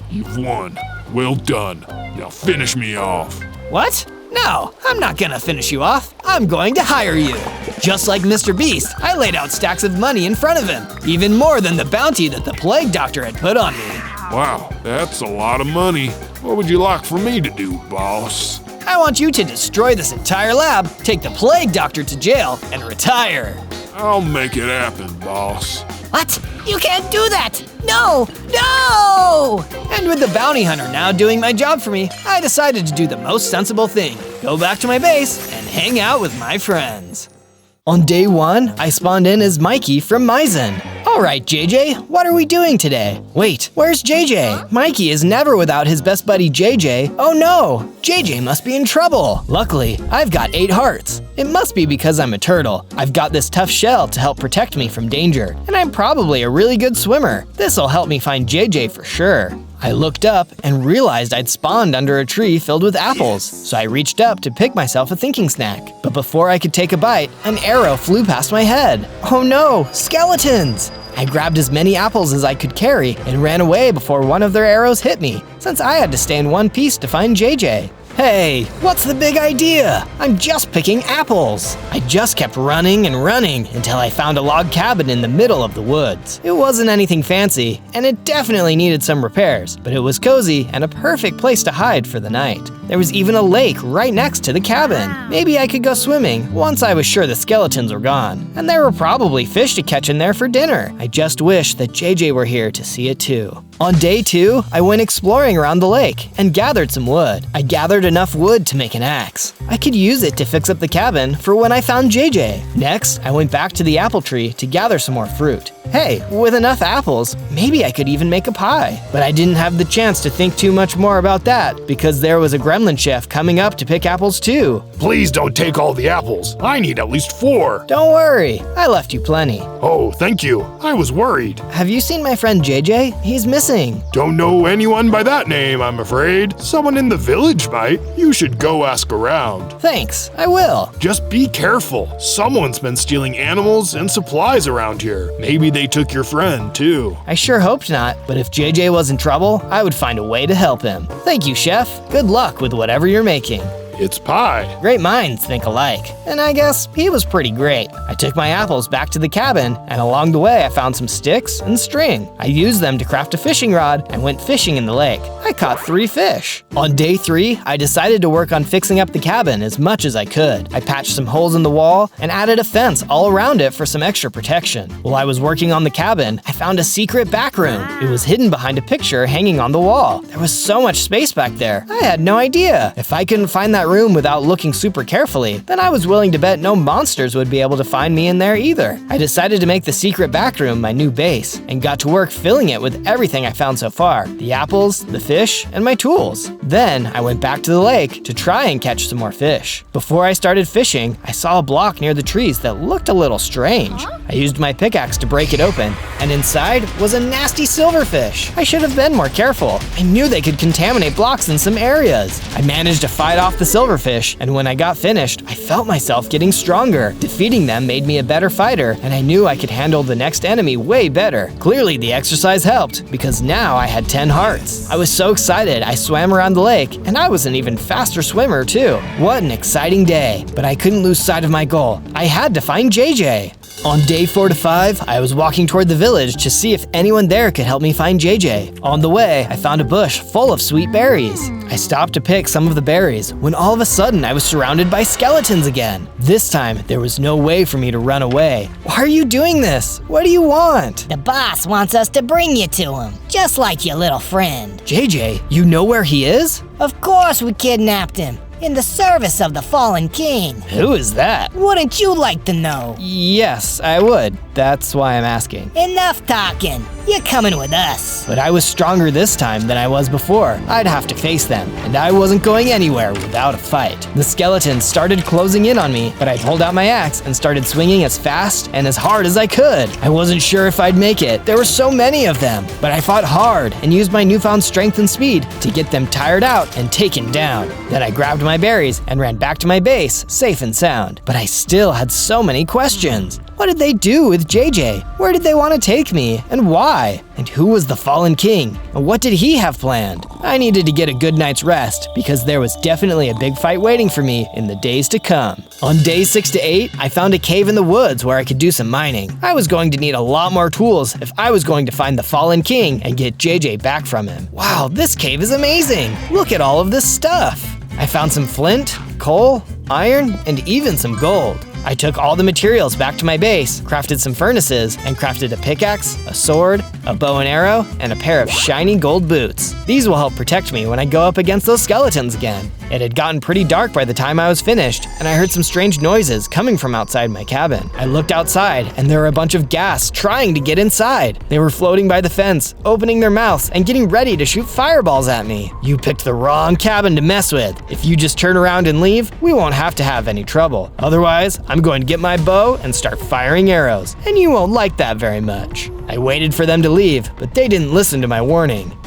You've won. Well done. Now finish me off. What? No, I'm not gonna finish you off. I'm going to hire you. Just like Mr. Beast, I laid out stacks of money in front of him, even more than the bounty that the plague doctor had put on me. Wow, that's a lot of money. What would you like for me to do, boss? I want you to destroy this entire lab, take the plague doctor to jail, and retire. I'll make it happen, boss. What? You can't do that! No! No! And with the bounty hunter now doing my job for me, I decided to do the most sensible thing. Go back to my base and hang out with my friends. On day 1, I spawned in as Mikey from MAIZEN. Alright, JJ, what are we doing today? Wait, where's JJ? Mikey is never without his best buddy JJ. Oh no, JJ must be in trouble. Luckily, I've got 8 hearts. It must be because I'm a turtle. I've got this tough shell to help protect me from danger, and I'm probably a really good swimmer. This'll help me find JJ for sure. I looked up and realized I'd spawned under a tree filled with apples, so I reached up to pick myself a thinking snack. But before I could take a bite, an arrow flew past my head. Oh no, skeletons! I grabbed as many apples as I could carry and ran away before one of their arrows hit me, since I had to stay in one piece to find JJ. Hey, what's the big idea? I'm just picking apples. I just kept running and running until I found a log cabin in the middle of the woods. It wasn't anything fancy, and it definitely needed some repairs, but it was cozy and a perfect place to hide for the night. There was even a lake right next to the cabin. Maybe I could go swimming once I was sure the skeletons were gone. And there were probably fish to catch in there for dinner. I just wish that JJ were here to see it too. On day 2, I went exploring around the lake and gathered some wood. I gathered enough wood to make an axe. I could use it to fix up the cabin for when I found JJ. Next, I went back to the apple tree to gather some more fruit. Hey, with enough apples, maybe I could even make a pie. But I didn't have the chance to think too much more about that because there was a gremlin chef coming up to pick apples too. Please don't take all the apples. I need at least 4. Don't worry, I left you plenty. Oh, thank you. I was worried. Have you seen my friend JJ? He's missing. Don't know anyone by that name, I'm afraid. Someone in the village might. You should go ask around. Thanks, I will. Just be careful. Someone's been stealing animals and supplies around here. Maybe they took your friend, too. I sure hoped not, but if JJ was in trouble, I would find a way to help him. Thank you, Chef. Good luck with whatever you're making. It's pie. Great minds think alike. And I guess he was pretty great. I took my apples back to the cabin, and along the way I found some sticks and string. I used them to craft a fishing rod and went fishing in the lake. I caught 3 fish. On day 3, I decided to work on fixing up the cabin as much as I could. I patched some holes in the wall and added a fence all around it for some extra protection. While I was working on the cabin, I found a secret back room. It was hidden behind a picture hanging on the wall. There was so much space back there, I had no idea. If I couldn't find that room without looking super carefully, then I was willing to bet no monsters would be able to find me in there either. I decided to make the secret back room my new base and got to work filling it with everything I found so far: the apples, the fish, and my tools. Then I went back to the lake to try and catch some more fish. Before I started fishing, I saw a block near the trees that looked a little strange. I used my pickaxe to break it open, and inside was a nasty silverfish. I should have been more careful. I knew they could contaminate blocks in some areas. I managed to fight off the silverfish, and when I got finished, I felt myself getting stronger. Defeating them made me a better fighter, and I knew I could handle the next enemy way better. Clearly, the exercise helped, because now I had 10 hearts. I was so excited, I swam around the lake, and I was an even faster swimmer too. What an exciting day. But I couldn't lose sight of my goal. I had to find JJ. On day 4 to 5, I was walking toward the village to see if anyone there could help me find JJ. On the way, I found a bush full of sweet berries. I stopped to pick some of the berries when all of a sudden I was surrounded by skeletons again. This time, there was no way for me to run away. Why are you doing this? What do you want? The boss wants us to bring you to him, just like your little friend. JJ, you know where he is? Of course we kidnapped him, in the service of the fallen king. Who is that? Wouldn't you like to know? Yes, I would. That's why I'm asking. Enough talking. You're coming with us. But I was stronger this time than I was before. I'd have to face them, and I wasn't going anywhere without a fight. The skeletons started closing in on me, but I pulled out my axe and started swinging as fast and as hard as I could. I wasn't sure if I'd make it. There were so many of them, but I fought hard and used my newfound strength and speed to get them tired out and taken down. Then I grabbed my berries and ran back to my base, safe and sound. But I still had so many questions. What did they do with JJ? Where did they want to take me, and why? And who was the fallen king? And what did he have planned? I needed to get a good night's rest, because there was definitely a big fight waiting for me in the days to come. On days 6 to 8, I found a cave in the woods where I could do some mining. I was going to need a lot more tools if I was going to find the fallen king and get JJ back from him. Wow, this cave is amazing! Look at all of this stuff! I found some flint, coal, iron, and even some gold. I took all the materials back to my base, crafted some furnaces, and crafted a pickaxe, a sword, a bow and arrow, and a pair of shiny gold boots. These will help protect me when I go up against those skeletons again. It had gotten pretty dark by the time I was finished, and I heard some strange noises coming from outside my cabin. I looked outside, and there were a bunch of ghast trying to get inside. They were floating by the fence, opening their mouths and getting ready to shoot fireballs at me. You picked the wrong cabin to mess with. If you just turn around and leave, we won't have to have any trouble. Otherwise, I'm going to get my bow and start firing arrows, and you won't like that very much. I waited for them to leave, but they didn't listen to my warning.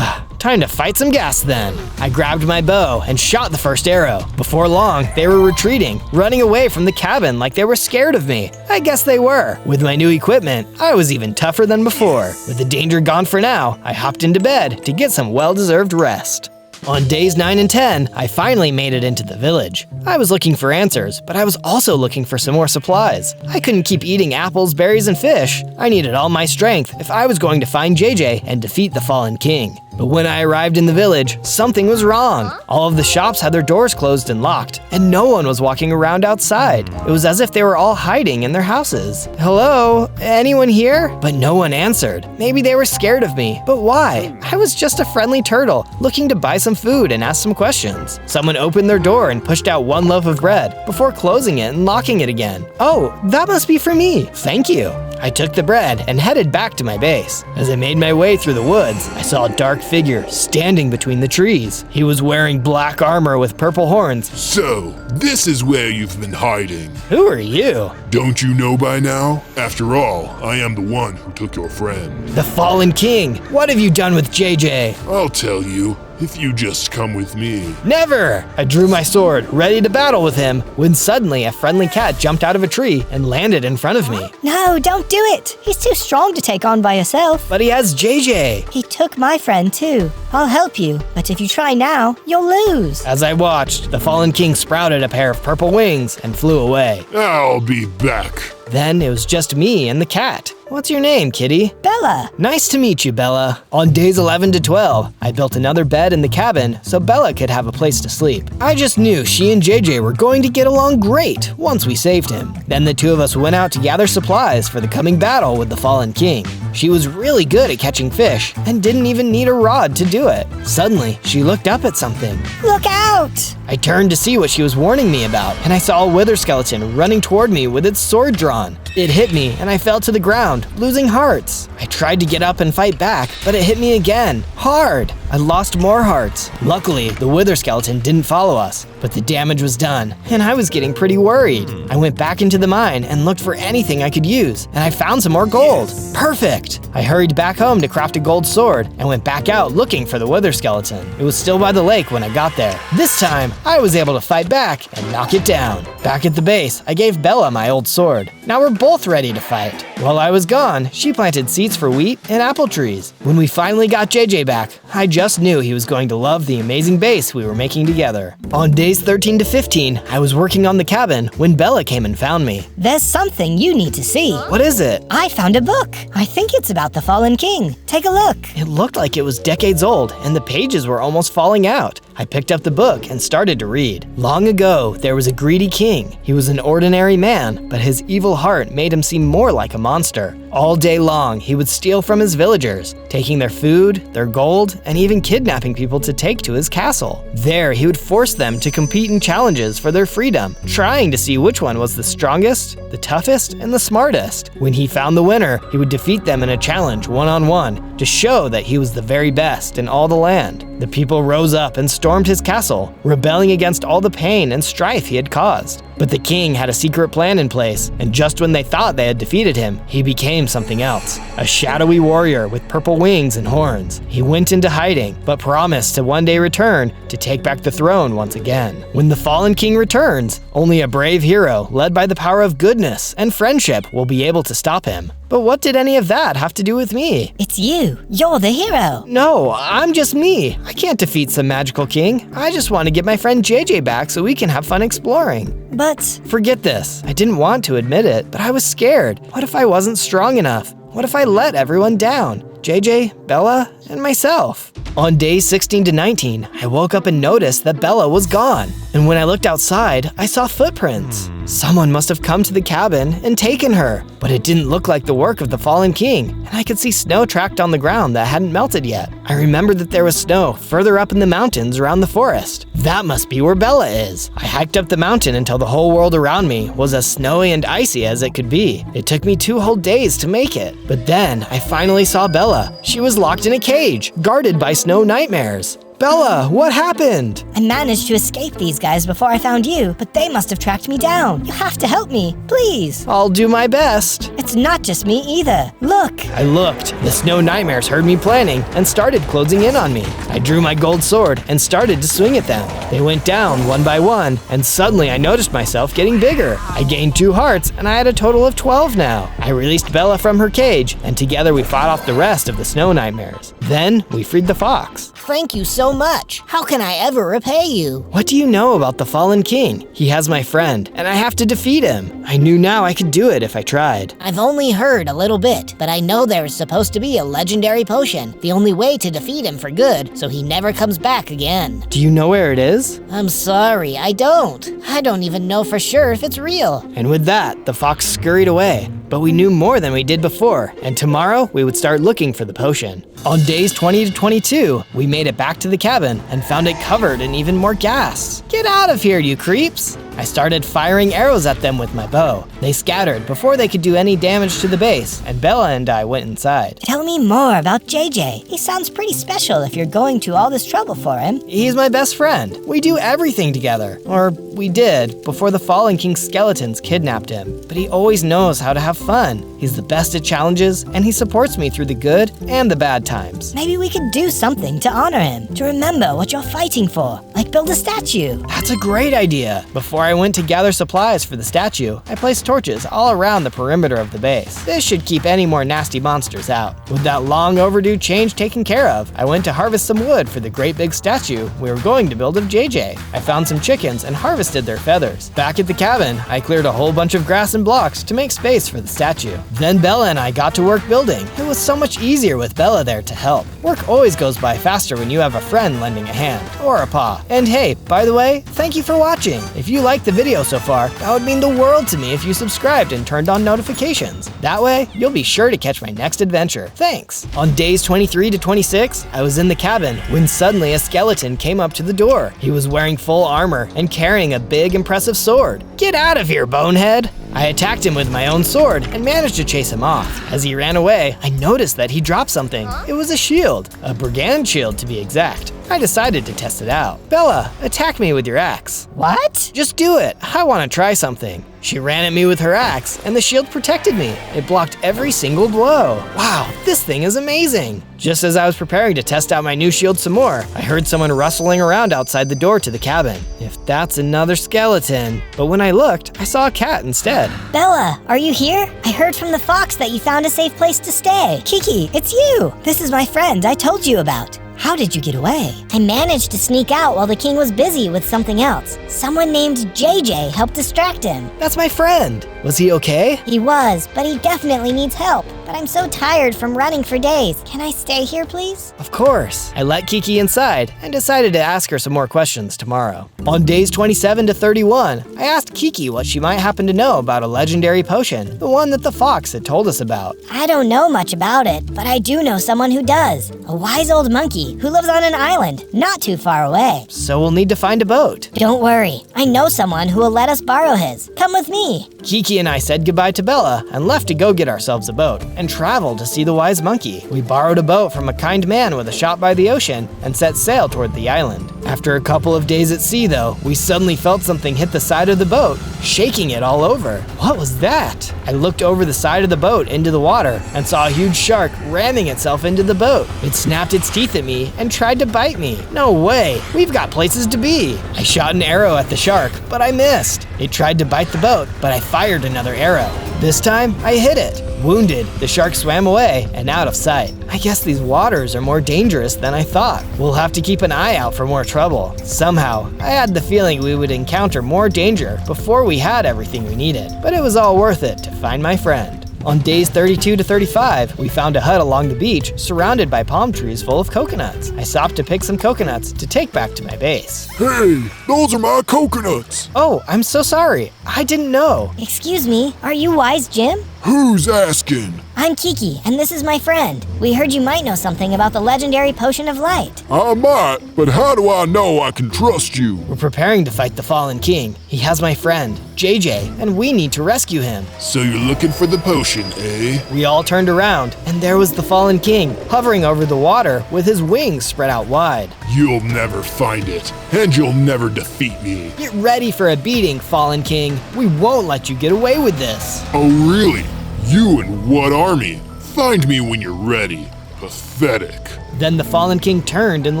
Time to fight some ghast then. I grabbed my bow and shot the first arrow. Before long, they were retreating, running away from the cabin like they were scared of me. I guess they were. With my new equipment, I was even tougher than before. With the danger gone for now, I hopped into bed to get some well-deserved rest. On days 9 and 10, I finally made it into the village. I was looking for answers, but I was also looking for some more supplies. I couldn't keep eating apples, berries, and fish. I needed all my strength if I was going to find JJ and defeat the fallen king. But when I arrived in the village, something was wrong. All of the shops had their doors closed and locked, and no one was walking around outside. It was as if they were all hiding in their houses. Hello? Anyone here? But no one answered. Maybe they were scared of me, but why? I was just a friendly turtle, looking to buy some food and ask some questions. Someone opened their door and pushed out one loaf of bread, before closing it and locking it again. Oh, that must be for me. Thank you. I took the bread and headed back to my base. As I made my way through the woods, I saw a dark figure standing between the trees. He was wearing black armor with purple horns. So, this is where you've been hiding. Who are you? Don't you know by now? After all, I am the one who took your friend. The fallen king. What have you done with JJ? I'll tell you, if you just come with me. Never! I drew my sword, ready to battle with him, when suddenly a friendly cat jumped out of a tree and landed in front of me. No, don't do it. He's too strong to take on by yourself. But he has JJ. He took my friend too. I'll help you, but if you try now, you'll lose. As I watched, the fallen king sprouted a pair of purple wings and flew away. I'll be back. Then it was just me and the cat. What's your name, kitty? Bella. Nice to meet you, Bella. On days 11 to 12, I built another bed in the cabin so Bella could have a place to sleep. I just knew she and JJ were going to get along great once we saved him. Then the two of us went out to gather supplies for the coming battle with the fallen king. She was really good at catching fish and didn't even need a rod to do it. Suddenly, she looked up at something. Look out! I turned to see what she was warning me about, and I saw a wither skeleton running toward me with its sword drawn. It hit me, and I fell to the ground, losing hearts. I tried to get up and fight back, but it hit me again, hard. I lost more hearts. Luckily, the wither skeleton didn't follow us, but the damage was done, and I was getting pretty worried. I went back into the mine and looked for anything I could use, and I found some more gold. Perfect! I hurried back home to craft a gold sword and went back out looking for the wither skeleton. It was still by the lake when I got there. This time, I was able to fight back and knock it down. Back at the base, I gave Bella my old sword. Now we're both ready to fight. While I was gone, she planted seeds for wheat and apple trees. When we finally got JJ back, I just knew he was going to love the amazing base we were making together. On days 13 to 15, I was working on the cabin when Bella came and found me. There's something you need to see. What is it? I found a book. I think it's about the fallen king. Take a look. It looked like it was decades old, and the pages were almost falling out. I picked up the book and started to read. Long ago, there was a greedy king. He was an ordinary man, but his evil heart made him seem more like a monster. All day long, he would steal from his villagers, taking their food, their gold, and even kidnapping people to take to his castle. There, he would force them to compete in challenges for their freedom, trying to see which one was the strongest, the toughest, and the smartest. When he found the winner, he would defeat them in a challenge one-on-one to show that he was the very best in all the land. The people rose up and stormed his castle, rebelling against all the pain and strife he had caused. But the king had a secret plan in place, and just when they thought they had defeated him, he became something else. A shadowy warrior with purple wings and horns. He went into hiding, but promised to one day return to take back the throne once again. When the fallen king returns, only a brave hero, led by the power of goodness and friendship, will be able to stop him. But what did any of that have to do with me? It's you. You're the hero. No, I'm just me. I can't defeat some magical king. I just want to get my friend JJ back so we can have fun exploring. But forget this. I didn't want to admit it, but I was scared. What if I wasn't strong enough? What if I let everyone down? JJ, Bella, and myself. On days 16 to 19, I woke up and noticed that Bella was gone. And when I looked outside, I saw footprints. Someone must have come to the cabin and taken her, but it didn't look like the work of the fallen king, and I could see snow tracked on the ground that hadn't melted yet. I remembered that there was snow further up in the mountains around the forest. That must be where Bella is. I hiked up the mountain until the whole world around me was as snowy and icy as it could be. It took me 2 whole days to make it, but then I finally saw Bella. She was locked in a cage, guarded by snow nightmares. Bella, what happened? I managed to escape these guys before I found you, but they must have tracked me down. You have to help me, please. I'll do my best. It's not just me either. Look. I looked. The snow nightmares heard me planning and started closing in on me. I drew my gold sword and started to swing at them. They went down one by one, and suddenly I noticed myself getting bigger. I gained 2 hearts, and I had a total of 12 now. I released Bella from her cage, and together we fought off the rest of the snow nightmares. Then we freed the fox. Thank you so much. How can I ever repay you? What do you know about the fallen king? He has my friend, and I have to defeat him. I knew now I could do it if I tried. I've only heard a little bit, but I know there is supposed to be a legendary potion. The only way to defeat him for good, so he never comes back again. Do you know where it is? I'm sorry, I don't. I don't even know for sure if it's real. And with that, the fox scurried away. But we knew more than we did before, and tomorrow we would start looking for the potion. On days 20 to 22, we made it back to the cabin and found it covered in even more gas. Get out of here, you creeps! I started firing arrows at them with my bow. They scattered before they could do any damage to the base, and Bella and I went inside. Tell me more about JJ. He sounds pretty special if you're going to all this trouble for him. He's my best friend. We do everything together. Or we did, before the Fallen King's skeletons kidnapped him. But he always knows how to have fun. He's the best at challenges, and he supports me through the good and the bad times. Maybe we could do something to honor him, to remember what you're fighting for, like build a statue. That's a great idea. Before I went to gather supplies for the statue, I placed torches all around the perimeter of the base. This should keep any more nasty monsters out. With that long overdue change taken care of, I went to harvest some wood for the great big statue we were going to build of JJ. I found some chickens and harvested their feathers. Back at the cabin, I cleared a whole bunch of grass and blocks to make space for the the statue. Then Bella and I got to work building. It was so much easier with Bella there to help. Work always goes by faster when you have a friend lending a hand, or a paw. And hey, by the way, thank you for watching. If you liked the video so far, that would mean the world to me if you subscribed and turned on notifications. That way, you'll be sure to catch my next adventure. Thanks. On days 23 to 26, I was in the cabin when suddenly a skeleton came up to the door. He was wearing full armor and carrying a big, impressive sword. Get out of here, bonehead! I attacked him with my own sword and managed to chase him off. As he ran away, I noticed that he dropped something. It was a shield, a brigand shield to be exact. I decided to test it out. Bella, attack me with your axe. What? Just do it. I want to try something. She ran at me with her axe, and the shield protected me. It blocked every single blow. Wow, this thing is amazing. Just as I was preparing to test out my new shield some more, I heard someone rustling around outside the door to the cabin. If that's another skeleton. But when I looked, I saw a cat instead. Bella, are you here? I heard from the fox that you found a safe place to stay. Kiki, it's you. This is my friend I told you about. How did you get away? I managed to sneak out while the king was busy with something else. Someone named JJ helped distract him. That's my friend. Was he okay? He was, but he definitely needs help. But I'm so tired from running for days. Can I stay here, please? Of course. I let Kiki inside and decided to ask her some more questions tomorrow. On days 27 to 31, I asked Kiki what she might happen to know about a legendary potion, the one that the fox had told us about. I don't know much about it, but I do know someone who does. A wise old monkey who lives on an island not too far away. So we'll need to find a boat. Don't worry. I know someone who will let us borrow his. Come with me. Kiki and I said goodbye to Bella and left to go get ourselves a boat and travel to see the wise monkey. We borrowed a boat from a kind man with a shop by the ocean and set sail toward the island. After a couple of days at sea though, we suddenly felt something hit the side of the boat, shaking it all over. What was that? I looked over the side of the boat into the water and saw a huge shark ramming itself into the boat. It snapped its teeth at me and tried to bite me. No way, we've got places to be. I shot an arrow at the shark, but I missed. It tried to bite the boat, but I fired another arrow. This time, I hit it. Wounded, the shark swam away and out of sight. I guess these waters are more dangerous than I thought. We'll have to keep an eye out for more trouble. Somehow, I had the feeling we would encounter more danger before we had everything we needed, but it was all worth it to find my friend. On days 32 to 35, we found a hut along the beach surrounded by palm trees full of coconuts. I stopped to pick some coconuts to take back to my base. Hey, those are my coconuts. Oh, I'm so sorry. I didn't know. Excuse me, are you Wise Jim? Who's asking? I'm Kiki, and this is my friend. We heard you might know something about the legendary potion of light. I might, but how do I know I can trust you? We're preparing to fight the fallen king. He has my friend, JJ, and we need to rescue him. So you're looking for the potion, eh? We all turned around, and there was the fallen king, hovering over the water with his wings spread out wide. You'll never find it, and you'll never defeat me. Get ready for a beating, fallen king. We won't let you get away with this. Oh, really? You and what army? Find me when you're ready. Pathetic. Then the fallen king turned and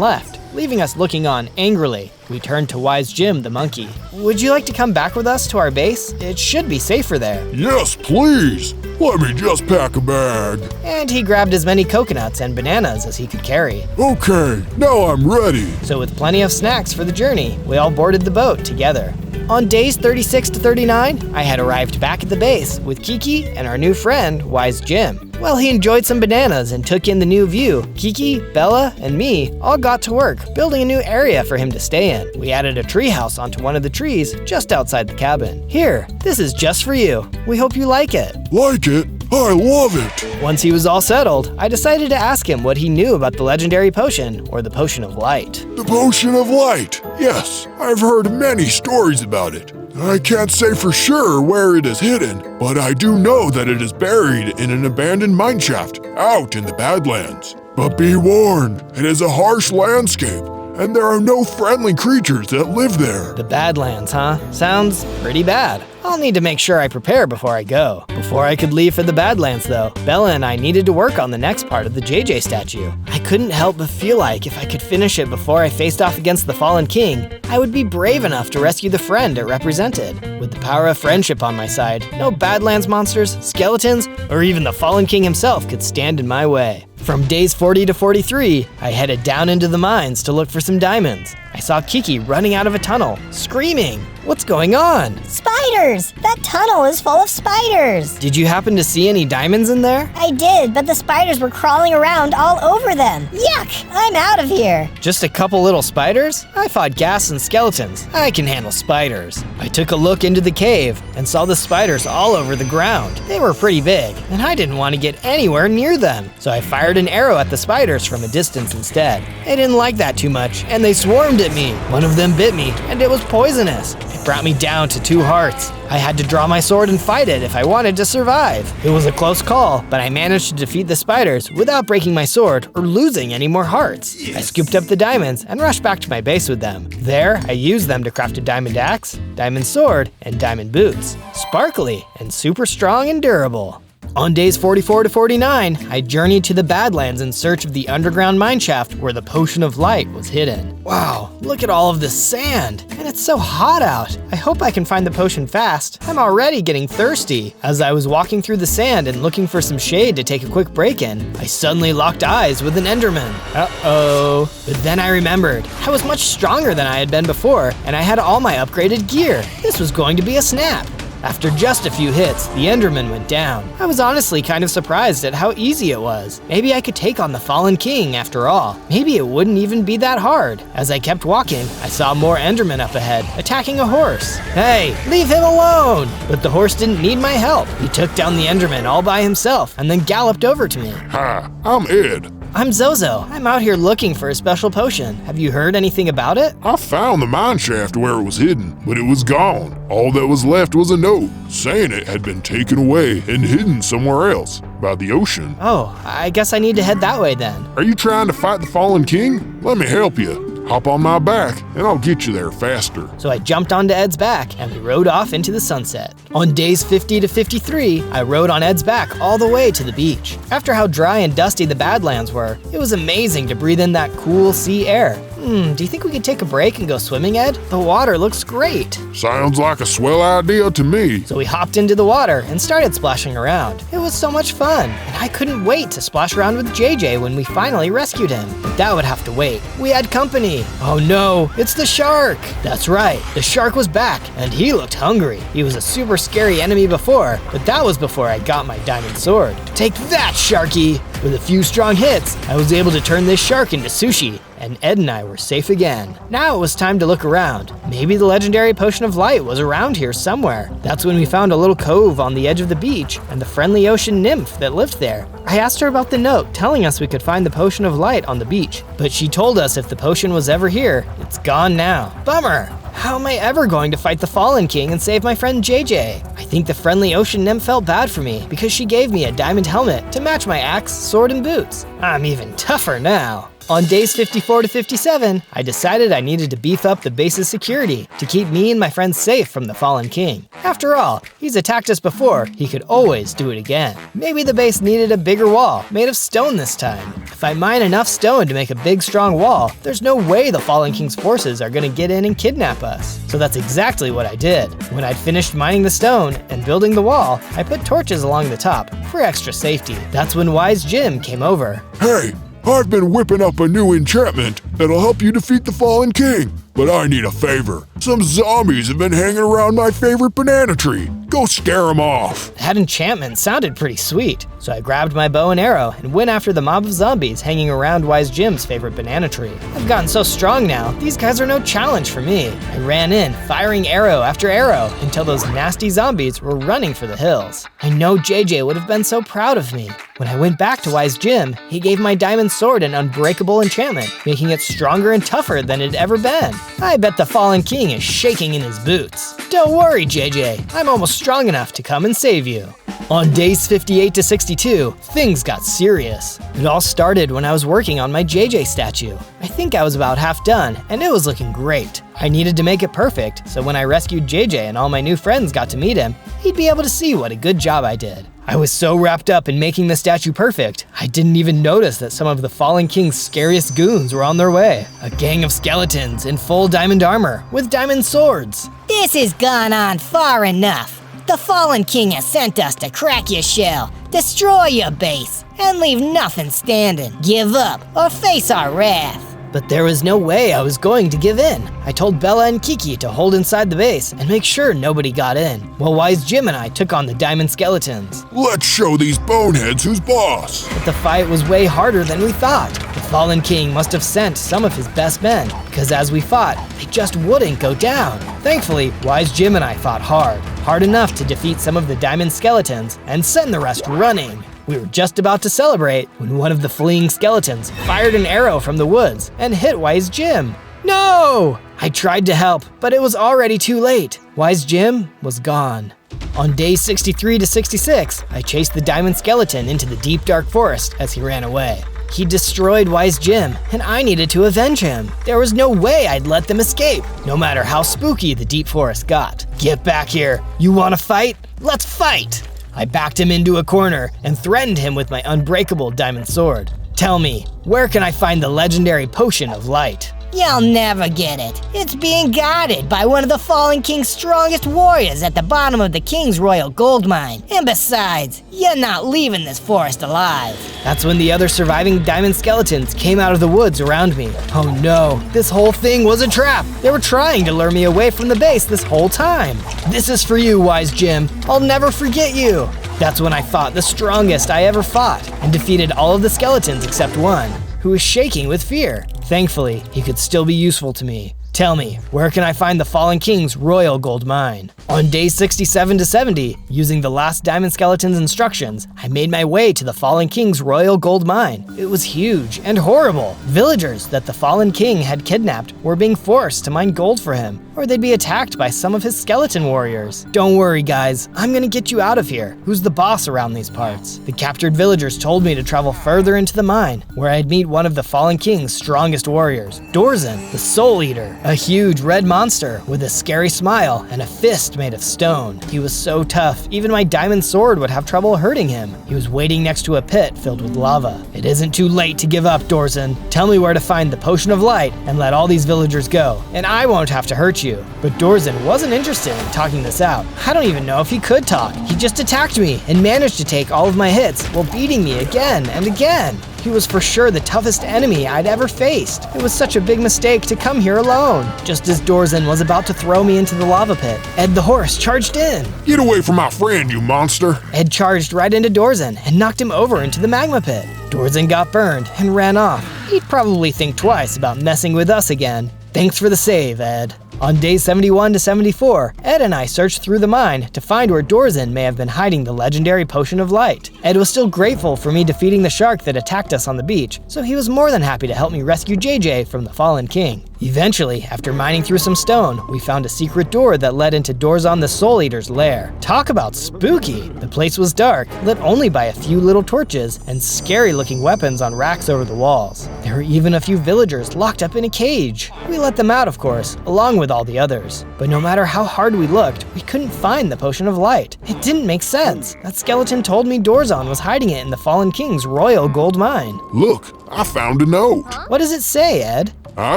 left, leaving us looking on angrily. We turned to Wise Jim the monkey. Would you like to come back with us to our base? It should be safer there. Yes, please. Let me just pack a bag. And he grabbed as many coconuts and bananas as he could carry. Okay, now I'm ready. So with plenty of snacks for the journey, we all boarded the boat together. On days 36 to 39, I had arrived back at the base with Kiki and our new friend, Wise Jim. Well, he enjoyed some bananas and took in the new view. Kiki, Bella, and me all got to work, building a new area for him to stay in. We added a treehouse onto one of the trees just outside the cabin. Here, this is just for you. We hope you like it. Like it? I love it. Once he was all settled, I decided to ask him what he knew about the legendary potion, or the potion of light. The potion of light. Yes, I've heard many stories about it. I can't say for sure where it is hidden, but I do know that it is buried in an abandoned mineshaft out in the Badlands. But be warned, it is a harsh landscape, and there are no friendly creatures that live there. The Badlands, huh? Sounds pretty bad. I'll need to make sure I prepare before I go. Before I could leave for the Badlands though, Bella and I needed to work on the next part of the JJ statue. I couldn't help but feel like if I could finish it before I faced off against the fallen king, I would be brave enough to rescue the friend it represented. With the power of friendship on my side, no Badlands monsters, skeletons, or even the fallen king himself could stand in my way. From days 40 to 43, I headed down into the mines to look for some diamonds. I saw Kiki running out of a tunnel, screaming. What's going on? Spiders! That tunnel is full of spiders! Did you happen to see any diamonds in there? I did, but the spiders were crawling around all over them. Yuck! I'm out of here. Just a couple little spiders? I fought ghasts and skeletons. I can handle spiders. I took a look into the cave and saw the spiders all over the ground. They were pretty big, and I didn't want to get anywhere near them. So I fired an arrow at the spiders from a distance instead. They didn't like that too much, and they swarmed at me. One of them bit me, and it was poisonous. It brought me down to 2 hearts. I had to draw my sword and fight it if I wanted to survive. It was a close call, but I managed to defeat the spiders without breaking my sword or losing any more hearts. Yes. I scooped up the diamonds and rushed back to my base with them. There, I used them to craft a diamond axe, diamond sword, and diamond boots. Sparkly and super strong and durable. On days 44 to 49, I journeyed to the Badlands in search of the underground mineshaft where the Potion of Light was hidden. Wow, look at all of this sand, and it's so hot out. I hope I can find the potion fast. I'm already getting thirsty. As I was walking through the sand and looking for some shade to take a quick break in, I suddenly locked eyes with an Enderman. Uh-oh. But then I remembered, I was much stronger than I had been before, and I had all my upgraded gear. This was going to be a snap. After just a few hits, the Enderman went down. I was honestly kind of surprised at how easy it was. Maybe I could take on the Fallen King after all. Maybe it wouldn't even be that hard. As I kept walking, I saw more Endermen up ahead, attacking a horse. Hey, leave him alone! But the horse didn't need my help. He took down the Enderman all by himself and then galloped over to me. Hi, I'm Ed. I'm Zozo. I'm out here looking for a special potion. Have you heard anything about it? I found the mine shaft where it was hidden, but it was gone. All that was left was a note saying it had been taken away and hidden somewhere else, by the ocean. Oh, I guess I need to head that way then. Are you trying to fight the Fallen King? Let me help you. Hop on my back, and I'll get you there faster. So I jumped onto Ed's back, and we rode off into the sunset. On days 50 to 53, I rode on Ed's back all the way to the beach. After how dry and dusty the Badlands were, it was amazing to breathe in that cool sea air. Do you think we could take a break and go swimming, Ed? The water looks great. Sounds like a swell idea to me. So we hopped into the water and started splashing around. It was so much fun, and I couldn't wait to splash around with JJ when we finally rescued him. But that would have to wait. We had company. Oh no, it's the shark. That's right, the shark was back, and he looked hungry. He was a super scary enemy before, but that was before I got my diamond sword. Take that, Sharky! With a few strong hits, I was able to turn this shark into sushi, and Ed and I were safe again. Now it was time to look around. Maybe the legendary Potion of Light was around here somewhere. That's when we found a little cove on the edge of the beach and the friendly ocean nymph that lived there. I asked her about the note telling us we could find the Potion of Light on the beach, but she told us if the potion was ever here, it's gone now. Bummer! How am I ever going to fight the Fallen King and save my friend JJ? I think the friendly ocean nymph felt bad for me because she gave me a diamond helmet to match my axe, sword, and boots. I'm even tougher now. On days 54 to 57, I decided I needed to beef up the base's security to keep me and my friends safe from the Fallen King. After all, he's attacked us before, he could always do it again. Maybe the base needed a bigger wall, made of stone this time. If I mine enough stone to make a big strong wall, there's no way the Fallen King's forces are gonna get in and kidnap us. So that's exactly what I did. When I'd finished mining the stone and building the wall, I put torches along the top for extra safety. That's when Wise Jim came over. Hey! I've been whipping up a new enchantment that'll help you defeat the Fallen King, but I need a favor. Some zombies have been hanging around my favorite banana tree. Go scare them off. That enchantment sounded pretty sweet, so I grabbed my bow and arrow and went after the mob of zombies hanging around Wise Jim's favorite banana tree. I've gotten so strong now, these guys are no challenge for me. I ran in, firing arrow after arrow, until those nasty zombies were running for the hills. I know JJ would have been so proud of me. When I went back to Wise Jim, he gave my diamond sword an unbreakable enchantment, making it stronger and tougher than it had ever been. I bet the Fallen King is shaking in his boots. Don't worry, JJ, I'm almost strong enough to come and save you. On days 58 to 62, things got serious. It all started when I was working on my JJ statue. I think I was about half done, and it was looking great. I needed to make it perfect, so when I rescued JJ and all my new friends got to meet him, he'd be able to see what a good job I did. I was so wrapped up in making the statue perfect, I didn't even notice that some of the Fallen King's scariest goons were on their way. A gang of skeletons in full diamond armor with diamond swords. This has gone on far enough. The Fallen King has sent us to crack your shell, destroy your base, and leave nothing standing. Give up or face our wrath. But there was no way I was going to give in. I told Bella and Kiki to hold inside the base and make sure nobody got in, while Wise Jim and I took on the diamond skeletons. Let's show these boneheads who's boss. But the fight was way harder than we thought. The Fallen King must have sent some of his best men, because as we fought, they just wouldn't go down. Thankfully, Wise Jim and I fought hard enough to defeat some of the diamond skeletons and send the rest running. We were just about to celebrate when one of the fleeing skeletons fired an arrow from the woods and hit Wise Jim. No! I tried to help, but it was already too late. Wise Jim was gone. On days 63 to 66, I chased the diamond skeleton into the deep dark forest as he ran away. He destroyed Wise Jim, and I needed to avenge him. There was no way I'd let them escape, no matter how spooky the deep forest got. Get back here. You want to fight? Let's fight! I backed him into a corner and threatened him with my unbreakable diamond sword. Tell me, where can I find the legendary potion of light? You'll never get it. It's being guarded by one of the Fallen King's strongest warriors at the bottom of the King's Royal Gold Mine. And besides, you're not leaving this forest alive. That's when the other surviving diamond skeletons came out of the woods around me. Oh no, this whole thing was a trap. They were trying to lure me away from the base this whole time. This is for you, Wise Jim. I'll never forget you. That's when I fought the strongest I ever fought and defeated all of the skeletons except one, who was shaking with fear. Thankfully, he could still be useful to me. Tell me, where can I find the Fallen King's Royal Gold Mine? On days 67 to 70, using the last diamond skeleton's instructions, I made my way to the Fallen King's Royal Gold Mine. It was huge and horrible. Villagers that the Fallen King had kidnapped were being forced to mine gold for him, or they'd be attacked by some of his skeleton warriors. Don't worry, guys, I'm gonna get you out of here. Who's the boss around these parts? The captured villagers told me to travel further into the mine, where I'd meet one of the Fallen King's strongest warriors, Dorzen, the Soul Eater, a huge red monster with a scary smile and a fist made of stone. He was so tough, even my diamond sword would have trouble hurting him. He was waiting next to a pit filled with lava. It isn't too late to give up, Dorzen. Tell me where to find the potion of light and let all these villagers go, and I won't have to hurt you. But Dorzen wasn't interested in talking this out. I don't even know if he could talk. He just attacked me and managed to take all of my hits while beating me again and again. He was for sure the toughest enemy I'd ever faced. It was such a big mistake to come here alone. Just as Dorzen was about to throw me into the lava pit, Ed the horse charged in. Get away from my friend, you monster. Ed charged right into Dorzen and knocked him over into the magma pit. Dorzen got burned and ran off. He'd probably think twice about messing with us again. Thanks for the save, Ed. On days 71 to 74, Ed and I searched through the mine to find where Dorzen may have been hiding the legendary potion of light. Ed was still grateful for me defeating the shark that attacked us on the beach, so he was more than happy to help me rescue JJ from the Fallen King. Eventually, after mining through some stone, we found a secret door that led into Dorzen the Soul Eater's lair. Talk about spooky! The place was dark, lit only by a few little torches and scary-looking weapons on racks over the walls. There were even a few villagers locked up in a cage. We let them out, of course, along with all the others. But no matter how hard we looked, we couldn't find the potion of light. It didn't make sense. That skeleton told me Dorzen was hiding it in the Fallen King's Royal Gold Mine. Look, I found a note. What does it say, Ed? I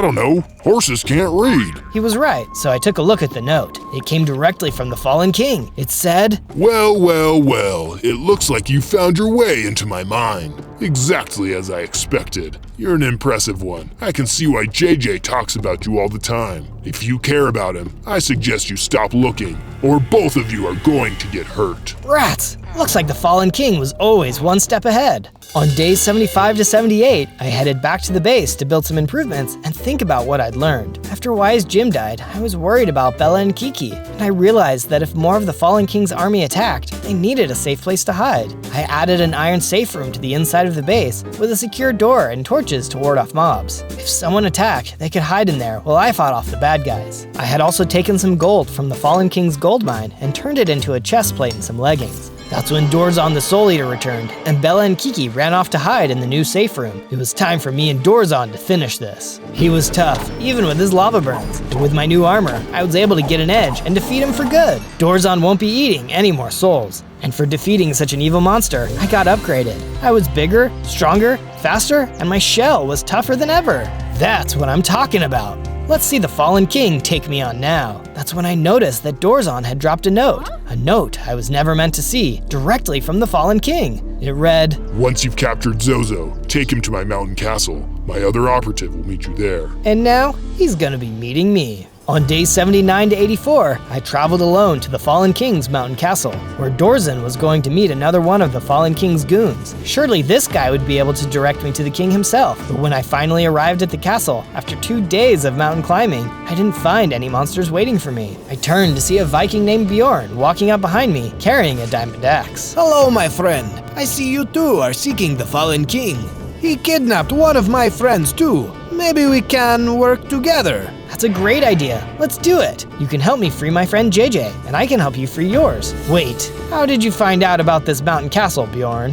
don't know. Horses can't read. He was right, so I took a look at the note. It came directly from the Fallen King. It said, Well, it looks like you found your way into my mind. Exactly as I expected. You're an impressive one. I can see why JJ talks about you all the time. If you care about him, I suggest you stop looking, or both of you are going to get hurt. Rats! Looks like the Fallen King was always one step ahead. On days 75 to 78, I headed back to the base to build some improvements and think about what I'd learned. After Wise Jim died, I was worried about Bella and Kiki, and I realized that if more of the Fallen King's army attacked, they needed a safe place to hide. I added an iron safe room to the inside of the base with a secure door and torches to ward off mobs. If someone attacked, they could hide in there while I fought off the bad guys. I had also taken some gold from the Fallen King's gold mine and turned it into a chest plate and some leggings. That's when Dorzen the Soul Eater returned, and Bella and Kiki ran off to hide in the new safe room. It was time for me and Dorzen to finish this. He was tough, even with his lava burns, and with my new armor, I was able to get an edge and defeat him for good. Dorzen won't be eating any more souls, and for defeating such an evil monster, I got upgraded. I was bigger, stronger, faster, and my shell was tougher than ever. That's what I'm talking about. Let's see the Fallen King take me on now. That's when I noticed that Dorzon had dropped a note I was never meant to see, directly from the Fallen King. It read, Once you've captured Zozo, take him to my mountain castle. My other operative will meet you there. And now he's gonna be meeting me. On days 79 to 84, I traveled alone to the Fallen King's mountain castle, where Dorzon was going to meet another one of the Fallen King's goons. Surely this guy would be able to direct me to the king himself. But when I finally arrived at the castle, after 2 days of mountain climbing, I didn't find any monsters waiting for me. I turned to see a Viking named Bjorn walking up behind me, carrying a diamond axe. Hello, my friend. I see you too are seeking the Fallen King. He kidnapped one of my friends too. Maybe we can work together. That's a great idea. Let's do it. You can help me free my friend JJ, and I can help you free yours. Wait, how did you find out about this mountain castle, Bjorn?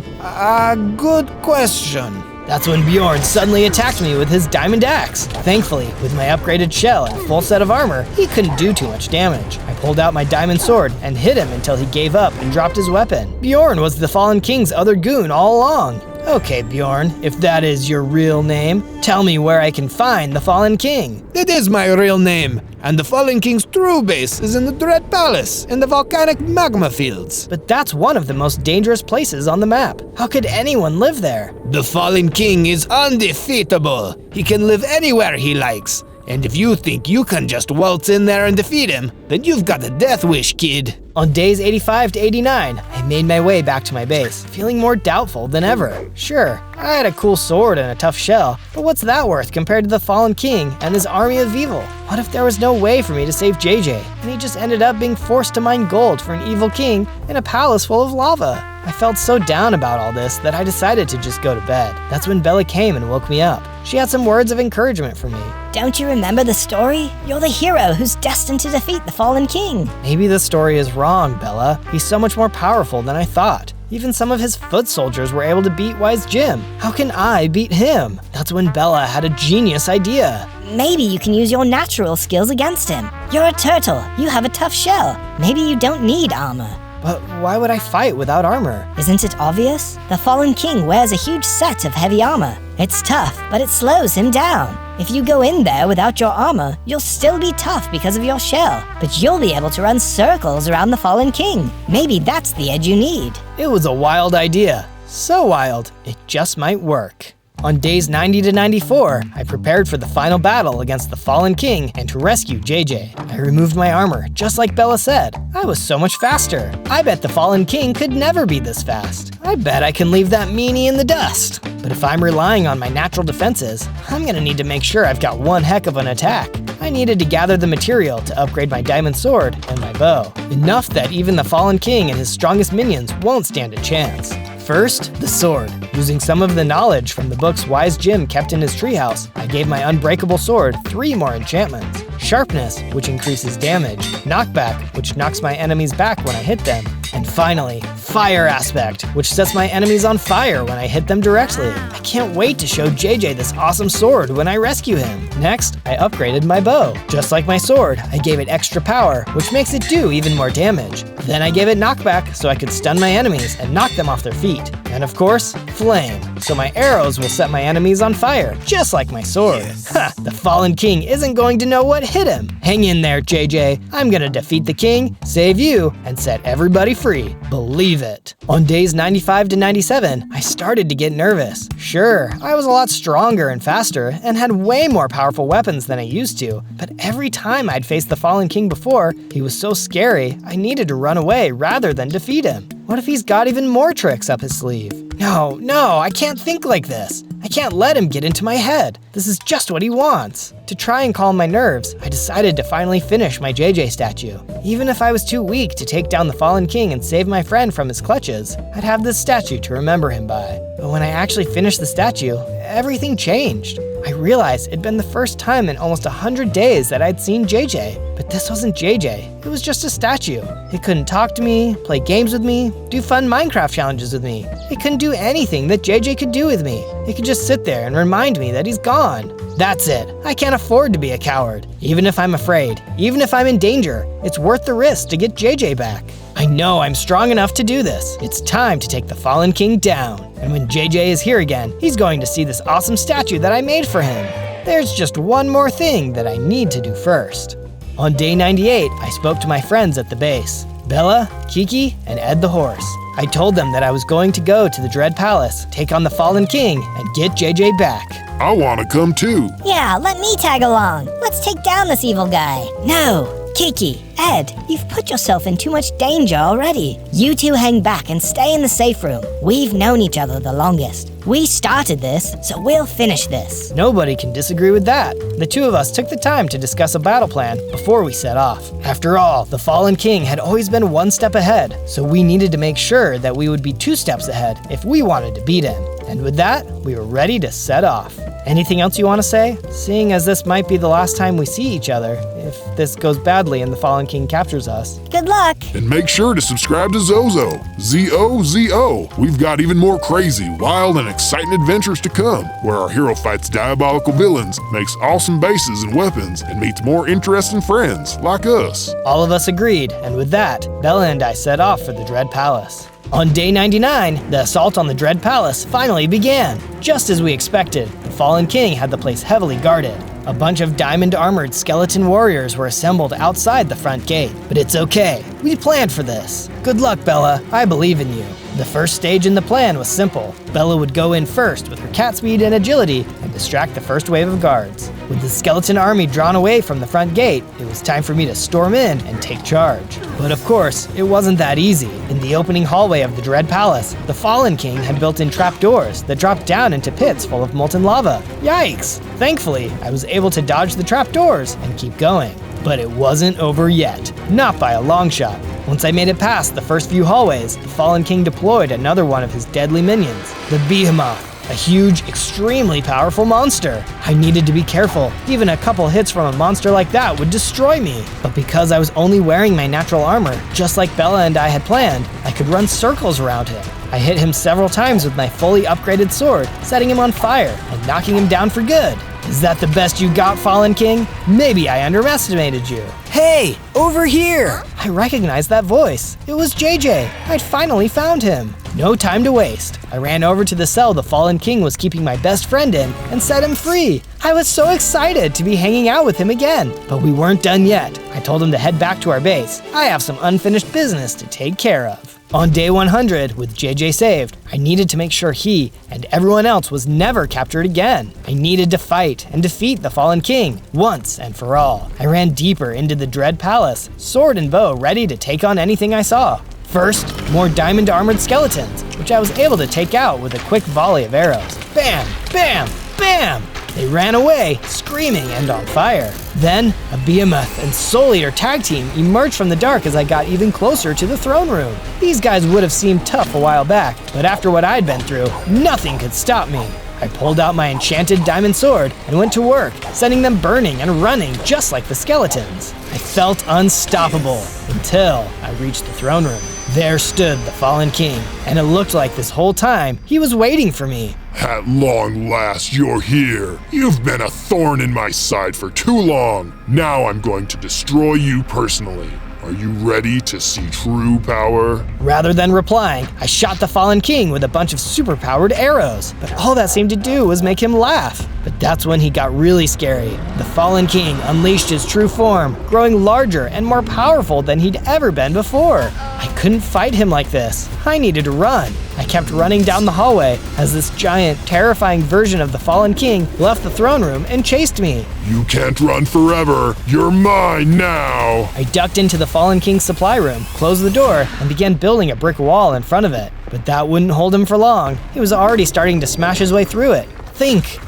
Good question. That's when Bjorn suddenly attacked me with his diamond axe. Thankfully, with my upgraded shell and a full set of armor, he couldn't do too much damage. I pulled out my diamond sword and hit him until he gave up and dropped his weapon. Bjorn was the Fallen King's other goon all along. Okay, Bjorn, if that is your real name, tell me where I can find the Fallen King. It is my real name, and the Fallen King's true base is in the Dread Palace, in the volcanic magma fields. But that's one of the most dangerous places on the map. How could anyone live there? The Fallen King is undefeatable. He can live anywhere he likes. And if you think you can just waltz in there and defeat him, then you've got a death wish, kid. On days 85 to 89, I made my way back to my base, feeling more doubtful than ever. Sure, I had a cool sword and a tough shell, but what's that worth compared to the Fallen King and his army of evil? What if there was no way for me to save JJ, and he just ended up being forced to mine gold for an evil king in a palace full of lava? I felt so down about all this that I decided to just go to bed. That's when Bella came and woke me up. She had some words of encouragement for me. Don't you remember the story? You're the hero who's destined to defeat the Fallen King. Maybe the story is wrong, Bella. He's so much more powerful than I thought. Even some of his foot soldiers were able to beat Wise Jim. How can I beat him? That's when Bella had a genius idea. Maybe you can use your natural skills against him. You're a turtle. You have a tough shell. Maybe you don't need armor. But why would I fight without armor? Isn't it obvious? The Fallen King wears a huge set of heavy armor. It's tough, but it slows him down. If you go in there without your armor, you'll still be tough because of your shell, but you'll be able to run circles around the Fallen King. Maybe that's the edge you need. It was a wild idea. So wild, it just might work. On days 90 to 94, I prepared for the final battle against the Fallen King and to rescue JJ. I removed my armor, just like Bella said. I was so much faster. I bet the Fallen King could never be this fast. I bet I can leave that meanie in the dust. But if I'm relying on my natural defenses, I'm gonna need to make sure I've got one heck of an attack. I needed to gather the material to upgrade my diamond sword and my bow. Enough that even the Fallen King and his strongest minions won't stand a chance. First, the sword. Using some of the knowledge from the books Wise Jim kept in his treehouse, I gave my unbreakable sword 3 more enchantments. Sharpness, which increases damage. Knockback, which knocks my enemies back when I hit them. And finally, Fire Aspect, which sets my enemies on fire when I hit them directly. I can't wait to show JJ this awesome sword when I rescue him. Next, I upgraded my bow. Just like my sword, I gave it extra power, which makes it do even more damage. Then I gave it knockback so I could stun my enemies and knock them off their feet. And of course, flame, so my arrows will set my enemies on fire, just like my sword. Ha! The Fallen King isn't going to know what hit him. Hang in there, JJ. I'm gonna defeat the king, save you, and set everybody free. Believe it. On days 95 to 97, I started to get nervous. Sure, I was a lot stronger and faster, and had way more powerful weapons than I used to, but every time I'd faced the Fallen King before, he was so scary, I needed to run away rather than defeat him. What if he's got even more tricks up his sleeve? No, I can't think like this. I can't let him get into my head. This is just what he wants. To try and calm my nerves, I decided to finally finish my JJ statue. Even if I was too weak to take down the Fallen King and save my friend from his clutches, I'd have this statue to remember him by. But when I actually finished the statue, everything changed. I realized it'd been the first time in almost 100 days that I'd seen JJ. But this wasn't JJ, it was just a statue. It couldn't talk to me, play games with me, do fun Minecraft challenges with me. It couldn't do anything that JJ could do with me. It could just sit there and remind me that he's gone. That's it. I can't afford to be a coward. Even if I'm afraid, even if I'm in danger, it's worth the risk to get JJ back. I know I'm strong enough to do this. It's time to take the Fallen King down. And when JJ is here again, he's going to see this awesome statue that I made for him. there's just one more thing that I need to do first. On day 98, I spoke to my friends at the base, Bella, Kiki, and Ed the horse. I told them that I was going to go to the Dread Palace, take on the Fallen King, and get JJ back. I want to come too. Yeah, let me tag along. Let's take down this evil guy. No! Kiki, Ed, you've put yourself in too much danger already. You two hang back and stay in the safe room. We've known each other the longest. We started this, so we'll finish this. Nobody can disagree with that. The two of us took the time to discuss a battle plan before we set off. After all, the Fallen King had always been one step ahead, so we needed to make sure that we would be 2 steps ahead if we wanted to beat him. And with that, we were ready to set off. Anything else you want to say? Seeing as this might be the last time we see each other, if this goes badly and the Fallen King captures us. Good luck. And make sure to subscribe to Zozo. Z-O-Z-O. We've got even more crazy, wild, and exciting adventures to come, where our hero fights diabolical villains, makes awesome bases and weapons, and meets more interesting friends like us. All of us agreed, and with that, Bella and I set off for the Dread Palace. On day 99, the assault on the Dread Palace finally began. Just as we expected, the Fallen King had the place heavily guarded. A bunch of diamond-armored skeleton warriors were assembled outside the front gate. But it's okay, we planned for this. Good luck, Bella, I believe in you. The first stage in the plan was simple. Bella would go in first with her cat speed and agility and distract the first wave of guards. With the skeleton army drawn away from the front gate, it was time for me to storm in and take charge. But of course, it wasn't that easy. In the opening hallway of the Dread Palace, the Fallen King had built in trapdoors that dropped down into pits full of molten lava. Yikes! Thankfully, I was able to dodge the trapdoors and keep going. But it wasn't over yet, not by a long shot. Once I made it past the first few hallways, the Fallen King deployed another one of his deadly minions, the APHMAU, a huge, extremely powerful monster. I needed to be careful. Even a couple hits from a monster like that would destroy me. But because I was only wearing my natural armor, just like Bella and I had planned, I could run circles around him. I hit him several times with my fully upgraded sword, setting him on fire and knocking him down for good. Is that the best you got, Fallen King? Maybe I underestimated you. Hey, over here! I recognized that voice. It was JJ. I'd finally found him. No time to waste. I ran over to the cell the Fallen King was keeping my best friend in and set him free. I was so excited to be hanging out with him again. But we weren't done yet. I told him to head back to our base. I have some unfinished business to take care of. On day 100, with JJ saved, I needed to make sure he and everyone else was never captured again. I needed to fight and defeat the Fallen King once and for all. I ran deeper into the Dread Palace, sword and bow ready to take on anything I saw. First, more diamond-armored skeletons, which I was able to take out with a quick volley of arrows. Bam! Bam! Bam! They ran away, screaming and on fire. Then, a behemoth and Soul Eater tag team emerged from the dark as I got even closer to the throne room. These guys would have seemed tough a while back, but after what I'd been through, nothing could stop me. I pulled out my enchanted diamond sword and went to work, setting them burning and running just like the skeletons. I felt unstoppable until I reached the throne room. There stood the Fallen King, and it looked like this whole time he was waiting for me. At long last, you're here. You've been a thorn in my side for too long. Now I'm going to destroy you personally. Are you ready to see true power? Rather than replying, I shot the Fallen King with a bunch of super-powered arrows, but all that seemed to do was make him laugh. But that's when he got really scary. The Fallen King unleashed his true form, growing larger and more powerful than he'd ever been before. I couldn't fight him like this. I needed to run. I kept running down the hallway as this giant, terrifying version of the Fallen King left the throne room and chased me. You can't run forever. You're mine now. I ducked into the Fallen King's supply room, closed the door, and began building a brick wall in front of it. But that wouldn't hold him for long. He was already starting to smash his way through it. Think!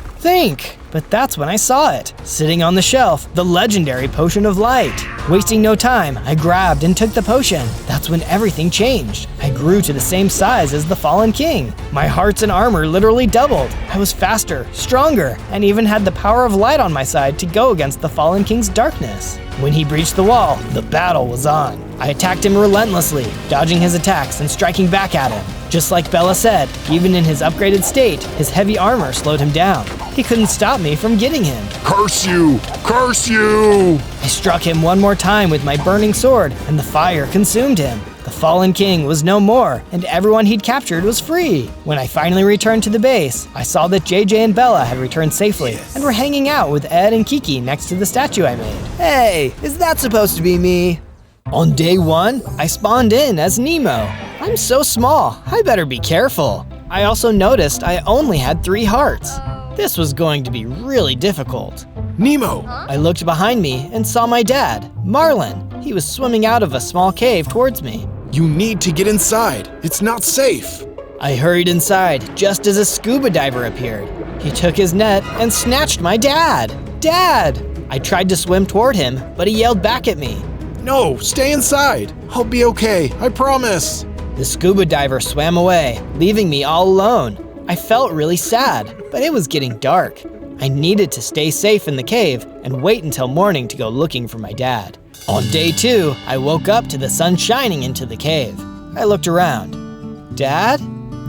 But that's when I saw it. Sitting on the shelf, the legendary Potion of Light. Wasting no time, I grabbed and took the potion. That's when everything changed. I grew to the same size as the Fallen King. My hearts and armor literally doubled. I was faster, stronger, and even had the power of light on my side to go against the Fallen King's darkness. When he breached the wall, the battle was on. I attacked him relentlessly, dodging his attacks and striking back at him. Just like Bella said, even in his upgraded state, his heavy armor slowed him down. He couldn't stop me from getting him. Curse you! Curse you! I struck him one more time with my burning sword, and the fire consumed him. The fallen king was no more, and everyone he'd captured was free. When I finally returned to the base, I saw that JJ and Bella had returned safely and were hanging out with Ed and Kiki next to the statue I made. Hey, is that supposed to be me? On day 1, I spawned in as Nemo. I'm so small, I better be careful. I also noticed I only had 3 hearts. This was going to be really difficult. Nemo! I looked behind me and saw my dad, Marlin. He was swimming out of a small cave towards me. You need to get inside. It's not safe. I hurried inside just as a scuba diver appeared. He took his net and snatched my dad. Dad! I tried to swim toward him, but he yelled back at me. No, stay inside. I'll be okay, I promise. The scuba diver swam away, leaving me all alone. I felt really sad, but it was getting dark. I needed to stay safe in the cave and wait until morning to go looking for my dad. On day 2, I woke up to the sun shining into the cave. I looked around. Dad?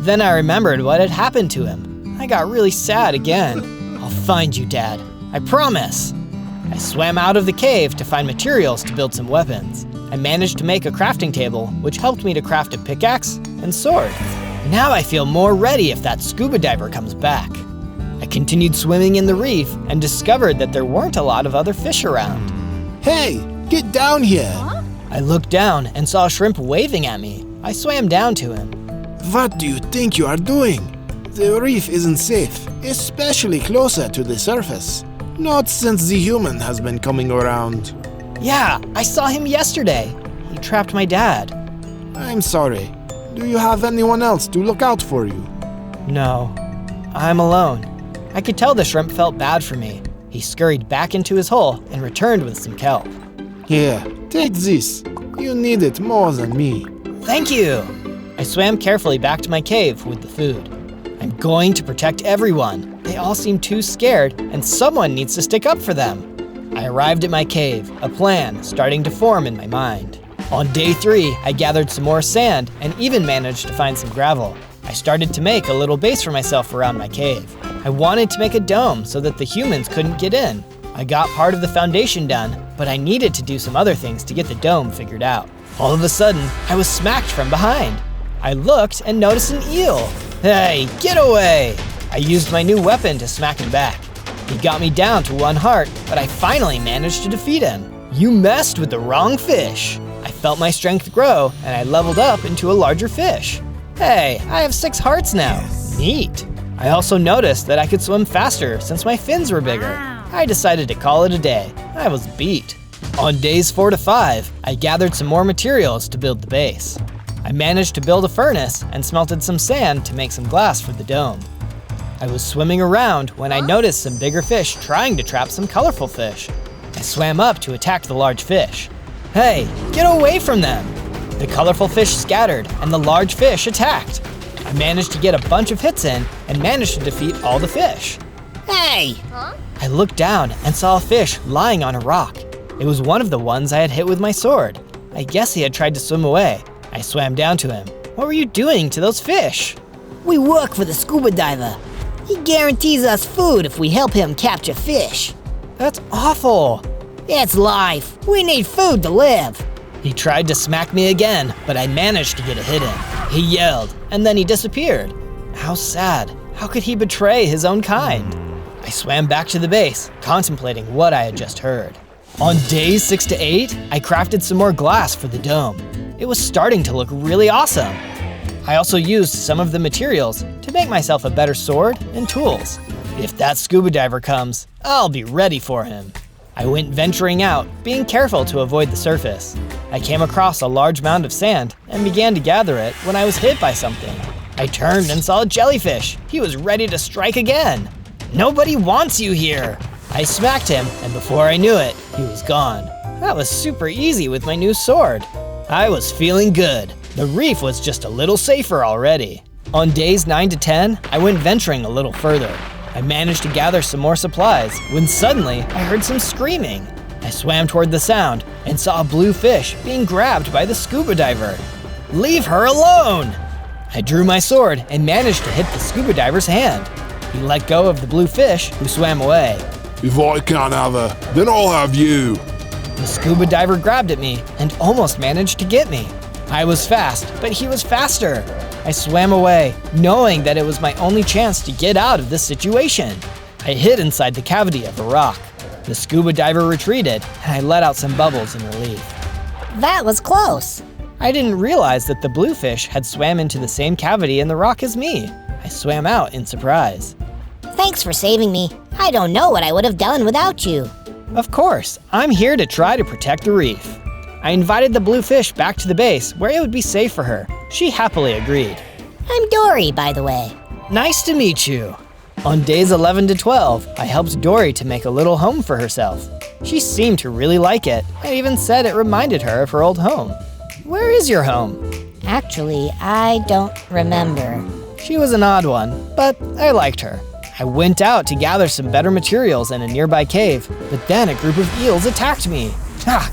Then I remembered what had happened to him. I got really sad again. I'll find you, Dad. I promise. I swam out of the cave to find materials to build some weapons. I managed to make a crafting table, which helped me to craft a pickaxe and sword. Now I feel more ready if that scuba diver comes back. I continued swimming in the reef and discovered that there weren't a lot of other fish around. Hey, get down here. I looked down and saw a shrimp waving at me. I swam down to him. What do you think you are doing? The reef isn't safe, especially closer to the surface. Not since the human has been coming around. Yeah, I saw him yesterday. He trapped my dad. I'm sorry. Do you have anyone else to look out for you? No, I'm alone. I could tell the shrimp felt bad for me. He scurried back into his hole and returned with some kelp. Here, take this. You need it more than me. Thank you! I swam carefully back to my cave with the food. I'm going to protect everyone. They all seem too scared, and someone needs to stick up for them. I arrived at my cave, a plan starting to form in my mind. On day 3, I gathered some more sand and even managed to find some gravel. I started to make a little base for myself around my cave. I wanted to make a dome so that the humans couldn't get in. I got part of the foundation done, but I needed to do some other things to get the dome figured out. All of a sudden, I was smacked from behind. I looked and noticed an eel. Hey, get away! I used my new weapon to smack him back. He got me down to 1 heart, but I finally managed to defeat him. You messed with the wrong fish. I felt my strength grow, and I leveled up into a larger fish. Hey, I have 6 hearts now. Neat. I also noticed that I could swim faster since my fins were bigger. I decided to call it a day. I was beat. On days 4 to 5, I gathered some more materials to build the base. I managed to build a furnace and smelted some sand to make some glass for the dome. I was swimming around when I noticed some bigger fish trying to trap some colorful fish. I swam up to attack the large fish. Hey, get away from them! The colorful fish scattered and the large fish attacked. I managed to get a bunch of hits in and managed to defeat all the fish. Hey! I looked down and saw a fish lying on a rock. It was one of the ones I had hit with my sword. I guess he had tried to swim away. I swam down to him. What were you doing to those fish? We work for the scuba diver. He guarantees us food if we help him capture fish. That's awful. It's life. We need food to live. He tried to smack me again, but I managed to get a hit in. He yelled, and then he disappeared. How sad. How could he betray his own kind? I swam back to the base, contemplating what I had just heard. On days 6 to 8, I crafted some more glass for the dome. It was starting to look really awesome. I also used some of the materials to make myself a better sword and tools. If that scuba diver comes, I'll be ready for him. I went venturing out, being careful to avoid the surface. I came across a large mound of sand and began to gather it when I was hit by something. I turned and saw a jellyfish. He was ready to strike again. Nobody wants you here. I smacked him, and before I knew it, he was gone. That was super easy with my new sword. I was feeling good. The reef was just a little safer already. On days 9 to 10, I went venturing a little further. I managed to gather some more supplies when suddenly I heard some screaming. I swam toward the sound and saw a blue fish being grabbed by the scuba diver. Leave her alone! I drew my sword and managed to hit the scuba diver's hand. He let go of the blue fish, who swam away. If I can't have her, then I'll have you. The scuba diver grabbed at me and almost managed to get me. I was fast, but he was faster. I swam away, knowing that it was my only chance to get out of this situation. I hid inside the cavity of a rock. The scuba diver retreated, and I let out some bubbles in relief. That was close. I didn't realize that the bluefish had swam into the same cavity in the rock as me. I swam out in surprise. Thanks for saving me. I don't know what I would have done without you. Of course, I'm here to try to protect the reef. I invited the bluefish back to the base where it would be safe for her. She happily agreed. I'm Dory, by the way. Nice to meet you. On days 11 to 12, I helped Dory to make a little home for herself. She seemed to really like it, and even said it reminded her of her old home. Where is your home? Actually, I don't remember. She was an odd one, but I liked her. I went out to gather some better materials in a nearby cave, but then a group of eels attacked me.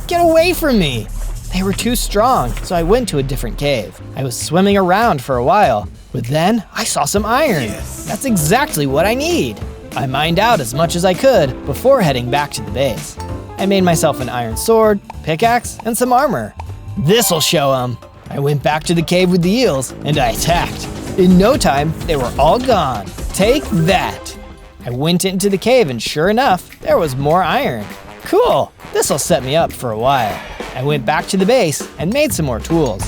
Get away from me! They were too strong, so I went to a different cave. I was swimming around for a while, but then I saw some iron. That's exactly what I need. I mined out as much as I could before heading back to the base. I made myself an iron sword, pickaxe, and some armor. This'll show 'em. I went back to the cave with the eels, and I attacked. In no time, they were all gone. Take that! I went into the cave, and sure enough, there was more iron. Cool, this'll set me up for a while. I went back to the base and made some more tools.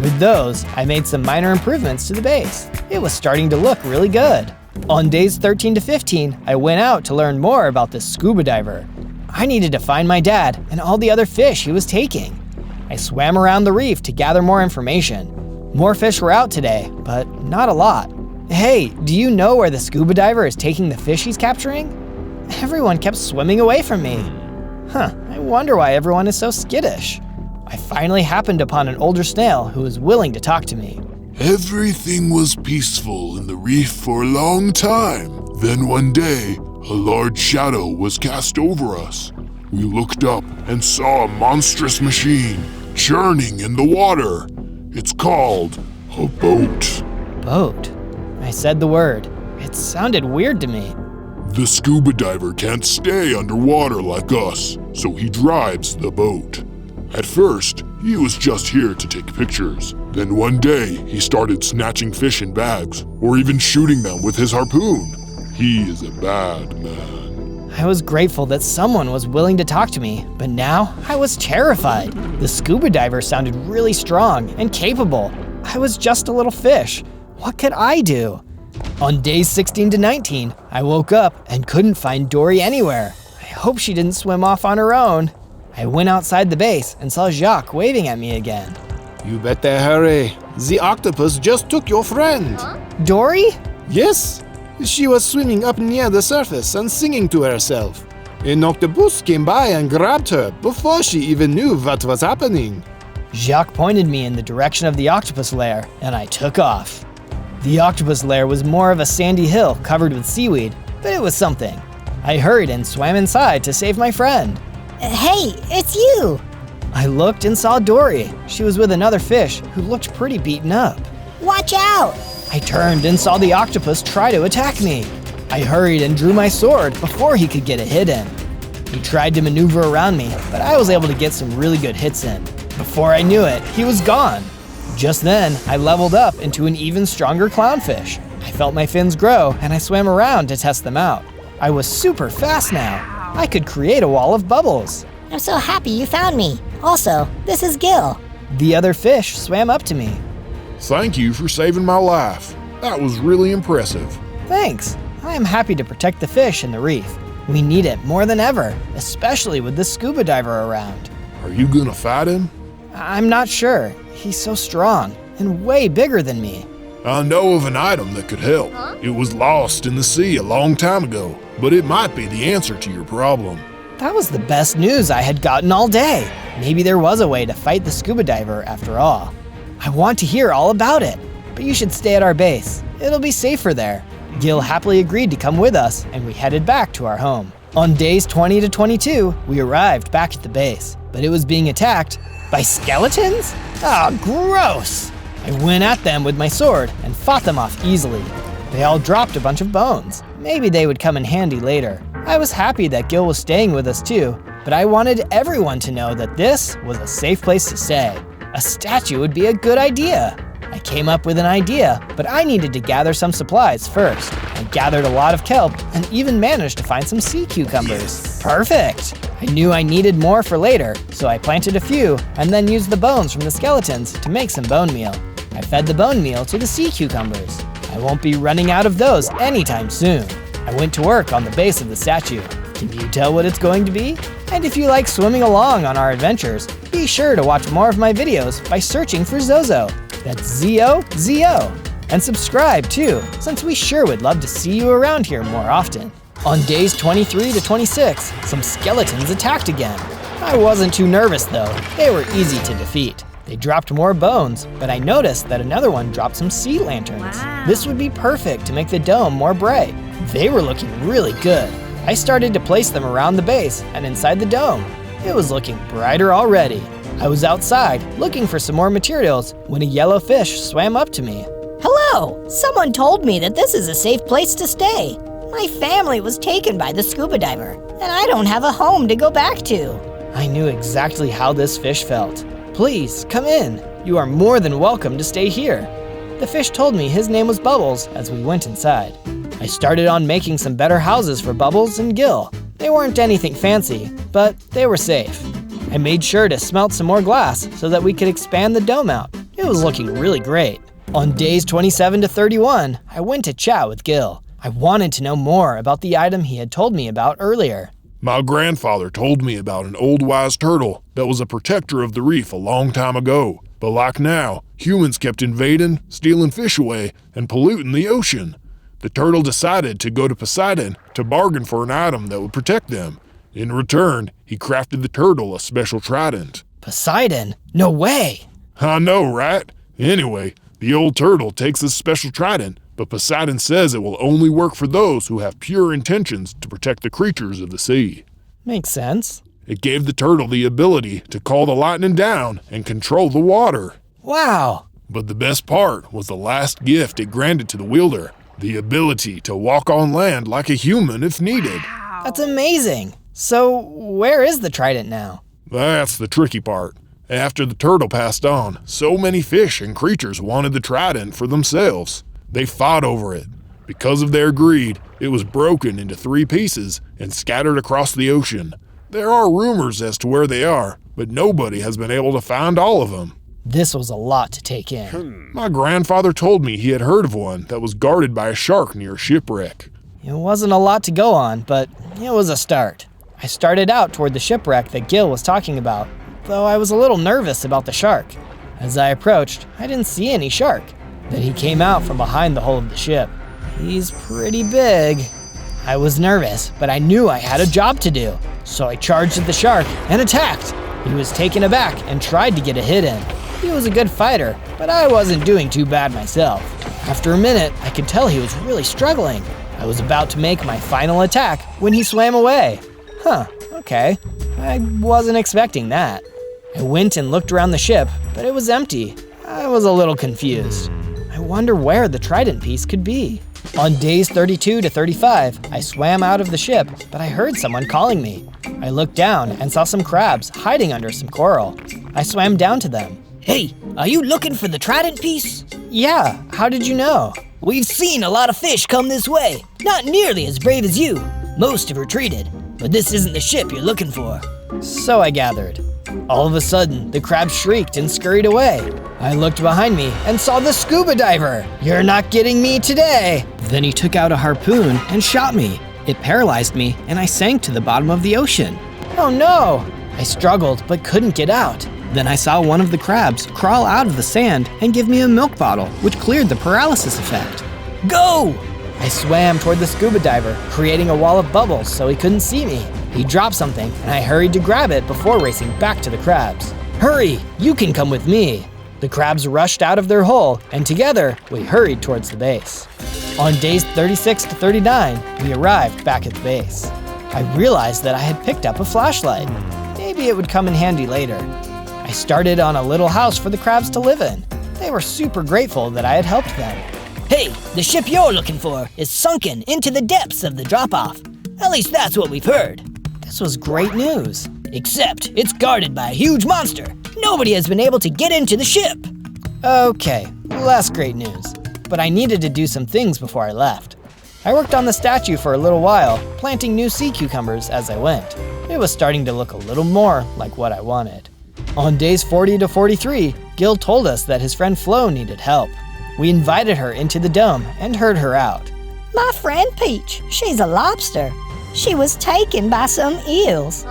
With those, I made some minor improvements to the base. It was starting to look really good. On days 13 to 15, I went out to learn more about this scuba diver. I needed to find my dad and all the other fish he was taking. I swam around the reef to gather more information. More fish were out today, but not a lot. Hey, do you know where the scuba diver is taking the fish he's capturing? Everyone kept swimming away from me. I wonder why everyone is so skittish. I finally happened upon an older snail who was willing to talk to me. Everything was peaceful in the reef for a long time. Then one day, a large shadow was cast over us. We looked up and saw a monstrous machine churning in the water. It's called a boat. Boat? I said the word. It sounded weird to me. The scuba diver can't stay underwater like us, so he drives the boat. At first, he was just here to take pictures. Then one day, he started snatching fish in bags, or even shooting them with his harpoon. He is a bad man. I was grateful that someone was willing to talk to me, but now I was terrified. The scuba diver sounded really strong and capable. I was just a little fish. What could I do? On days 16 to 19, I woke up and couldn't find Dory anywhere. I hope she didn't swim off on her own. I went outside the base and saw Jacques waving at me again. You better hurry. The octopus just took your friend. Dory? Yes. She was swimming up near the surface and singing to herself. An octopus came by and grabbed her before she even knew what was happening. Jacques pointed me in the direction of the octopus lair, and I took off. The octopus lair was more of a sandy hill covered with seaweed, but it was something. I hurried and swam inside to save my friend. Hey, it's you! I looked and saw Dory. She was with another fish who looked pretty beaten up. Watch out! I turned and saw the octopus try to attack me. I hurried and drew my sword before he could get a hit in. He tried to maneuver around me, but I was able to get some really good hits in. Before I knew it, he was gone. Just then, I leveled up into an even stronger clownfish. I felt my fins grow, and I swam around to test them out. I was super fast now. I could create a wall of bubbles. I'm so happy you found me. Also, this is Gil. The other fish swam up to me. Thank you for saving my life. That was really impressive. Thanks. I am happy to protect the fish in the reef. We need it more than ever, especially with the scuba diver around. Are you gonna fight him? I'm not sure. He's so strong and way bigger than me. I know of an item that could help. It was lost in the sea a long time ago, but it might be the answer to your problem. That was the best news I had gotten all day. Maybe there was a way to fight the scuba diver after all. I want to hear all about it, but you should stay at our base. It'll be safer there. Gil happily agreed to come with us, and we headed back to our home. On days 20 to 22, we arrived back at the base, but it was being attacked by skeletons? Gross! I went at them with my sword and fought them off easily. They all dropped a bunch of bones. Maybe they would come in handy later. I was happy that Gil was staying with us too, but I wanted everyone to know that this was a safe place to stay. A statue would be a good idea. I came up with an idea, but I needed to gather some supplies first. I gathered a lot of kelp and even managed to find some sea cucumbers. Yes. Perfect! I knew I needed more for later, so I planted a few and then used the bones from the skeletons to make some bone meal. I fed the bone meal to the sea cucumbers. I won't be running out of those anytime soon. I went to work on the base of the statue. Can you tell what it's going to be? And if you like swimming along on our adventures, be sure to watch more of my videos by searching for Zozo. That's Z-O-Z-O. And subscribe too, since we sure would love to see you around here more often. On days 23 to 26, some skeletons attacked again. I wasn't too nervous though, they were easy to defeat. They dropped more bones, but I noticed that another one dropped some sea lanterns. Wow. This would be perfect to make the dome more bright. They were looking really good. I started to place them around the base and inside the dome. It was looking brighter already. I was outside looking for some more materials when a yellow fish swam up to me. Hello! Someone told me that this is a safe place to stay. My family was taken by the scuba diver, and I don't have a home to go back to. I knew exactly how this fish felt. Please, come in. You are more than welcome to stay here. The fish told me his name was Bubbles as we went inside. I started on making some better houses for Bubbles and Gil. They weren't anything fancy, but they were safe. I made sure to smelt some more glass so that we could expand the dome out. It was looking really great. On days 27 to 31, I went to chat with Gil. I wanted to know more about the item he had told me about earlier. My grandfather told me about an old wise turtle that was a protector of the reef a long time ago. But like now, humans kept invading, stealing fish away, and polluting the ocean. The turtle decided to go to Poseidon to bargain for an item that would protect them. In return, he crafted the turtle a special trident. Poseidon? No way! I know, right? Anyway, the old turtle takes this special trident, but Poseidon says it will only work for those who have pure intentions to protect the creatures of the sea. Makes sense. It gave the turtle the ability to call the lightning down and control the water. Wow! But the best part was the last gift it granted to the wielder, the ability to walk on land like a human if needed. That's amazing! So, where is the trident now? That's the tricky part. After the turtle passed on, so many fish and creatures wanted the trident for themselves. They fought over it. Because of their greed, it was broken into 3 pieces and scattered across the ocean. There are rumors as to where they are, but nobody has been able to find all of them. This was a lot to take in. My grandfather told me he had heard of one that was guarded by a shark near a shipwreck. It wasn't a lot to go on, but it was a start. I started out toward the shipwreck that Gil was talking about, though I was a little nervous about the shark. As I approached, I didn't see any shark. Then he came out from behind the hull of the ship. He's pretty big. I was nervous, but I knew I had a job to do, so I charged at the shark and attacked. He was taken aback and tried to get a hit in. He was a good fighter, but I wasn't doing too bad myself. After a minute, I could tell he was really struggling. I was about to make my final attack when he swam away. Okay. I wasn't expecting that. I went and looked around the ship, but it was empty. I was a little confused. I wonder where the trident piece could be. On days 32 to 35, I swam out of the ship, but I heard someone calling me. I looked down and saw some crabs hiding under some coral. I swam down to them. Hey, are you looking for the trident piece? Yeah, how did you know? We've seen a lot of fish come this way. Not nearly as brave as you. Most have retreated, but this isn't the ship you're looking for. So I gathered. All of a sudden, the crab shrieked and scurried away. I looked behind me and saw the scuba diver. You're not getting me today. Then he took out a harpoon and shot me. It paralyzed me and I sank to the bottom of the ocean. Oh no! I struggled but couldn't get out. Then I saw one of the crabs crawl out of the sand and give me a milk bottle, which cleared the paralysis effect. Go! I swam toward the scuba diver, creating a wall of bubbles so he couldn't see me. He dropped something, and I hurried to grab it before racing back to the crabs. Hurry, you can come with me. The crabs rushed out of their hole, and together, we hurried towards the base. On days 36 to 39, we arrived back at the base. I realized that I had picked up a flashlight. Maybe it would come in handy later. I started on a little house for the crabs to live in. They were super grateful that I had helped them. Hey, the ship you're looking for is sunken into the depths of the drop-off. At least that's what we've heard. This was great news. Except it's guarded by a huge monster. nobody has been able to get into the ship. Okay, less great news. But I needed to do some things before I left. I worked on the statue for a little while, planting new sea cucumbers as I went. It was starting to look a little more like what I wanted. On days 40 to 43, Gil told us that his friend Flo needed help. We invited her into the dome and heard her out. My friend Peach, she's a lobster. She was taken by some eels.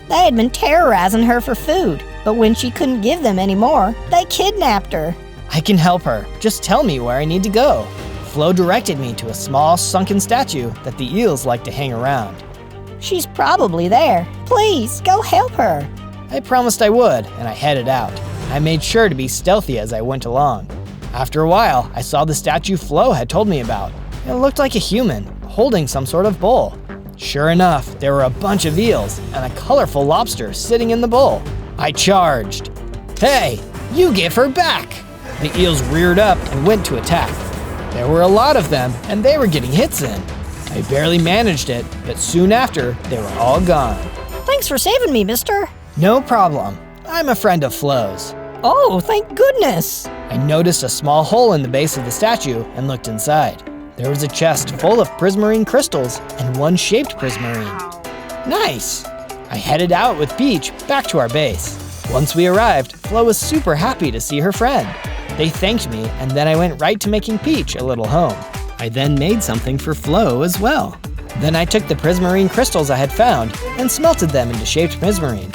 They had been terrorizing her for food, but when she couldn't give them any more, they kidnapped her. I can help her. Just tell me where I need to go. Flo directed me to a small, sunken statue that the eels like to hang around. She's probably there. Please, go help her. I promised I would, and I headed out. I made sure to be stealthy as I went along. After a while, I saw the statue Flo had told me about. It looked like a human, holding some sort of bowl. Sure enough, there were a bunch of eels and a colorful lobster sitting in the bowl. I charged. Hey, you give her back! The eels reared up and went to attack. There were a lot of them, and they were getting hits in. I barely managed it, but soon after, they were all gone. Thanks for saving me, mister. No problem. I'm a friend of Flo's. Oh, thank goodness. I noticed a small hole in the base of the statue and looked inside. There was a chest full of prismarine crystals and one shaped prismarine. Nice! I headed out with Peach back to our base. Once we arrived, Flo was super happy to see her friend. They thanked me, and then I went right to making Peach a little home. I then made something for Flo as well. Then I took the prismarine crystals I had found and smelted them into shaped prismarine.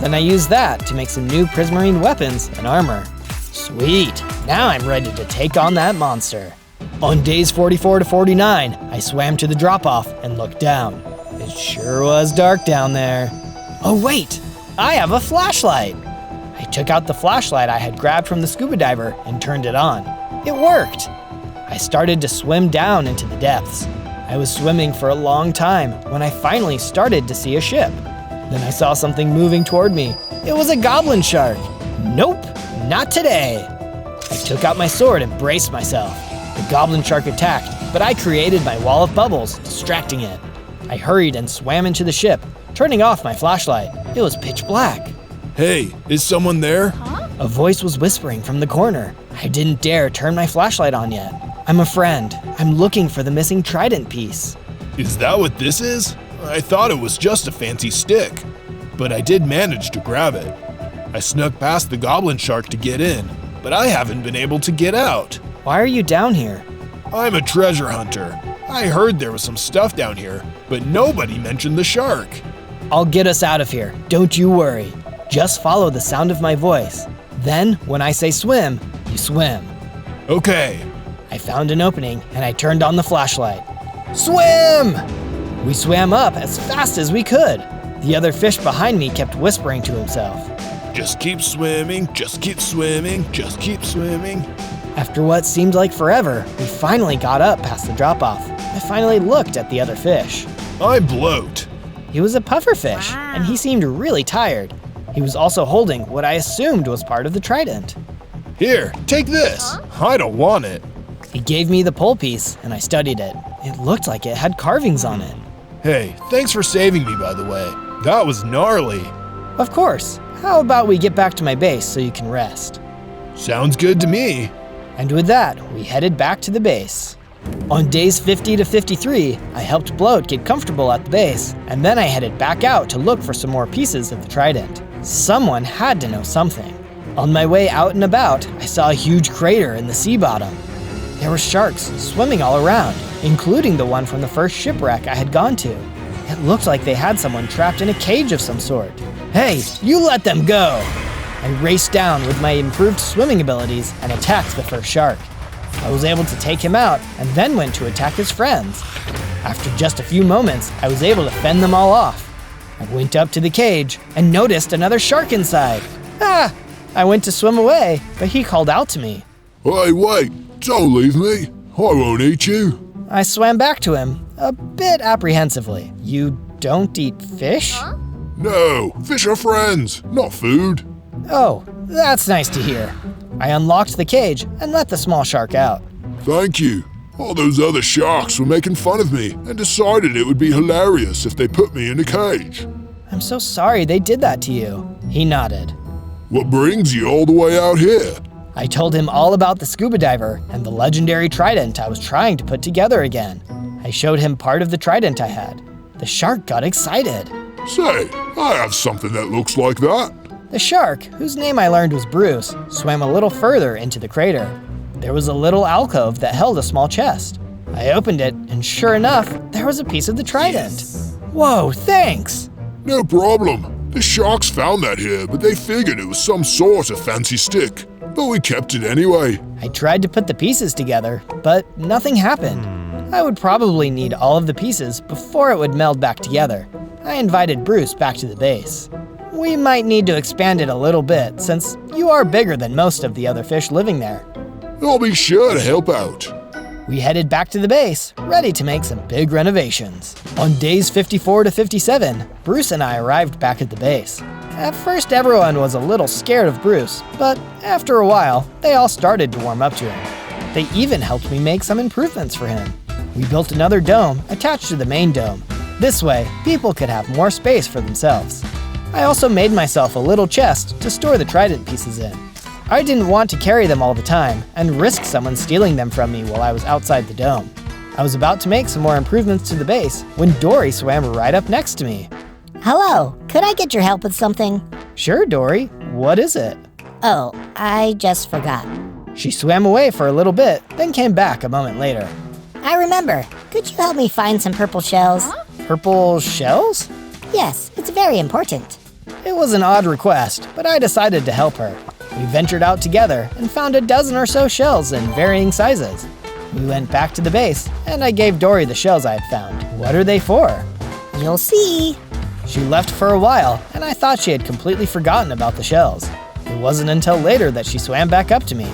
Then I used that to make some new prismarine weapons and armor. Sweet! Now I'm ready to take on that monster. On days 44 to 49, I swam to the drop-off and looked down. It sure was dark down there. Oh wait! I have a flashlight! I took out the flashlight I had grabbed from the scuba diver and turned it on. It worked! I started to swim down into the depths. I was swimming for a long time when I finally started to see a ship. Then I saw something moving toward me. It was a goblin shark. Nope, not today. I took out my sword and braced myself. The goblin shark attacked, but I created my wall of bubbles, distracting it. I hurried and swam into the ship, turning off my flashlight. It was pitch black. Hey, is someone there? A voice was whispering from the corner. I didn't dare turn my flashlight on yet. I'm a friend. I'm looking for the missing trident piece. Is that what this is? I thought it was just a fancy stick, but I did manage to grab it. I snuck past the goblin shark to get in, but I haven't been able to get out. Why are you down here? I'm a treasure hunter. I heard there was some stuff down here, but nobody mentioned the shark. I'll get us out of here. Don't you worry. Just follow the sound of my voice. Then, when I say swim, you swim. Okay. I found an opening and I turned on the flashlight. Swim! We swam up as fast as we could. The other fish behind me kept whispering to himself. Just keep swimming, just keep swimming, just keep swimming. After what seemed like forever, we finally got up past the drop-off. I finally looked at the other fish. I bloat. He was a pufferfish, and he seemed really tired. He was also holding what I assumed was part of the trident. Here, take this. I don't want it. He gave me the pole piece, and I studied it. It looked like it had carvings on it. Hey, thanks for saving me, by the way. That was gnarly. Of course. How about we get back to my base so you can rest? Sounds good to me. And with that, we headed back to the base. On days 50 to 53, I helped Bloat get comfortable at the base, and then I headed back out to look for some more pieces of the trident. Someone had to know something. On my way out and about, I saw a huge crater in the sea bottom. There were sharks swimming all around, including the one from the first shipwreck I had gone to. It looked like they had someone trapped in a cage of some sort. Hey, you let them go! I raced down with my improved swimming abilities and attacked the first shark. I was able to take him out and then went to attack his friends. After just a few moments, I was able to fend them all off. I went up to the cage and noticed another shark inside. Ah! I went to swim away, but he called out to me. Hey, wait! Don't leave me! I won't eat you! I swam back to him, a bit apprehensively. You don't eat fish? No, fish are friends, not food. Oh, that's nice to hear. I unlocked the cage and let the small shark out. Thank you. All those other sharks were making fun of me and decided it would be hilarious if they put me in a cage. I'm so sorry they did that to you. He nodded. What brings you all the way out here? I told him all about the scuba diver and the legendary trident I was trying to put together again. I showed him part of the trident I had. The shark got excited. Say, I have something that looks like that. The shark, whose name I learned was Bruce, swam a little further into the crater. There was a little alcove that held a small chest. I opened it, and sure enough, there was a piece of the trident. Whoa, thanks! No problem. The sharks found that here, but they figured it was some sort of fancy stick. But we kept it anyway. I tried to put the pieces together, but nothing happened. I would probably need all of the pieces before it would meld back together. I invited Bruce back to the base. We might need to expand it a little bit, since you are bigger than most of the other fish living there. I'll be sure to help out. We headed back to the base, ready to make some big renovations. On days 54 to 57, Bruce and I arrived back at the base. At first, everyone was a little scared of Bruce, but after a while, they all started to warm up to him. They even helped me make some improvements for him. We built another dome attached to the main dome. This way, people could have more space for themselves. I also made myself a little chest to store the trident pieces in. I didn't want to carry them all the time and risk someone stealing them from me while I was outside the dome. I was about to make some more improvements to the base when Dory swam right up next to me. Hello, could I get your help with something? Sure, Dory. What is it? Oh, I just forgot. She swam away for a little bit, then came back a moment later. I remember. Could you help me find some purple shells? Purple shells? Yes, it's very important. It was an odd request, but I decided to help her. We ventured out together and found a dozen or so shells in varying sizes. We went back to the base, and I gave Dory the shells I had found. What are they for? You'll see. She left for a while, and I thought she had completely forgotten about the shells. It wasn't until later that she swam back up to me.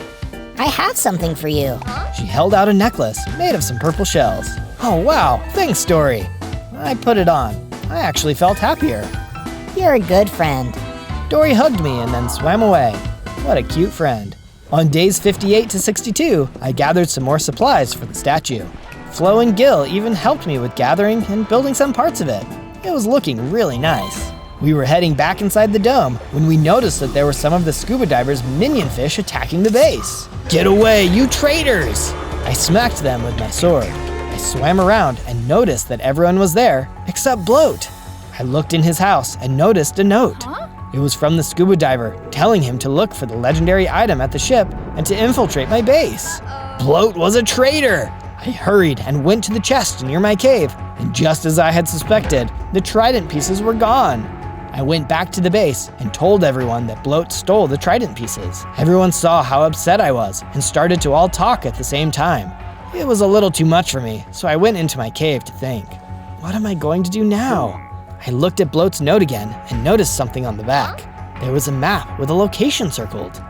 I have something for you. She held out a necklace made of some purple shells. Oh wow, thanks, Dory. I put it on. I actually felt happier. You're a good friend. Dory hugged me and then swam away. What a cute friend. On days 58 to 62, I gathered some more supplies for the statue. Flo and Gil even helped me with gathering and building some parts of it. It was looking really nice. We were heading back inside the dome when we noticed that there were some of the scuba divers' minion fish attacking the base. Get away, you traitors! I smacked them with my sword. I swam around and noticed that everyone was there except Bloat. I looked in his house and noticed a note. It was from the scuba diver telling him to look for the legendary item at the ship and to infiltrate my base. Bloat was a traitor! I hurried and went to the chest near my cave, and just as I had suspected, the trident pieces were gone. I went back to the base and told everyone that Bloat stole the trident pieces. Everyone saw how upset I was and started to all talk at the same time. It was a little too much for me, so I went into my cave to think. What am I going to do now? I looked at Bloat's note again and noticed something on the back. There was a map with a location circled.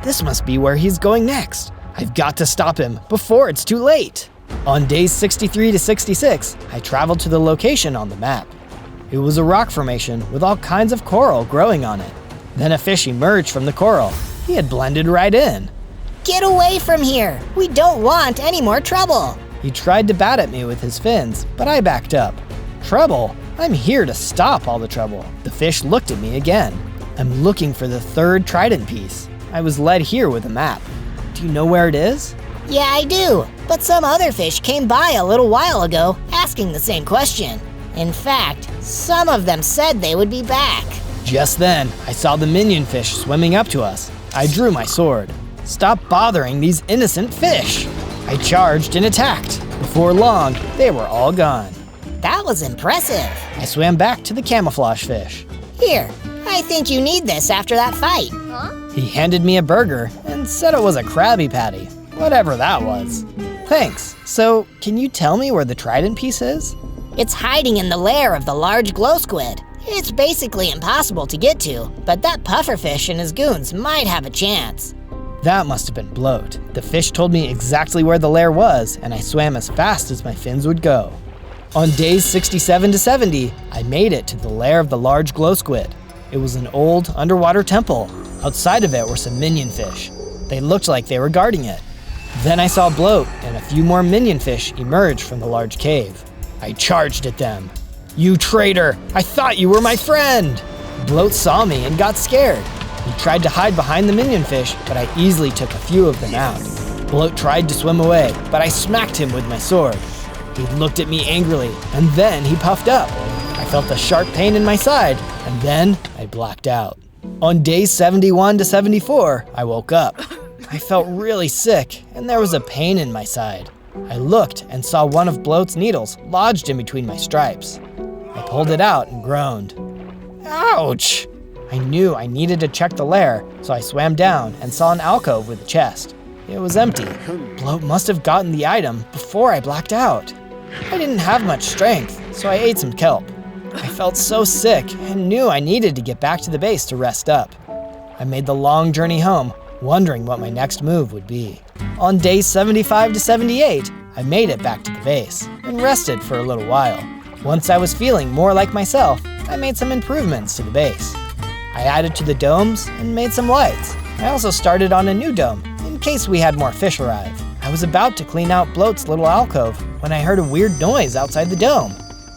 This must be where he's going next. I've got to stop him before it's too late. On days 63 to 66, I traveled to the location on the map. It was a rock formation with all kinds of coral growing on it. Then a fish emerged from the coral. He had blended right in. Get away from here! We don't want any more trouble! He tried to bat at me with his fins, but I backed up. Trouble? I'm here to stop all the trouble. The fish looked at me again. I'm looking for the third trident piece. I was led here with a map. Do you know where it is? Yeah, I do. But some other fish came by a little while ago asking the same question. In fact, some of them said they would be back. Just then, I saw the minion fish swimming up to us. I drew my sword. Stop bothering these innocent fish! I charged and attacked. Before long, they were all gone. That was impressive. I swam back to the camouflage fish. Here, I think you need this after that fight. He handed me a burger and said it was a Krabby Patty, whatever that was. Thanks. So, can you tell me where the trident piece is? It's hiding in the lair of the large glow squid. It's basically impossible to get to, but that pufferfish and his goons might have a chance. That must have been Bloat. The fish told me exactly where the lair was, and I swam as fast as my fins would go. On days 67 to 70, I made it to the lair of the large glow squid. It was an old underwater temple. Outside of it were some minion fish. They looked like they were guarding it. Then I saw Bloat and a few more minion fish emerge from the large cave. I charged at them. You traitor! I thought you were my friend! Bloat saw me and got scared. He tried to hide behind the minion fish, but I easily took a few of them out. Bloat tried to swim away, but I smacked him with my sword. He looked at me angrily, and then he puffed up. I felt a sharp pain in my side, and then I blacked out. On days 71 to 74, I woke up. I felt really sick, and there was a pain in my side. I looked and saw one of Bloat's needles lodged in between my stripes. I pulled it out and groaned. Ouch! I knew I needed to check the lair, so I swam down and saw an alcove with a chest. It was empty. Bloat must have gotten the item before I blacked out. I didn't have much strength, so I ate some kelp. I felt so sick and knew I needed to get back to the base to rest up. I made the long journey home, wondering what my next move would be. On days 75 to 78, I made it back to the base and rested for a little while. Once I was feeling more like myself, I made some improvements to the base. I added to the domes and made some lights. I also started on a new dome in case we had more fish arrive. I was about to clean out Bloat's little alcove when I heard a weird noise outside the dome.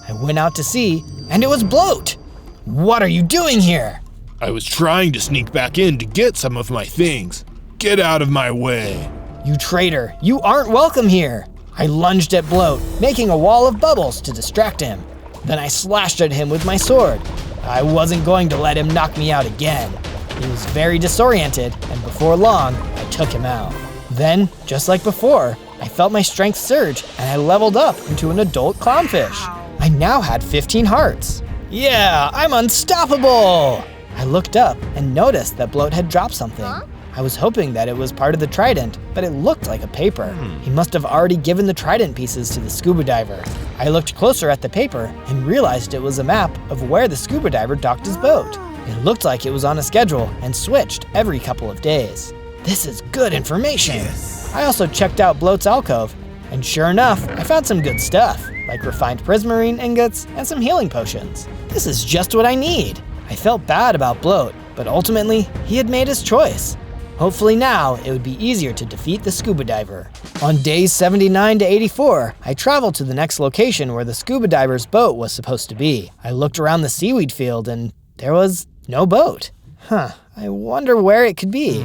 I went out to see, and it was Bloat! What are you doing here? I was trying to sneak back in to get some of my things. Get out of my way. You traitor, you aren't welcome here. I lunged at Bloat, making a wall of bubbles to distract him. Then I slashed at him with my sword. I wasn't going to let him knock me out again. He was very disoriented, and before long, I took him out. Then, just like before, I felt my strength surge, and I leveled up into an adult clownfish. I now had 15 hearts. Yeah, I'm unstoppable! I looked up and noticed that Bloat had dropped something. I was hoping that it was part of the trident, but it looked like a paper. He must have already given the trident pieces to the scuba diver. I looked closer at the paper and realized it was a map of where the scuba diver docked his boat. It looked like it was on a schedule and switched every couple of days. This is good information. Yes. I also checked out Bloat's alcove, and sure enough, I found some good stuff, like refined prismarine ingots and some healing potions. This is just what I need. I felt bad about Bloat, but ultimately, he had made his choice. Hopefully now, it would be easier to defeat the scuba diver. On days 79 to 84, I traveled to the next location where the scuba diver's boat was supposed to be. I looked around the seaweed field and there was no boat. I wonder where it could be.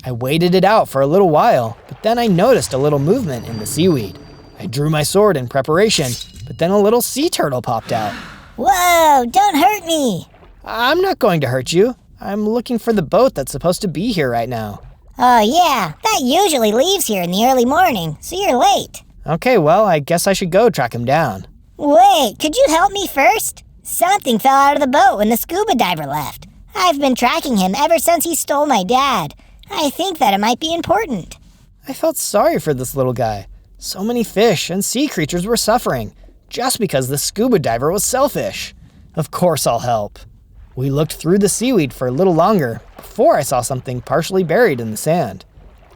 I waited it out for a little while, but then I noticed a little movement in the seaweed. I drew my sword in preparation, but then a little sea turtle popped out. Whoa, don't hurt me! I'm not going to hurt you. I'm looking for the boat that's supposed to be here right now. Oh yeah, that usually leaves here in the early morning, so you're late. Okay, well, I guess I should go track him down. Wait, could you help me first? Something fell out of the boat when the scuba diver left. I've been tracking him ever since he stole my dad. I think that it might be important. I felt sorry for this little guy. So many fish and sea creatures were suffering, just because the scuba diver was selfish. Of course I'll help. We looked through the seaweed for a little longer before I saw something partially buried in the sand.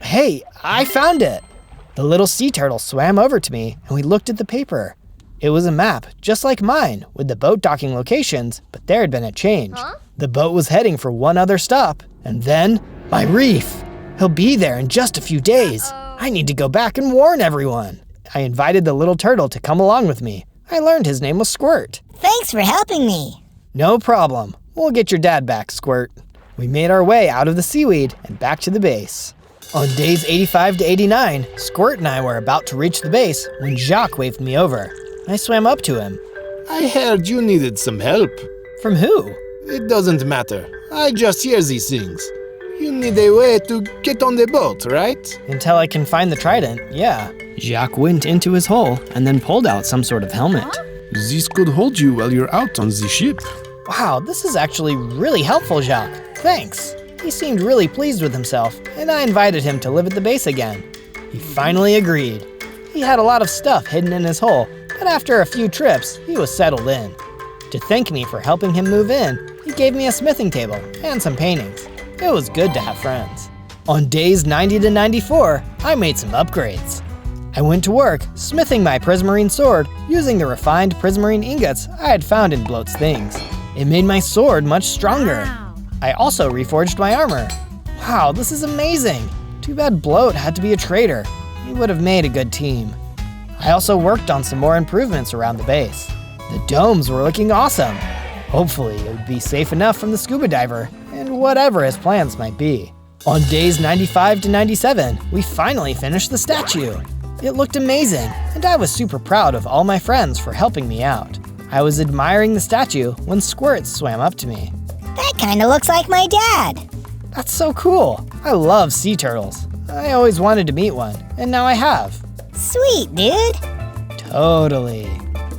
Hey, I found it! The little sea turtle swam over to me and we looked at the paper. It was a map, just like mine, with the boat docking locations, but there had been a change. The boat was heading for one other stop, and then, my reef! He'll be there in just a few days. I need to go back and warn everyone. I invited the little turtle to come along with me. I learned his name was Squirt. Thanks for helping me. No problem. We'll get your dad back, Squirt. We made our way out of the seaweed and back to the base. On days 85 to 89, Squirt and I were about to reach the base when Jacques waved me over. I swam up to him. I heard you needed some help. From who? It doesn't matter. I just hear these things. You need a way to get on the boat, right? Until I can find the trident, yeah. Jacques went into his hole and then pulled out some sort of helmet. This could hold you while you're out on the ship. Wow, this is actually really helpful, Jacques. Thanks. He seemed really pleased with himself, and I invited him to live at the base again. He finally agreed. He had a lot of stuff hidden in his hole, but after a few trips, he was settled in. To thank me for helping him move in, he gave me a smithing table and some paintings. It was good to have friends. On days 90 to 94, I made some upgrades. I went to work smithing my prismarine sword using the refined prismarine ingots I had found in Bloat's things. It made my sword much stronger. Wow. I also reforged my armor. Wow, this is amazing. Too bad Bloat had to be a traitor. He would have made a good team. I also worked on some more improvements around the base. The domes were looking awesome. Hopefully it would be safe enough from the scuba diver, and whatever his plans might be. On days 95 to 97, we finally finished the statue. It looked amazing, and I was super proud of all my friends for helping me out. I was admiring the statue when Squirt swam up to me. That kinda looks like my dad. That's so cool. I love sea turtles. I always wanted to meet one, and now I have. Sweet, dude. Totally.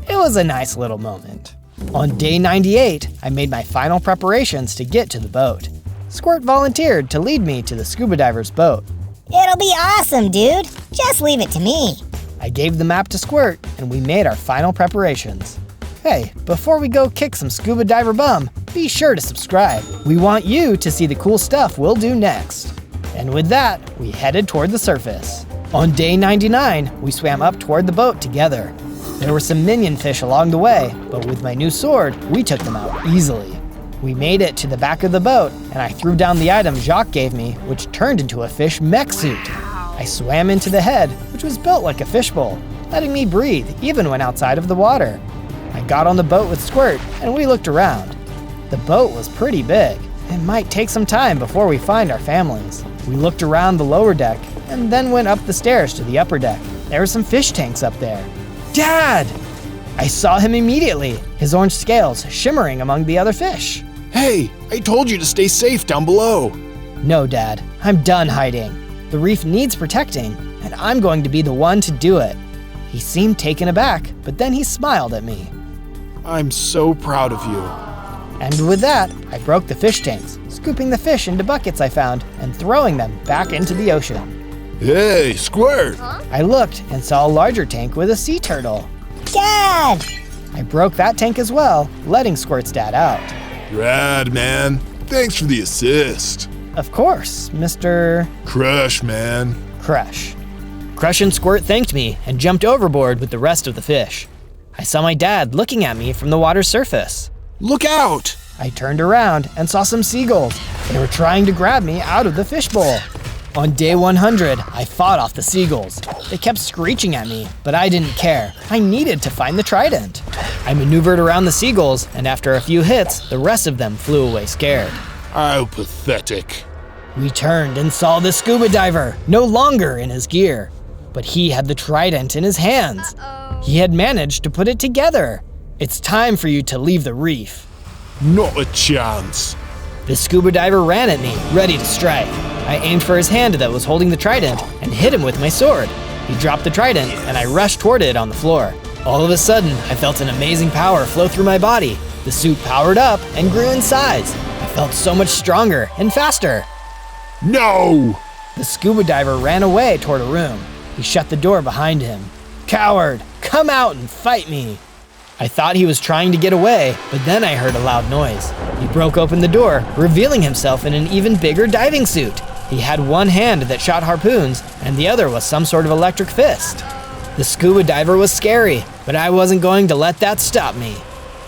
It was a nice little moment. On day 98, I made my final preparations to get to the boat. Squirt volunteered to lead me to the scuba diver's boat. It'll be awesome, dude. Just leave it to me. I gave the map to Squirt, and we made our final preparations. Hey, before we go kick some scuba diver bum, be sure to subscribe. We want you to see the cool stuff we'll do next. And with that, we headed toward the surface. On day 99, we swam up toward the boat together. There were some minion fish along the way, but with my new sword, we took them out easily. We made it to the back of the boat, and I threw down the item Jacques gave me, which turned into a fish mech suit. I swam into the head, which was built like a fishbowl, letting me breathe even when outside of the water. I got on the boat with Squirt, and we looked around. The boat was pretty big. It might take some time before we find our families. We looked around the lower deck, and then went up the stairs to the upper deck. There were some fish tanks up there. Dad! I saw him immediately, his orange scales shimmering among the other fish. Hey, I told you to stay safe down below. No, Dad, I'm done hiding. The reef needs protecting, and I'm going to be the one to do it. He seemed taken aback, but then he smiled at me. I'm so proud of you. And with that, I broke the fish tanks, scooping the fish into buckets I found and throwing them back into the ocean. Hey, Squirt! I looked and saw a larger tank with a sea turtle. Dad! I broke that tank as well, letting Squirt's dad out. Rad, man. Thanks for the assist. Of course, Mr. Crush, man. Crush. Crush and Squirt thanked me and jumped overboard with the rest of the fish. I saw my dad looking at me from the water's surface. Look out! I turned around and saw some seagulls. They were trying to grab me out of the fishbowl. On day 100, I fought off the seagulls. They kept screeching at me, but I didn't care. I needed to find the trident. I maneuvered around the seagulls, and after a few hits, the rest of them flew away scared. How pathetic. We turned and saw the scuba diver, no longer in his gear. But he had the trident in his hands. He had managed to put it together. It's time for you to leave the reef. Not a chance. The scuba diver ran at me, ready to strike. I aimed for his hand that was holding the trident and hit him with my sword. He dropped the trident and I rushed toward it on the floor. All of a sudden, I felt an amazing power flow through my body. The suit powered up and grew in size. I felt so much stronger and faster. No! The scuba diver ran away toward a room. He shut the door behind him. Coward, come out and fight me. I thought he was trying to get away, but then I heard a loud noise. He broke open the door, revealing himself in an even bigger diving suit. He had one hand that shot harpoons, and the other was some sort of electric fist. The scuba diver was scary, but I wasn't going to let that stop me.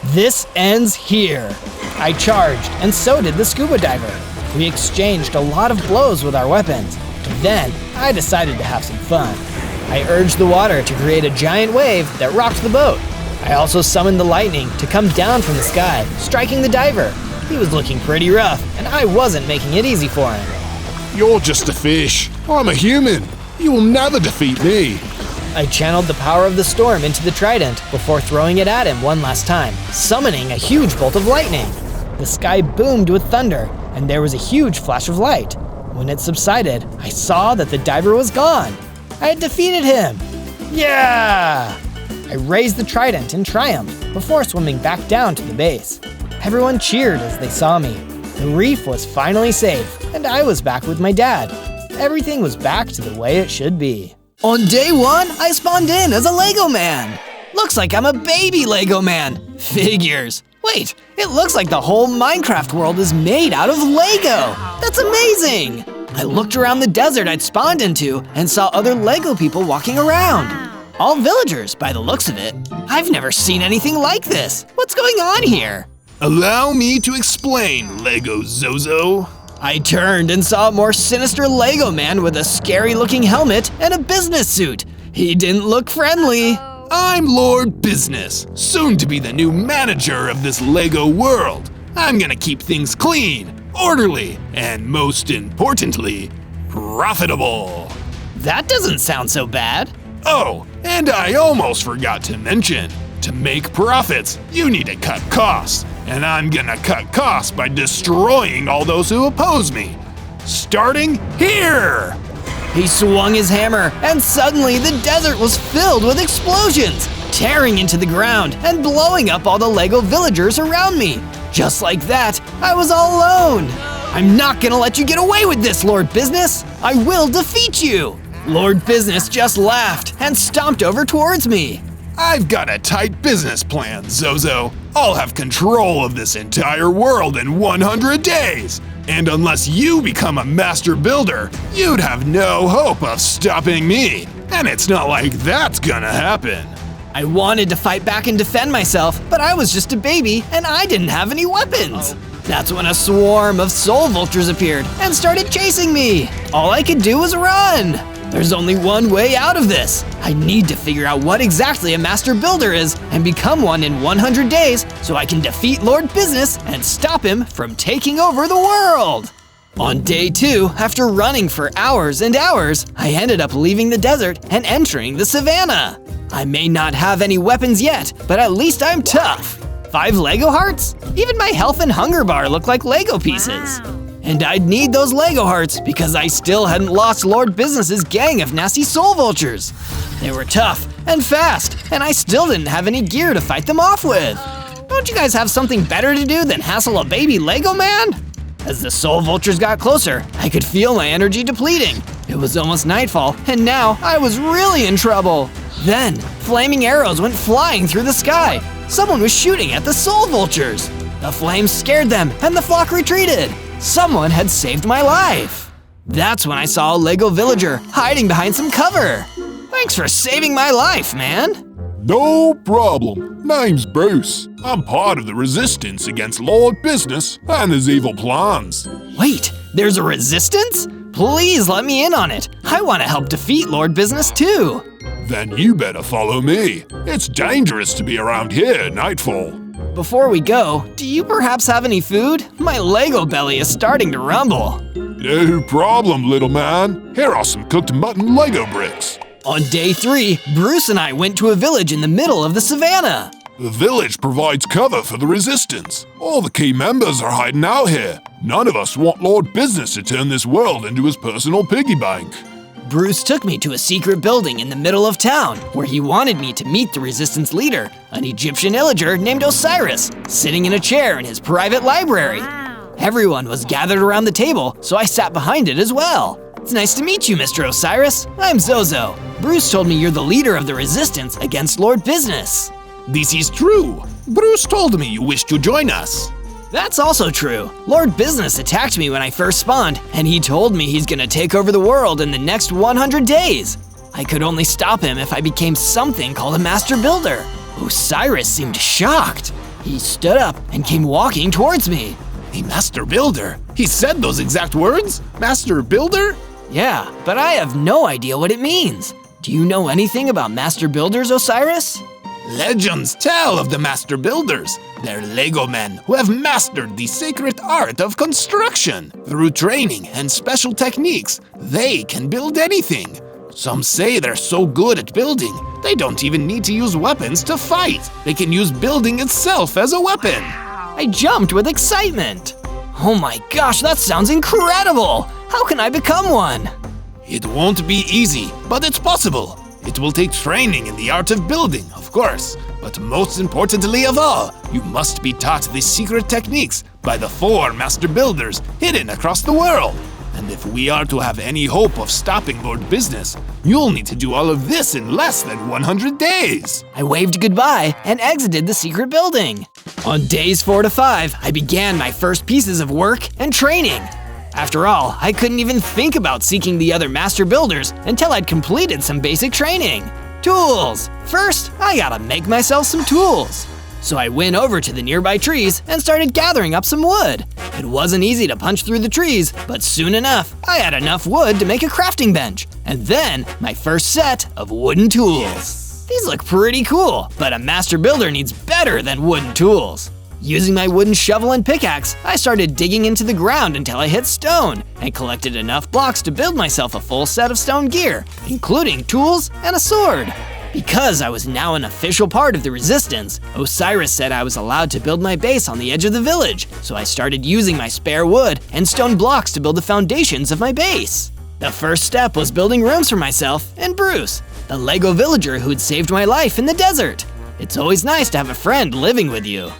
This ends here. I charged, and so did the scuba diver. We exchanged a lot of blows with our weapons, but then I decided to have some fun. I urged the water to create a giant wave that rocked the boat. I also summoned the lightning to come down from the sky, striking the diver. He was looking pretty rough, and I wasn't making it easy for him. You're just a fish. I'm a human. You will never defeat me. I channeled the power of the storm into the trident before throwing it at him one last time, summoning a huge bolt of lightning. The sky boomed with thunder, and there was a huge flash of light. When it subsided, I saw that the diver was gone. I had defeated him. Yeah! I raised the trident in triumph before swimming back down to the base. Everyone cheered as they saw me. The reef was finally safe, and I was back with my dad. Everything was back to the way it should be. On day 1, I spawned in as a Lego man. Looks like I'm a baby Lego man. Figures. Wait, it looks like the whole Minecraft world is made out of Lego. That's amazing. I looked around the desert I'd spawned into and saw other Lego people walking around. All villagers, by the looks of it. I've never seen anything like this. What's going on here? Allow me to explain, Lego Zozo. I turned and saw a more sinister Lego man with a scary-looking helmet and a business suit. He didn't look friendly. I'm Lord Business, soon to be the new manager of this Lego world. I'm gonna keep things clean, orderly, and most importantly, profitable. That doesn't sound so bad. Oh, and I almost forgot to mention, to make profits, you need to cut costs. And I'm gonna cut costs by destroying all those who oppose me. Starting here! He swung his hammer, and suddenly the desert was filled with explosions, tearing into the ground and blowing up all the Lego villagers around me. Just like that, I was all alone. I'm not gonna let you get away with this, Lord Business. I will defeat you. Lord Business just laughed and stomped over towards me. I've got a tight business plan, Zozo. I'll have control of this entire world in 100 days. And unless you become a master builder, you'd have no hope of stopping me. And it's not like that's gonna happen. I wanted to fight back and defend myself, but I was just a baby and I didn't have any weapons. That's when a swarm of soul vultures appeared and started chasing me. All I could do was run. There's only one way out of this. I need to figure out what exactly a master builder is and become one in 100 days so I can defeat Lord Business and stop him from taking over the world. On day 2, after running for hours and hours, I ended up leaving the desert and entering the savannah. I may not have any weapons yet, but at least I'm tough. 5 Lego hearts? Even my health and hunger bar look like Lego pieces. And I'd need those Lego hearts because I still hadn't lost Lord Business's gang of nasty soul vultures. They were tough and fast, and I still didn't have any gear to fight them off with. Don't you guys have something better to do than hassle a baby Lego man? As the soul vultures got closer, I could feel my energy depleting. It was almost nightfall, and now I was really in trouble. Then, flaming arrows went flying through the sky. Someone was shooting at the soul vultures. The flames scared them, and the flock retreated. Someone had saved my life. That's when I saw a Lego villager hiding behind some cover. Thanks for saving my life, man. No problem. Name's Bruce. I'm part of the resistance against Lord Business and his evil plans. Wait, there's a resistance? Please let me in on it. I want to help defeat Lord Business too. Then you better follow me. It's dangerous to be around here at nightfall. Before we go, do you perhaps have any food? My Lego belly is starting to rumble. No problem, little man. Here are some cooked mutton Lego bricks. On day 3, Bruce and I went to a village in the middle of the savannah. The village provides cover for the resistance. All the key members are hiding out here. None of us want Lord Business to turn this world into his personal piggy bank. Bruce took me to a secret building in the middle of town where he wanted me to meet the resistance leader, an Egyptian illager named Osiris, sitting in a chair in his private library. Everyone was gathered around the table, so I sat behind it as well. It's nice to meet you, Mr. Osiris. I'm Zozo. Bruce told me you're the leader of the resistance against Lord Business. This is true. Bruce told me you wish to join us. That's also true. Lord Business attacked me when I first spawned, and he told me he's gonna take over the world in the next 100 days. I could only stop him if I became something called a master builder. Osiris seemed shocked. He stood up and came walking towards me. A master builder? He said those exact words? Master builder? Yeah, but I have no idea what it means. Do you know anything about master builders, Osiris? Legends tell of the master builders. They're Lego men who have mastered the sacred art of construction. Through training and special techniques, they can build anything. Some say they're so good at building, they don't even need to use weapons to fight. They can use building itself as a weapon. I jumped with excitement. Oh my gosh, that sounds incredible! How can I become one? It won't be easy, but it's possible. It will take training in the art of building, of course, but most importantly of all, you must be taught the secret techniques by the 4 master builders hidden across the world. And if we are to have any hope of stopping Lord Business, you'll need to do all of this in less than 100 days. I waved goodbye and exited the secret building. On days 4 to 5, I began my first pieces of work and training. After all, I couldn't even think about seeking the other master builders until I'd completed some basic training. Tools! First, I gotta make myself some tools. So I went over to the nearby trees and started gathering up some wood. It wasn't easy to punch through the trees, but soon enough, I had enough wood to make a crafting bench, and then my first set of wooden tools. These look pretty cool, but a master builder needs better than wooden tools. Using my wooden shovel and pickaxe, I started digging into the ground until I hit stone and collected enough blocks to build myself a full set of stone gear, including tools and a sword. Because I was now an official part of the resistance, Osiris said I was allowed to build my base on the edge of the village, so I started using my spare wood and stone blocks to build the foundations of my base. The first step was building rooms for myself and Bruce, the Lego villager who had saved my life in the desert. It's always nice to have a friend living with you.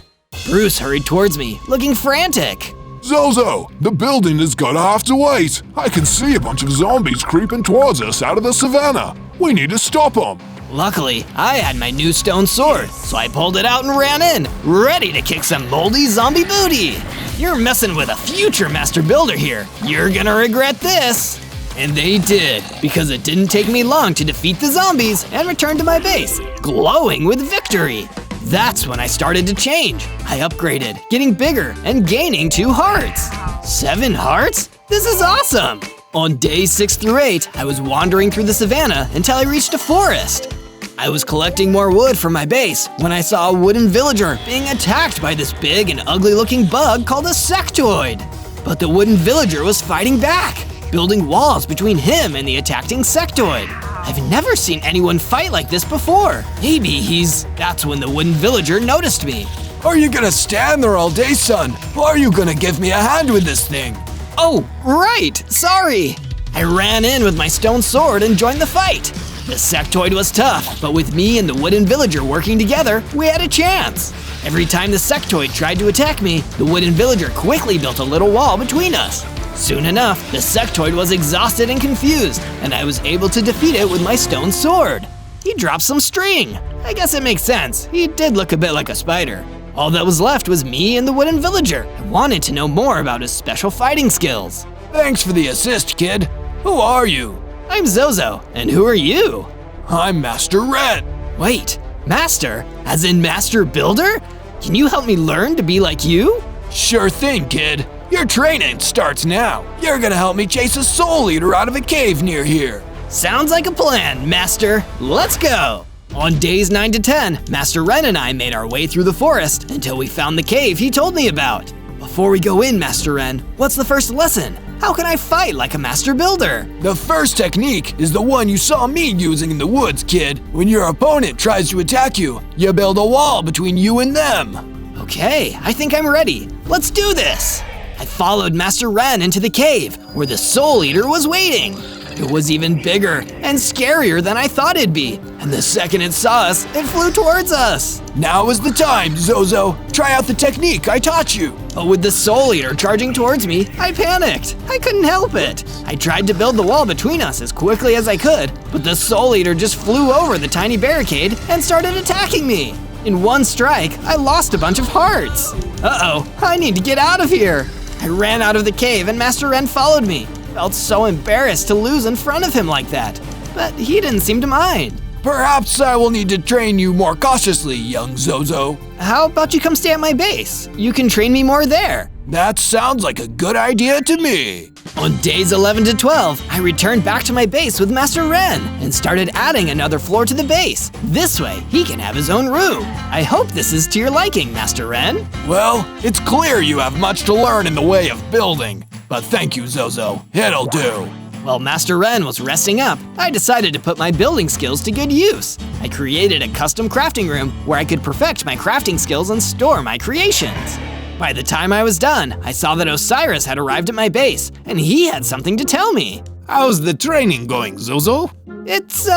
Bruce hurried towards me, looking frantic. Zozo, the building is gonna have to wait. I can see a bunch of zombies creeping towards us out of the savannah. We need to stop them. Luckily, I had my new stone sword, so I pulled it out and ran in, ready to kick some moldy zombie booty. You're messing with a future master builder here. You're gonna regret this. And they did, because it didn't take me long to defeat the zombies and return to my base, glowing with victory. That's when I started to change. I upgraded, getting bigger and gaining 2 hearts. 7 hearts? This is awesome! On days 6 through 8, I was wandering through the savannah until I reached a forest. I was collecting more wood for my base when I saw a wooden villager being attacked by this big and ugly looking bug called a sectoid. But the wooden villager was fighting back, building walls between him and the attacking sectoid. I've never seen anyone fight like this before. Maybe That's when the wooden villager noticed me. Are you gonna stand there all day, son? Or are you gonna give me a hand with this thing? Oh, right, sorry. I ran in with my stone sword and joined the fight. The sectoid was tough, but with me and the wooden villager working together, we had a chance. Every time the sectoid tried to attack me, the wooden villager quickly built a little wall between us. Soon enough, the sectoid was exhausted and confused, and I was able to defeat it with my stone sword. He dropped some string. I guess it makes sense. He did look a bit like a spider. All that was left was me and the wooden villager. I wanted to know more about his special fighting skills. Thanks for the assist, kid. Who are you? I'm Zozo, and who are you? I'm Master Red. Wait, Master? As in Master Builder? Can you help me learn to be like you? Sure thing, kid. Your training starts now. You're gonna help me chase a soul eater out of a cave near here. Sounds like a plan, Master. Let's go. On days 9 to 10, Master Ren and I made our way through the forest until we found the cave he told me about. Before we go in, Master Ren, what's the first lesson? How can I fight like a master builder? The first technique is the one you saw me using in the woods, kid. When your opponent tries to attack you, you build a wall between you and them. Okay, I think I'm ready. Let's do this. I followed Master Ren into the cave, where the Soul Eater was waiting. It was even bigger and scarier than I thought it'd be, and the second it saw us, it flew towards us. Now is the time, Zozo. Try out the technique I taught you. But with the Soul Eater charging towards me, I panicked. I couldn't help it. I tried to build the wall between us as quickly as I could, but the Soul Eater just flew over the tiny barricade and started attacking me. In one strike, I lost a bunch of hearts. Uh-oh, I need to get out of here. I ran out of the cave and Master Ren followed me. Felt so embarrassed to lose in front of him like that, but he didn't seem to mind. Perhaps I will need to train you more cautiously, young Zozo. How about you come stay at my base? You can train me more there. That sounds like a good idea to me. On days 11 to 12, I returned back to my base with Master Ren and started adding another floor to the base. This way, he can have his own room. I hope this is to your liking, Master Ren. Well, it's clear you have much to learn in the way of building. But thank you, Zozo. It'll do. While Master Ren was resting up, I decided to put my building skills to good use. I created a custom crafting room where I could perfect my crafting skills and store my creations. By the time I was done, I saw that Osiris had arrived at my base, and he had something to tell me. How's the training going, Zozo? It's,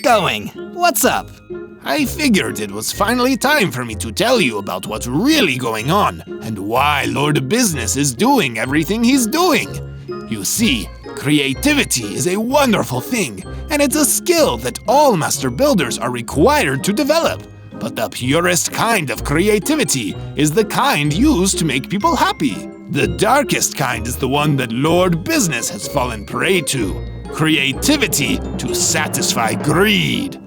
going. What's up? I figured it was finally time for me to tell you about what's really going on and why Lord Business is doing everything he's doing. You see, creativity is a wonderful thing, and it's a skill that all master builders are required to develop. But the purest kind of creativity is the kind used to make people happy. The darkest kind is the one that Lord Business has fallen prey to. Creativity to satisfy greed.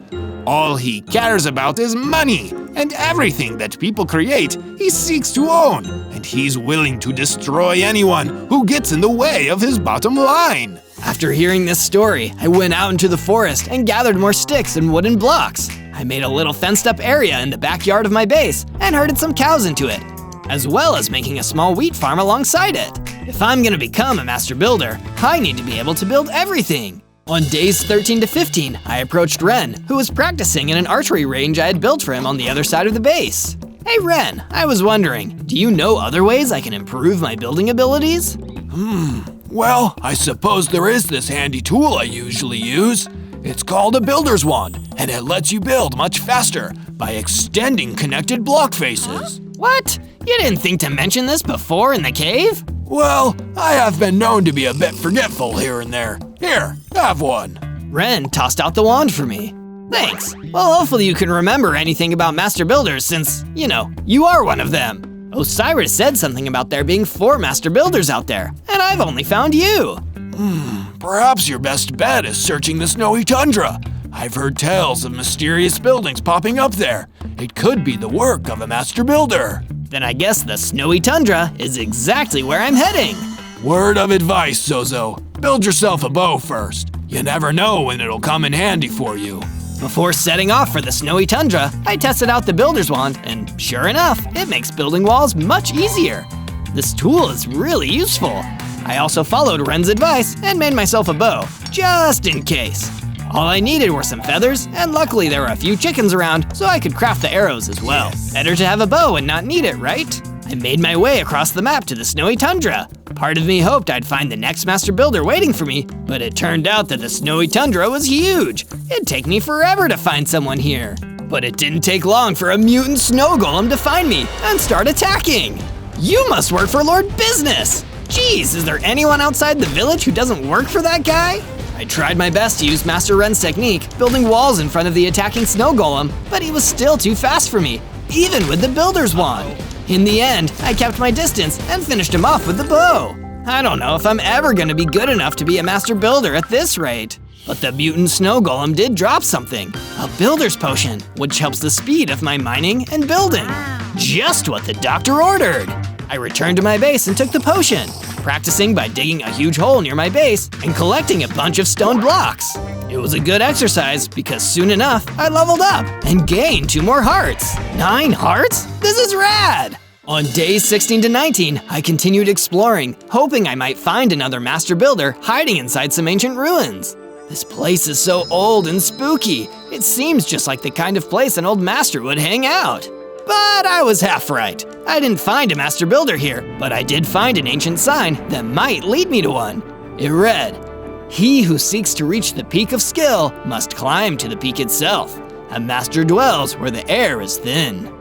All he cares about is money, and everything that people create, he seeks to own, and he's willing to destroy anyone who gets in the way of his bottom line. After hearing this story, I went out into the forest and gathered more sticks and wooden blocks. I made a little fenced-up area in the backyard of my base and herded some cows into it. as well as making a small wheat farm alongside it. If I'm gonna become a master builder, I need to be able to build everything. On days 13 to 15, I approached Ren, who was practicing in an archery range I had built for him on the other side of the base. Hey Ren, I was wondering, do you know other ways I can improve my building abilities? Well, I suppose there is this handy tool I usually use. It's called a builder's wand, and it lets you build much faster by extending connected block faces. What? You didn't think to mention this before in the cave? Well, I have been known to be a bit forgetful here and there. Here, have one. Ren tossed out the wand for me. Thanks. Well, hopefully you can remember anything about master builders since, you are one of them. Osiris said something about there being 4 master builders out there, and I've only found you. Perhaps your best bet is searching the snowy tundra. I've heard tales of mysterious buildings popping up there. It could be the work of a master builder. Then I guess the snowy tundra is exactly where I'm heading. Word of advice, Zozo. Build yourself a bow first. You never know when it'll come in handy for you. Before setting off for the snowy tundra, I tested out the builder's wand, and sure enough, it makes building walls much easier. This tool is really useful. I also followed Ren's advice and made myself a bow, just in case. All I needed were some feathers, and luckily there were a few chickens around, so I could craft the arrows as well. Better to have a bow and not need it, right? I made my way across the map to the snowy tundra. Part of me hoped I'd find the next master builder waiting for me, but it turned out that the snowy tundra was huge. It'd take me forever to find someone here. But it didn't take long for a mutant snow golem to find me and start attacking. You must work for Lord Business. Jeez, is there anyone outside the village who doesn't work for that guy? I tried my best to use Master Ren's technique, building walls in front of the attacking snow golem, but he was still too fast for me, even with the builder's wand. In the end, I kept my distance and finished him off with the bow. I don't know if I'm ever gonna be good enough to be a master builder at this rate. But the mutant snow golem did drop something, a builder's potion, which helps the speed of my mining and building. Just what the doctor ordered. I returned to my base and took the potion, practicing by digging a huge hole near my base and collecting a bunch of stone blocks. It was a good exercise because soon enough, I leveled up and gained 2 more hearts. 9 hearts? This is rad! On days 16 to 19, I continued exploring, hoping I might find another master builder hiding inside some ancient ruins. This place is so old and spooky. It seems just like the kind of place an old master would hang out. But I was half right. I didn't find a master builder here, but I did find an ancient sign that might lead me to one. It read, "He who seeks to reach the peak of skill must climb to the peak itself. A master dwells where the air is thin."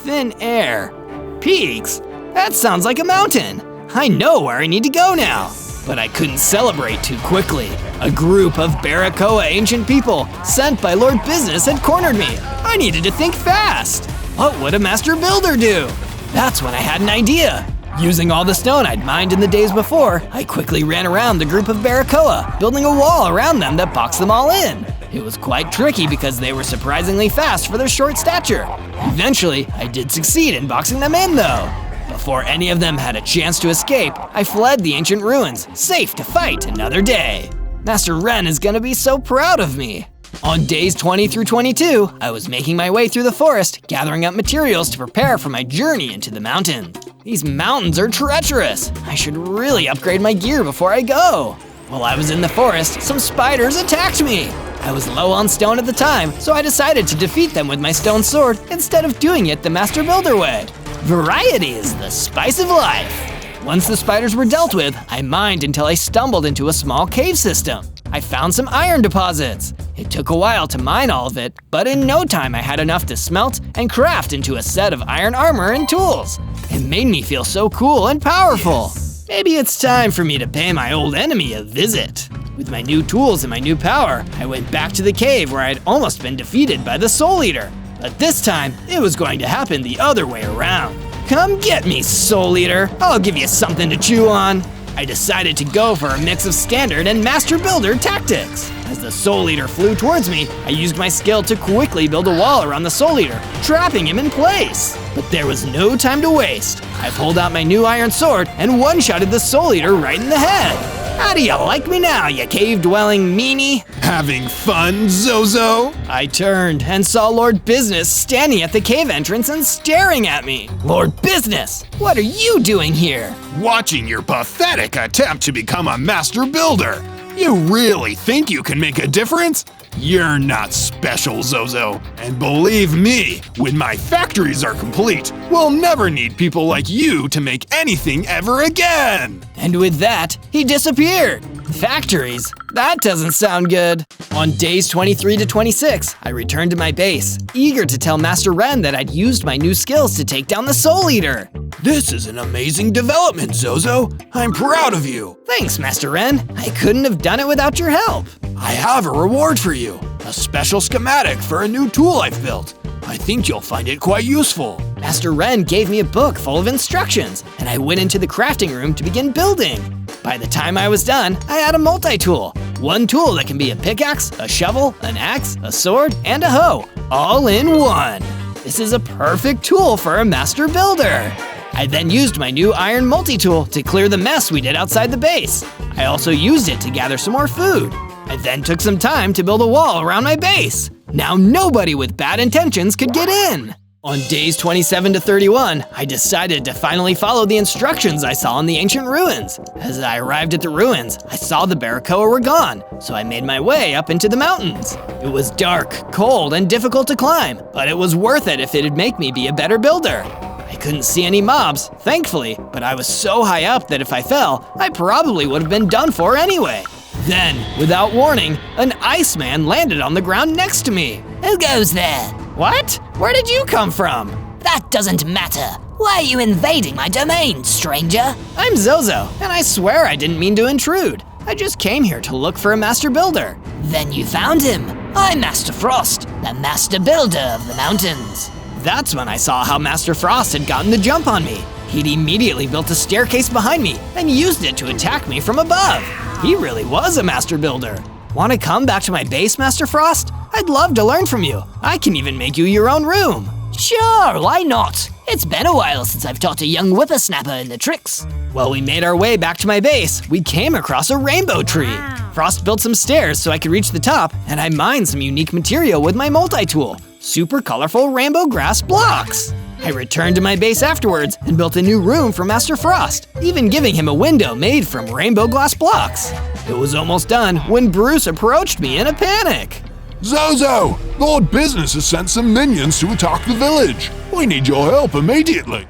Thin air. Peaks? That sounds like a mountain. I know where I need to go now. But I couldn't celebrate too quickly. A group of Barakoa ancient people sent by Lord Business had cornered me. I needed to think fast. What would a master builder do? That's when I had an idea. Using all the stone I'd mined in the days before, I quickly ran around the group of Barakoa, building a wall around them that boxed them all in. It was quite tricky because they were surprisingly fast for their short stature. Eventually, I did succeed in boxing them in though. Before any of them had a chance to escape, I fled the ancient ruins, safe to fight another day. Master Ren is gonna be so proud of me. On days 20 through 22, I was making my way through the forest, gathering up materials to prepare for my journey into the mountains. These mountains are treacherous. I should really upgrade my gear before I go. While I was in the forest, some spiders attacked me. I was low on stone at the time, so I decided to defeat them with my stone sword instead of doing it the Master Builder way. Variety is the spice of life. Once the spiders were dealt with, I mined until I stumbled into a small cave system. I found some iron deposits. It took a while to mine all of it, but in no time I had enough to smelt and craft into a set of iron armor and tools. It made me feel so cool and powerful. Maybe it's time for me to pay my old enemy a visit. With my new tools and my new power, I went back to the cave where I'd almost been defeated by the Soul Eater. But this time, it was going to happen the other way around. Come get me, Soul Eater. I'll give you something to chew on. I decided to go for a mix of standard and Master Builder tactics. As the Soul Eater flew towards me, I used my skill to quickly build a wall around the Soul Eater, trapping him in place. But there was no time to waste. I pulled out my new iron sword and one-shotted the Soul Eater right in the head. How do you like me now, you cave-dwelling meanie? Having fun, Zozo? I turned and saw Lord Business standing at the cave entrance and staring at me. Lord Business, what are you doing here? Watching your pathetic attempt to become a master builder. You really think you can make a difference? You're not special, Zozo. And believe me, when my factories are complete, we'll never need people like you to make anything ever again. And with that, he disappeared. Factories? That doesn't sound good. On days 23 to 26, I returned to my base, eager to tell Master Ren that I'd used my new skills to take down the Soul Eater. This is an amazing development, Zozo. I'm proud of you. Thanks, Master Ren. I couldn't have done it without your help. I have a reward for you. A special schematic for a new tool I've built. I think you'll find it quite useful. Master Ren gave me a book full of instructions, and I went into the crafting room to begin building. By the time I was done, I had a multi-tool. One tool that can be a pickaxe, a shovel, an axe, a sword, and a hoe, all in one. This is a perfect tool for a master builder. I then used my new iron multi-tool to clear the mess we did outside the base. I also used it to gather some more food. I then took some time to build a wall around my base. Now nobody with bad intentions could get in. On days 27 to 31, I decided to finally follow the instructions I saw in the ancient ruins. As I arrived at the ruins, I saw the Barracoa were gone, so I made my way up into the mountains. It was dark, cold, and difficult to climb, but it was worth it if it'd make me be a better builder. I couldn't see any mobs, thankfully, but I was so high up that if I fell, I probably would have been done for anyway. Then, without warning, an Iceman landed on the ground next to me. Who goes there? What? Where did you come from? That doesn't matter. Why are you invading my domain, stranger? I'm Zozo, and I swear I didn't mean to intrude. I just came here to look for a master builder. Then you found him. I'm Master Frost, the master builder of the mountains. That's when I saw how Master Frost had gotten the jump on me. He'd immediately built a staircase behind me and used it to attack me from above. He really was a master builder. Want to come back to my base, Master Frost? I'd love to learn from you. I can even make you your own room. Sure, why not? It's been a while since I've taught a young whippersnapper in the tricks. While we made our way back to my base, we came across a rainbow tree. Frost built some stairs so I could reach the top, and I mined some unique material with my multi-tool. Super colorful rainbow grass blocks. I returned to my base afterwards and built a new room for Master Frost, even giving him a window made from rainbow glass blocks. It was almost done when Bruce approached me in a panic. Zozo! Lord Business has sent some minions to attack the village. We need your help immediately.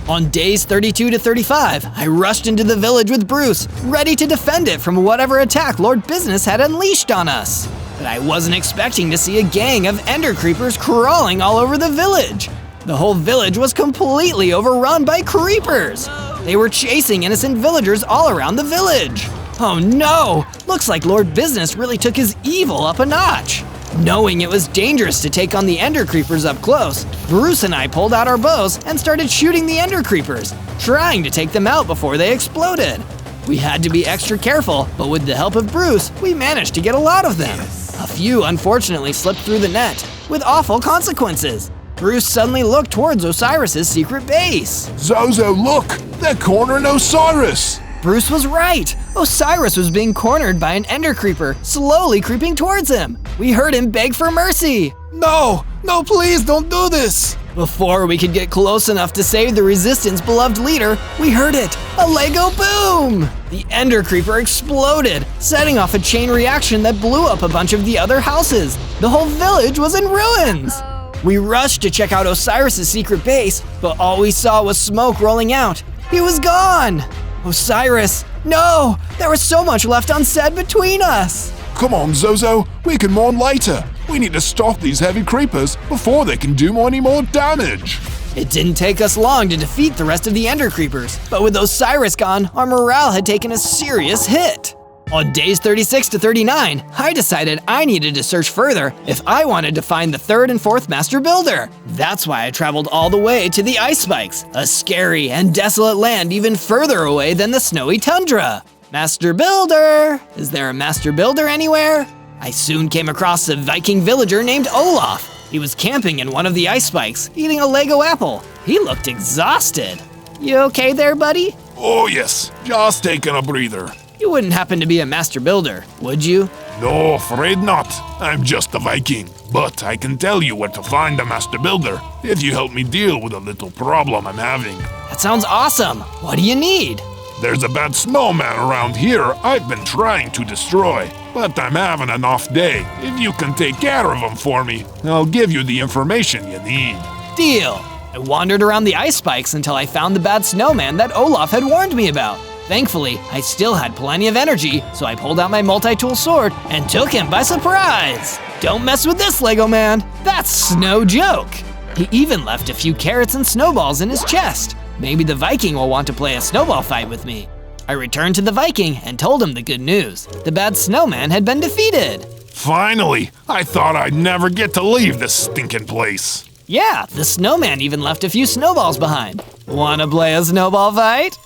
On days 32 to 35, I rushed into the village with Bruce, ready to defend it from whatever attack Lord Business had unleashed on us. But I wasn't expecting to see a gang of ender creepers crawling all over the village. The whole village was completely overrun by creepers. They were chasing innocent villagers all around the village. Oh no! Looks like Lord Business really took his evil up a notch. Knowing it was dangerous to take on the ender creepers up close, Bruce and I pulled out our bows and started shooting the ender creepers, trying to take them out before they exploded. We had to be extra careful, but with the help of Bruce, we managed to get a lot of them. A few unfortunately slipped through the net, with awful consequences. Bruce suddenly looked towards Osiris's secret base. Zozo, look! They're cornering Osiris! Bruce was right! Osiris was being cornered by an ender creeper, slowly creeping towards him. We heard him beg for mercy. No, please don't do this. Before we could get close enough to save the Resistance beloved leader, we heard it, a Lego boom! The ender creeper exploded, setting off a chain reaction that blew up a bunch of the other houses. The whole village was in ruins. We rushed to check out Osiris's secret base, but all we saw was smoke rolling out. He was gone! Osiris, no! There was so much left unsaid between us! Come on, Zozo, we can mourn later. We need to stop these heavy creepers before they can do any more damage. It didn't take us long to defeat the rest of the ender creepers, but with Osiris gone, our morale had taken a serious hit. On days 36 to 39, I decided I needed to search further if I wanted to find the third and fourth master builder. That's why I traveled all the way to the Ice Spikes, a scary and desolate land even further away than the snowy tundra. Master builder! Is there a master builder anywhere? I soon came across a Viking villager named Olaf. He was camping in one of the Ice Spikes, eating a Lego apple. He looked exhausted. You okay there, buddy? Oh yes, just taking a breather. You wouldn't happen to be a master builder, would you? No, afraid not. I'm just a Viking. But I can tell you where to find a master builder if you help me deal with a little problem I'm having. That sounds awesome. What do you need? There's a bad snowman around here I've been trying to destroy, but I'm having an off day. If you can take care of him for me, I'll give you the information you need. Deal. I wandered around the ice spikes until I found the bad snowman that Olaf had warned me about. Thankfully, I still had plenty of energy, so I pulled out my multi-tool sword and took him by surprise. Don't mess with this, Lego man. That's no joke. He even left a few carrots and snowballs in his chest. Maybe the Viking will want to play a snowball fight with me. I returned to the Viking and told him the good news. The bad snowman had been defeated. Finally! I thought I'd never get to leave this stinking place. Yeah, the snowman even left a few snowballs behind. Wanna play a snowball fight?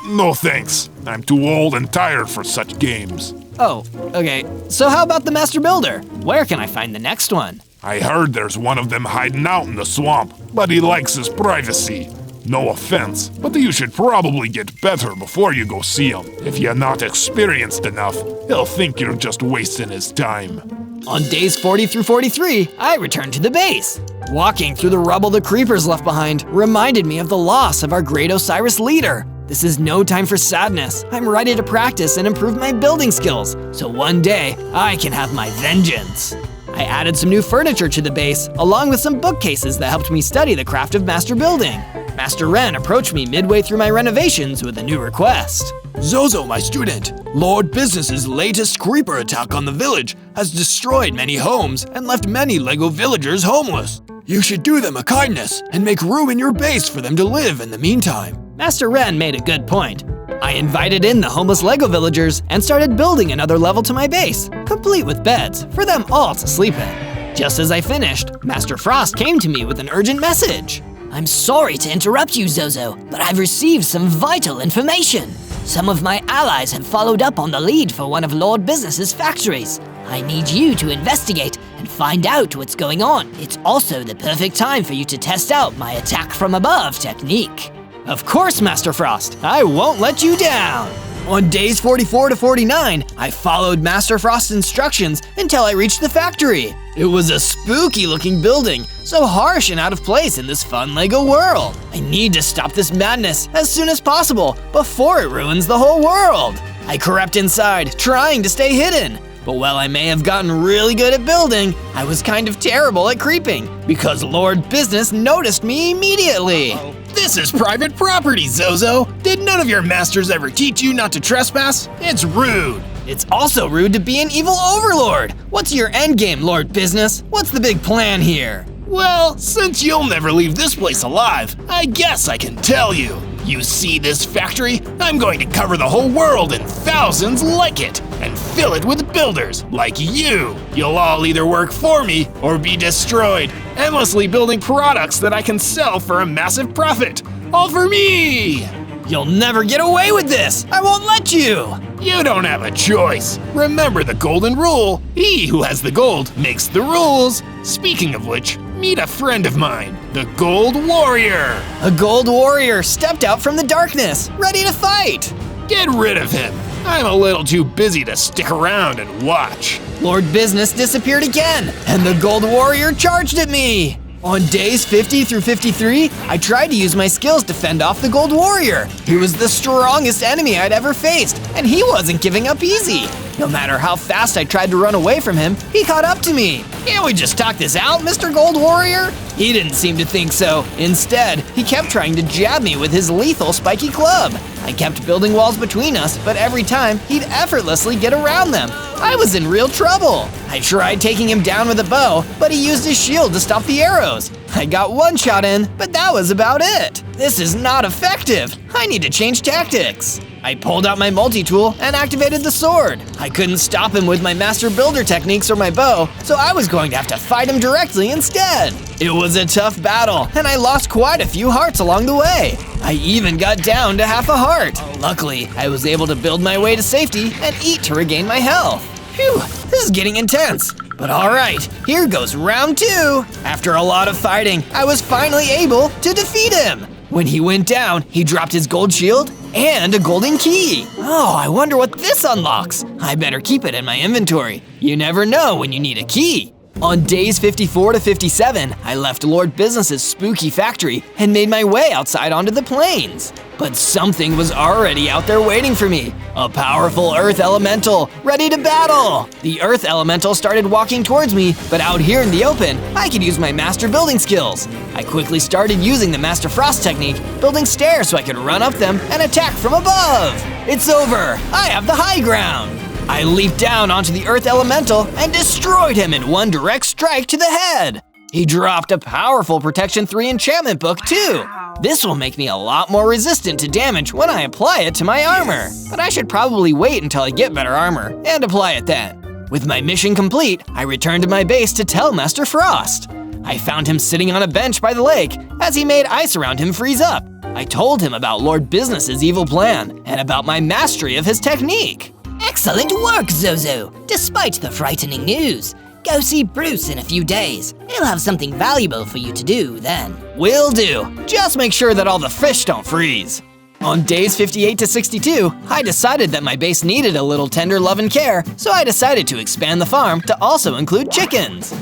No thanks. I'm too old and tired for such games. Oh, okay. So how about the master builder? Where can I find the next one? I heard there's one of them hiding out in the swamp, but he likes his privacy. No offense, but you should probably get better before you go see him. If you're not experienced enough, he'll think you're just wasting his time. On days 40 through 43, I returned to the base. Walking through the rubble the creepers left behind reminded me of the loss of our great Osiris leader. This is no time for sadness. I'm ready to practice and improve my building skills, so one day I can have my vengeance. I added some new furniture to the base, along with some bookcases that helped me study the craft of master building. Master Ren approached me midway through my renovations with a new request. Zozo, my student, Lord Business's latest creeper attack on the village has destroyed many homes and left many Lego villagers homeless. You should do them a kindness and make room in your base for them to live in the meantime. Master Ren made a good point. I invited in the homeless Lego villagers and started building another level to my base, complete with beds for them all to sleep in. Just as I finished, Master Frost came to me with an urgent message. I'm sorry to interrupt you, Zozo, but I've received some vital information. Some of my allies have followed up on the lead for one of Lord Business's factories. I need you to investigate and find out what's going on. It's also the perfect time for you to test out my attack from above technique. Of course, Master Frost, I won't let you down. On days 44 to 49, I followed Master Frost's instructions until I reached the factory. It was a spooky looking building, so harsh and out of place in this fun Lego world. I need to stop this madness as soon as possible before it ruins the whole world. I crept inside, trying to stay hidden. But while I may have gotten really good at building, I was kind of terrible at creeping because Lord Business noticed me immediately. This is private property, Zozo. Did none of your masters ever teach you not to trespass? It's rude. It's also rude to be an evil overlord. What's your endgame, Lord Business? What's the big plan here? Well, since you'll never leave this place alive, I guess I can tell you. You see this factory? I'm going to cover the whole world in thousands like it and fill it with builders like you. You'll all either work for me or be destroyed, endlessly building products that I can sell for a massive profit. All for me! You'll never get away with this! I won't let you! You don't have a choice. Remember the golden rule. He who has the gold makes the rules. Speaking of which, meet a friend of mine, the Gold Warrior. A gold warrior stepped out from the darkness, ready to fight. Get rid of him. I'm a little too busy to stick around and watch. Lord Business disappeared again, and the gold warrior charged at me. On days 50 through 53, I tried to use my skills to fend off the Gold Warrior. He was the strongest enemy I'd ever faced, and he wasn't giving up easy. No matter how fast I tried to run away from him, he caught up to me. Can't we just talk this out, Mr. Gold Warrior? He didn't seem to think so. Instead, he kept trying to jab me with his lethal spiky club. I kept building walls between us, but every time, he'd effortlessly get around them. I was in real trouble. I tried taking him down with a bow, but he used his shield to stop the arrows. I got one shot in, but that was about it. This is not effective. I need to change tactics. I pulled out my multi-tool and activated the sword. I couldn't stop him with my master builder techniques or my bow, so I was going to have to fight him directly instead. It was a tough battle, and I lost quite a few hearts along the way. I even got down to half a heart. Luckily, I was able to build my way to safety and eat to regain my health. Phew, this is getting intense. But alright, here goes round 2. After a lot of fighting, I was finally able to defeat him. When he went down, he dropped his gold shield And a golden key. Oh, I wonder what this unlocks. I better keep it in my inventory. You never know when you need a key. On days 54 to 57, I left Lord Business's spooky factory and made my way outside onto the plains. But something was already out there waiting for me. A powerful Earth Elemental, ready to battle! The Earth Elemental started walking towards me, but out here in the open, I could use my Master Building skills. I quickly started using the Master Frost technique, building stairs so I could run up them and attack from above. It's over! I have the high ground! I leaped down onto the Earth Elemental and destroyed him in one direct strike to the head. He dropped a powerful Protection 3 enchantment book too. This will make me a lot more resistant to damage when I apply it to my armor. But I should probably wait until I get better armor and apply it then. With my mission complete, I returned to my base to tell Master Frost. I found him sitting on a bench by the lake as he made ice around him freeze up. I told him about Lord Business's evil plan and about my mastery of his technique. Excellent work, Zozo, despite the frightening news. Go see Bruce in a few days. He'll have something valuable for you to do then. Will do. Just make sure that all the fish don't freeze. On days 58 to 62, I decided that my base needed a little tender love and care, so I decided to expand the farm to also include chickens.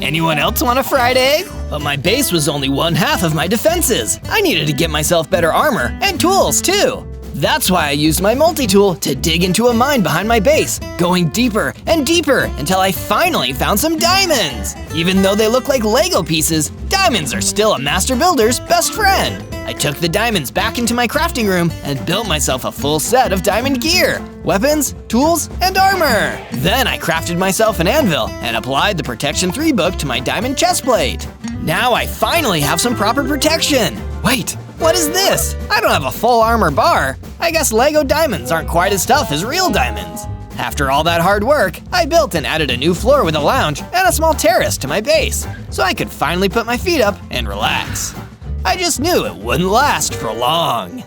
Anyone else want a fried egg? But my base was only one half of my defenses. I needed to get myself better armor and tools too. That's why I used my multi-tool to dig into a mine behind my base, going deeper and deeper until I finally found some diamonds. Even though they look like Lego pieces, diamonds are still a master builder's best friend. I took the diamonds back into my crafting room and built myself a full set of diamond gear, weapons, tools, and armor. Then I crafted myself an anvil and applied the Protection 3 book to my diamond chestplate. Now I finally have some proper protection. Wait, what is this? I don't have a full armor bar. I guess Lego diamonds aren't quite as tough as real diamonds. After all that hard work, I built and added a new floor with a lounge and a small terrace to my base, so I could finally put my feet up and relax. I just knew it wouldn't last for long.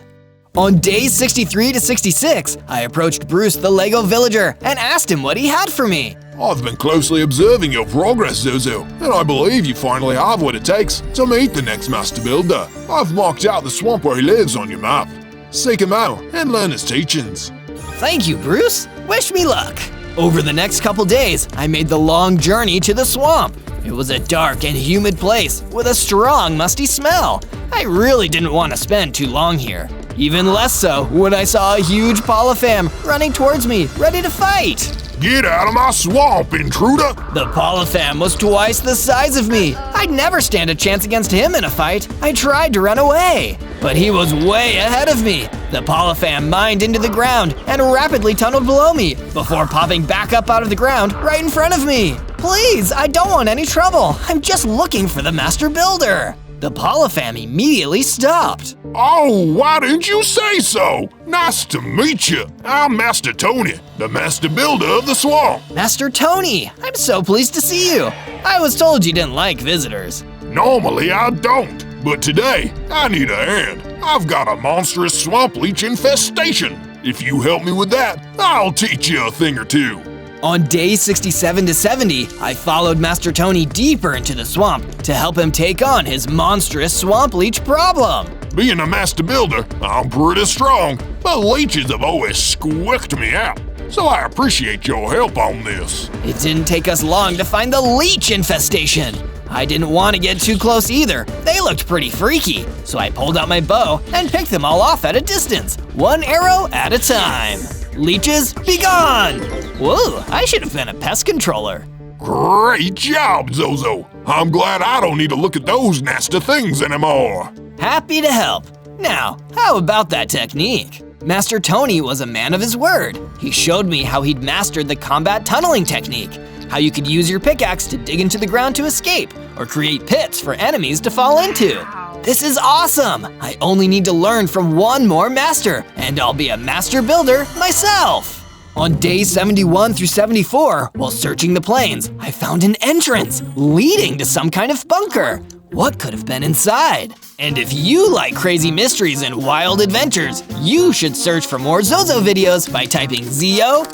On days 63 to 66, I approached Bruce the Lego villager and asked him what he had for me. I've been closely observing your progress, Zozo, and I believe you finally have what it takes to meet the next master builder. I've marked out the swamp where he lives on your map. Seek him out and learn his teachings. Thank you, Bruce. Wish me luck. Over the next couple days, I made the long journey to the swamp. It was a dark and humid place with a strong, musty smell. I really didn't want to spend too long here. Even less so when I saw a huge Polypham running towards me, ready to fight. Get out of my swamp, intruder! The Polypham was twice the size of me. I'd never stand a chance against him in a fight. I tried to run away, but he was way ahead of me. The Polypham mined into the ground and rapidly tunneled below me before popping back up out of the ground right in front of me. Please, I don't want any trouble. I'm just looking for the Master Builder. The Polypham immediately stopped. Oh, why didn't you say so? Nice to meet you. I'm Master Tony, the Master Builder of the Swamp. Master Tony, I'm so pleased to see you. I was told you didn't like visitors. Normally I don't, but today I need a hand. I've got a monstrous swamp leech infestation. If you help me with that, I'll teach you a thing or two. On days 67 to 70, I followed Master Tony deeper into the swamp to help him take on his monstrous swamp leech problem. Being a master builder, I'm pretty strong, but leeches have always squicked me out, so I appreciate your help on this. It didn't take us long to find the leech infestation. I didn't want to get too close either. They looked pretty freaky, so I pulled out my bow and picked them all off at a distance, one arrow at a time. Leeches, be gone! Whoa, I should have been a pest controller. Great job, Zozo. I'm glad I don't need to look at those nasty things anymore. Happy to help. Now, how about that technique? Master Tony was a man of his word. He showed me how he'd mastered the combat tunneling technique, how you could use your pickaxe to dig into the ground to escape, or create pits for enemies to fall into. This is awesome! I only need to learn from one more master, and I'll be a master builder myself! On days 71 through 74, while searching the plains, I found an entrance leading to some kind of bunker. What could have been inside? And if you like crazy mysteries and wild adventures, you should search for more Zozo videos by typing ZO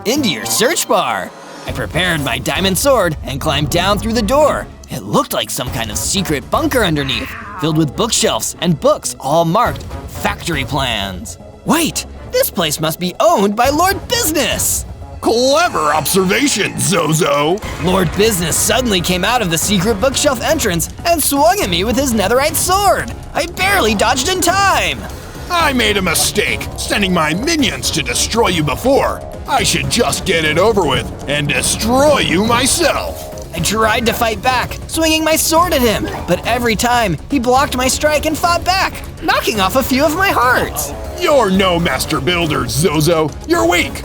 into your search bar. I prepared my diamond sword and climbed down through the door. It looked like some kind of secret bunker underneath, filled with bookshelves and books all marked factory plans. Wait, this place must be owned by Lord Business! Clever observation, Zozo! Lord Business suddenly came out of the secret bookshelf entrance and swung at me with his netherite sword. I barely dodged in time. I made a mistake, sending my minions to destroy you before. I should just get it over with and destroy you myself. I tried to fight back, swinging my sword at him, but every time he blocked my strike and fought back, knocking off a few of my hearts. You're no master builder, Zozo. You're weak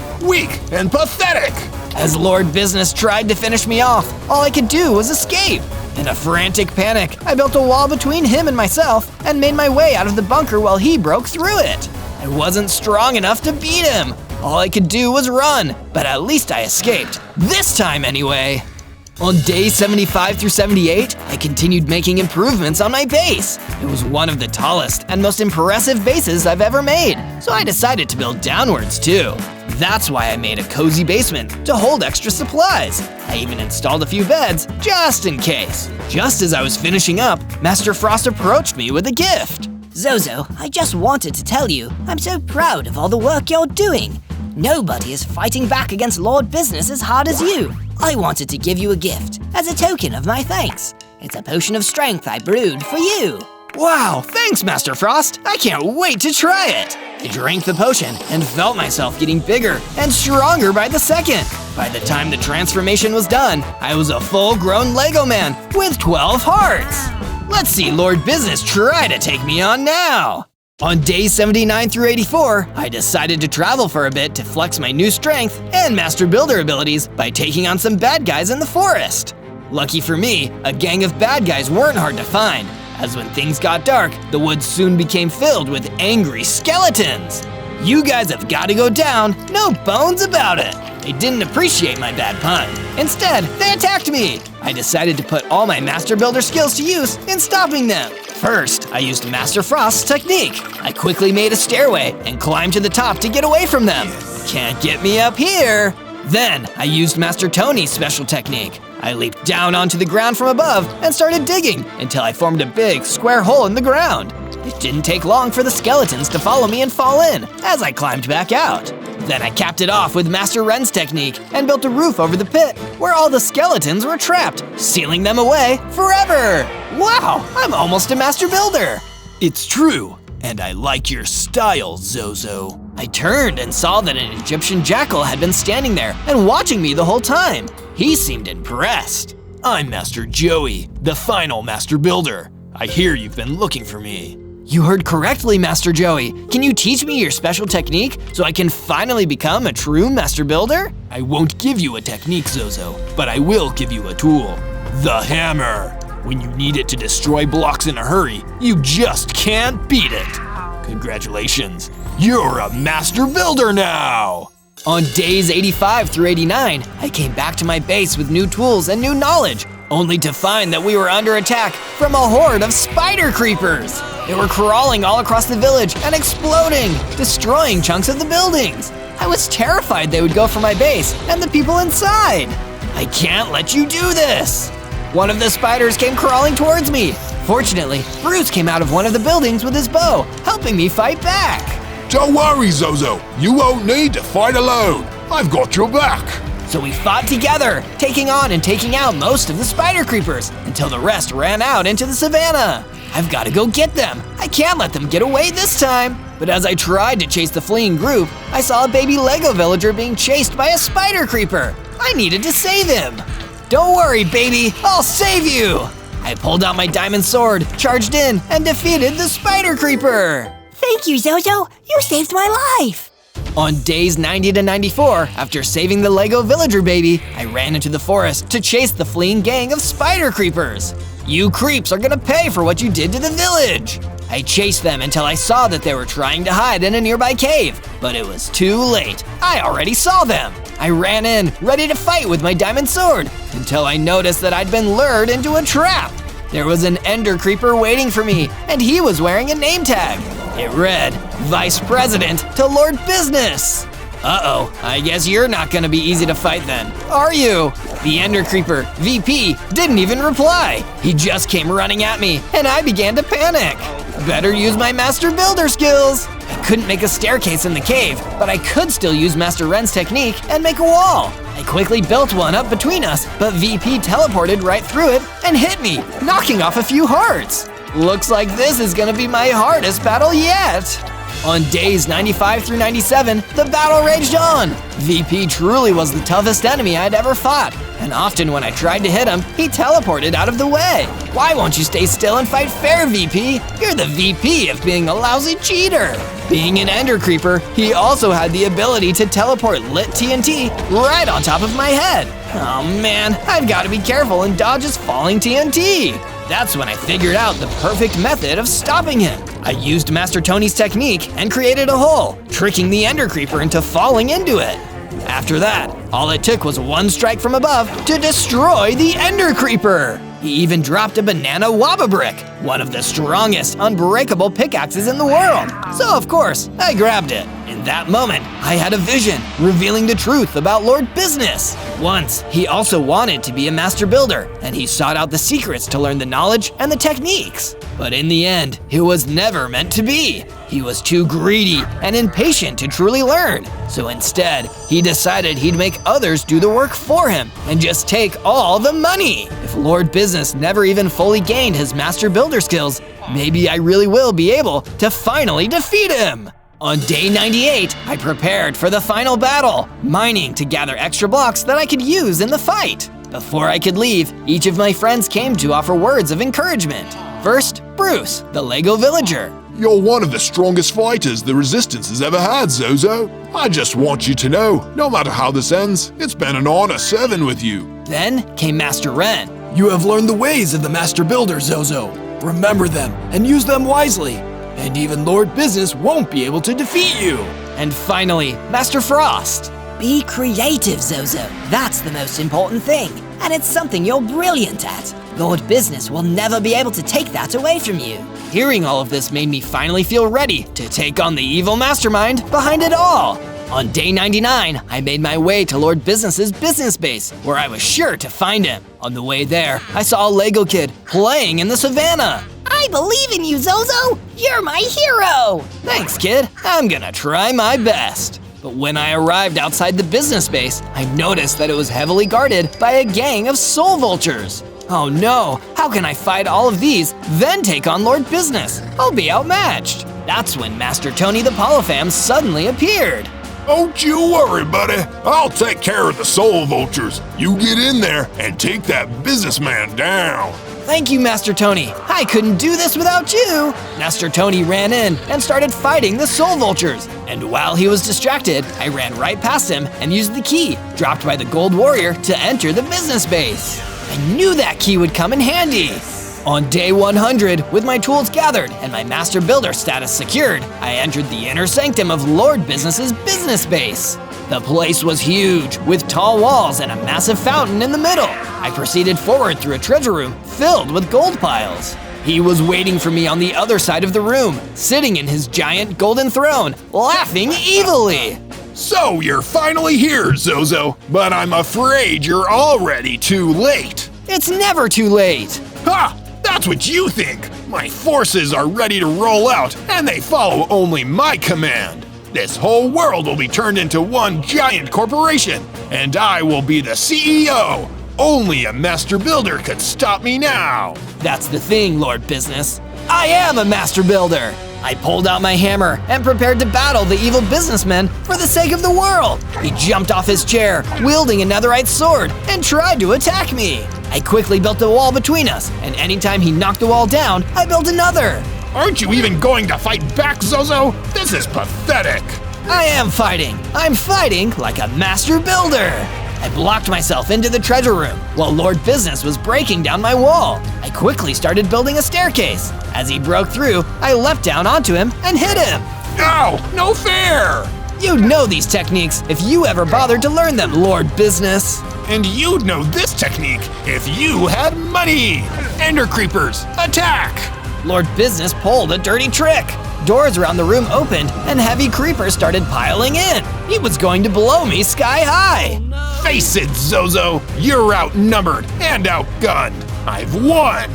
and pathetic. As Lord Business tried to finish me off, all I could do was escape. In a frantic panic, I built a wall between him and myself and made my way out of the bunker while he broke through it. I wasn't strong enough to beat him. All I could do was run, but at least I escaped. This time anyway. On days 75 through 78, I continued making improvements on my base. It was one of the tallest and most impressive bases I've ever made, so I decided to build downwards too. That's why I made a cozy basement to hold extra supplies. I even installed a few beds just in case. Just as I was finishing up, Master Frost approached me with a gift. Zozo, I just wanted to tell you, I'm so proud of all the work you're doing. Nobody is fighting back against Lord Business as hard as you. I wanted to give you a gift as a token of my thanks. It's a potion of strength I brewed for you. Wow, thanks, Master Frost. I can't wait to try it. I drank the potion and felt myself getting bigger and stronger by the second. By the time the transformation was done, I was a full-grown Lego man with 12 hearts. Let's see Lord Business try to take me on now. On days 79 through 84, I decided to travel for a bit to flex my new strength and master builder abilities by taking on some bad guys in the forest. Lucky for me, a gang of bad guys weren't hard to find, as when things got dark, the woods soon became filled with angry skeletons. You guys have got to go down, no bones about it. They didn't appreciate my bad pun. Instead, they attacked me. I decided to put all my master builder skills to use in stopping them. First, I used Master Frost's technique. I quickly made a stairway and climbed to the top to get away from them. Can't get me up here. Then, I used Master Tony's special technique. I leaped down onto the ground from above and started digging until I formed a big, square hole in the ground. It didn't take long for the skeletons to follow me and fall in as I climbed back out. Then I capped it off with Master Ren's technique and built a roof over the pit where all the skeletons were trapped, sealing them away forever. Wow, I'm almost a master builder. It's true, and I like your style, Zozo. I turned and saw that an Egyptian jackal had been standing there and watching me the whole time. He seemed impressed. I'm Master Joey, the final master builder. I hear you've been looking for me. You heard correctly, Master Joey. Can you teach me your special technique so I can finally become a true master builder? I won't give you a technique, Zozo, but I will give you a tool. The hammer. When you need it to destroy blocks in a hurry, you just can't beat it. Congratulations, you're a master builder now! On days 85 through 89, I came back to my base with new tools and new knowledge, only to find that we were under attack from a horde of spider creepers. They were crawling all across the village and exploding, destroying chunks of the buildings. I was terrified they would go for my base and the people inside. I can't let you do this. One of the spiders came crawling towards me. Fortunately, Bruce came out of one of the buildings with his bow, helping me fight back. Don't worry, Zozo. You won't need to fight alone. I've got your back. So we fought together, taking on and taking out most of the spider creepers until the rest ran out into the savannah. I've got to go get them. I can't let them get away this time. But as I tried to chase the fleeing group, I saw a baby Lego villager being chased by a spider creeper. I needed to save him. Don't worry, baby, I'll save you. I pulled out my diamond sword, charged in, and defeated the spider creeper. Thank you, Zozo. You saved my life. On days 90 to 94, after saving the Lego villager baby, I ran into the forest to chase the fleeing gang of spider creepers. You creeps are gonna pay for what you did to the village. I chased them until I saw that they were trying to hide in a nearby cave, but it was too late. I already saw them. I ran in, ready to fight with my diamond sword, until I noticed that I'd been lured into a trap. There was an ender creeper waiting for me, and he was wearing a name tag. It read, Vice President to Lord Business. Uh-oh, I guess you're not gonna be easy to fight then, are you? The ender creeper, VP, didn't even reply. He just came running at me, and I began to panic. Better use my Master Builder skills! I couldn't make a staircase in the cave, but I could still use Master Ren's technique and make a wall. I quickly built one up between us, but VP teleported right through it and hit me, knocking off a few hearts. Looks like this is gonna be my hardest battle yet! On days 95 through 97, the battle raged on. VP truly was the toughest enemy I'd ever fought, and often when I tried to hit him, he teleported out of the way. Why won't you stay still and fight fair, VP? You're the VP of being a lousy cheater. Being an Ender Creeper, he also had the ability to teleport lit TNT right on top of my head. Oh man, I've got to be careful and dodge his falling TNT. That's when I figured out the perfect method of stopping him. I used Master Tony's technique and created a hole, tricking the Ender Creeper into falling into it. After that, all it took was one strike from above to destroy the Ender Creeper. He even dropped a banana wabba brick, one of the strongest unbreakable pickaxes in the world. So of course, I grabbed it. In that moment, I had a vision, revealing the truth about Lord Business. Once, he also wanted to be a master builder, and he sought out the secrets to learn the knowledge and the techniques. But in the end, it was never meant to be. He was too greedy and impatient to truly learn. So instead, he decided he'd make others do the work for him and just take all the money. If Lord Business never even fully gained his master builder skills, maybe I really will be able to finally defeat him. On day 98, I prepared for the final battle, mining to gather extra blocks that I could use in the fight. Before I could leave, each of my friends came to offer words of encouragement. First, Bruce, the Lego villager. You're one of the strongest fighters the Resistance has ever had, Zozo. I just want you to know, no matter how this ends, it's been an honor serving with you. Then came Master Ren. You have learned the ways of the Master Builder, Zozo. Remember them and use them wisely. And even Lord Business won't be able to defeat you. And finally, Master Frost. Be creative, Zozo. That's the most important thing. And it's something you're brilliant at. Lord Business will never be able to take that away from you. Hearing all of this made me finally feel ready to take on the evil mastermind behind it all. On day 99, I made my way to Lord Business's business base, where I was sure to find him. On the way there, I saw a Lego kid playing in the savannah. I believe in you, Zozo! You're my hero! Thanks, kid. I'm gonna try my best. But when I arrived outside the business base, I noticed that it was heavily guarded by a gang of soul vultures. Oh no, how can I fight all of these, then take on Lord Business? I'll be outmatched. That's when Master Tony the Polypham suddenly appeared. Don't you worry, buddy. I'll take care of the soul vultures. You get in there and take that businessman down. Thank you, Master Tony. I couldn't do this without you. Master Tony ran in and started fighting the soul vultures. And while he was distracted, I ran right past him and used the key, dropped by the gold warrior, to enter the business base. I knew that key would come in handy. On day 100, with my tools gathered and my master builder status secured, I entered the inner sanctum of Lord Business's business base. The place was huge, with tall walls and a massive fountain in the middle. I proceeded forward through a treasure room filled with gold piles. He was waiting for me on the other side of the room, sitting in his giant golden throne, laughing evilly. So you're finally here, Zozo, but I'm afraid you're already too late. It's never too late. Ha! That's what you think. My forces are ready to roll out, and they follow only my command. This whole world will be turned into one giant corporation, and I will be the CEO. Only a master builder could stop me now. That's the thing, Lord Business. I am a master builder. I pulled out my hammer and prepared to battle the evil businessman for the sake of the world. He jumped off his chair, wielding a netherite sword, and tried to attack me. I quickly built a wall between us, and anytime he knocked the wall down, I built another. Aren't you even going to fight back, Zozo? This is pathetic. I am fighting. I'm fighting like a master builder. I blocked myself into the treasure room while Lord Business was breaking down my wall. I quickly started building a staircase. As he broke through, I leapt down onto him and hit him. No, no fair! You'd know these techniques if you ever bothered to learn them, Lord Business. And you'd know this technique if you had money. Ender Creepers, attack! Lord Business pulled a dirty trick. Doors around the room opened and heavy creepers started piling in. He was going to blow me sky high. Face it, Zozo, you're outnumbered and outgunned. I've won.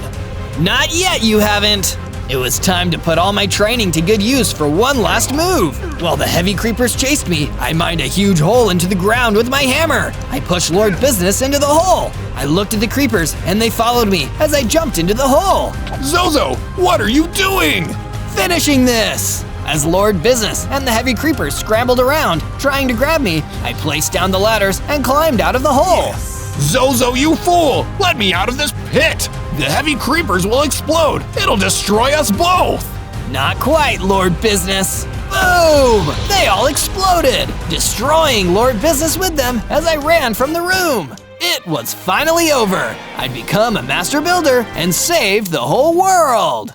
Not yet, you haven't. It was time to put all my training to good use for one last move. While the heavy creepers chased me, I mined a huge hole into the ground with my hammer. I pushed Lord Business into the hole. I looked at the creepers and they followed me as I jumped into the hole. Zozo, what are you doing? Finishing this! As Lord Business and the heavy creepers scrambled around, trying to grab me, I placed down the ladders and climbed out of the hole. Zozo, you fool! Let me out of this pit! The heavy creepers will explode! It'll destroy us both! Not quite, Lord Business. Boom! They all exploded, destroying Lord Business with them as I ran from the room. It was finally over. I'd become a master builder and saved the whole world.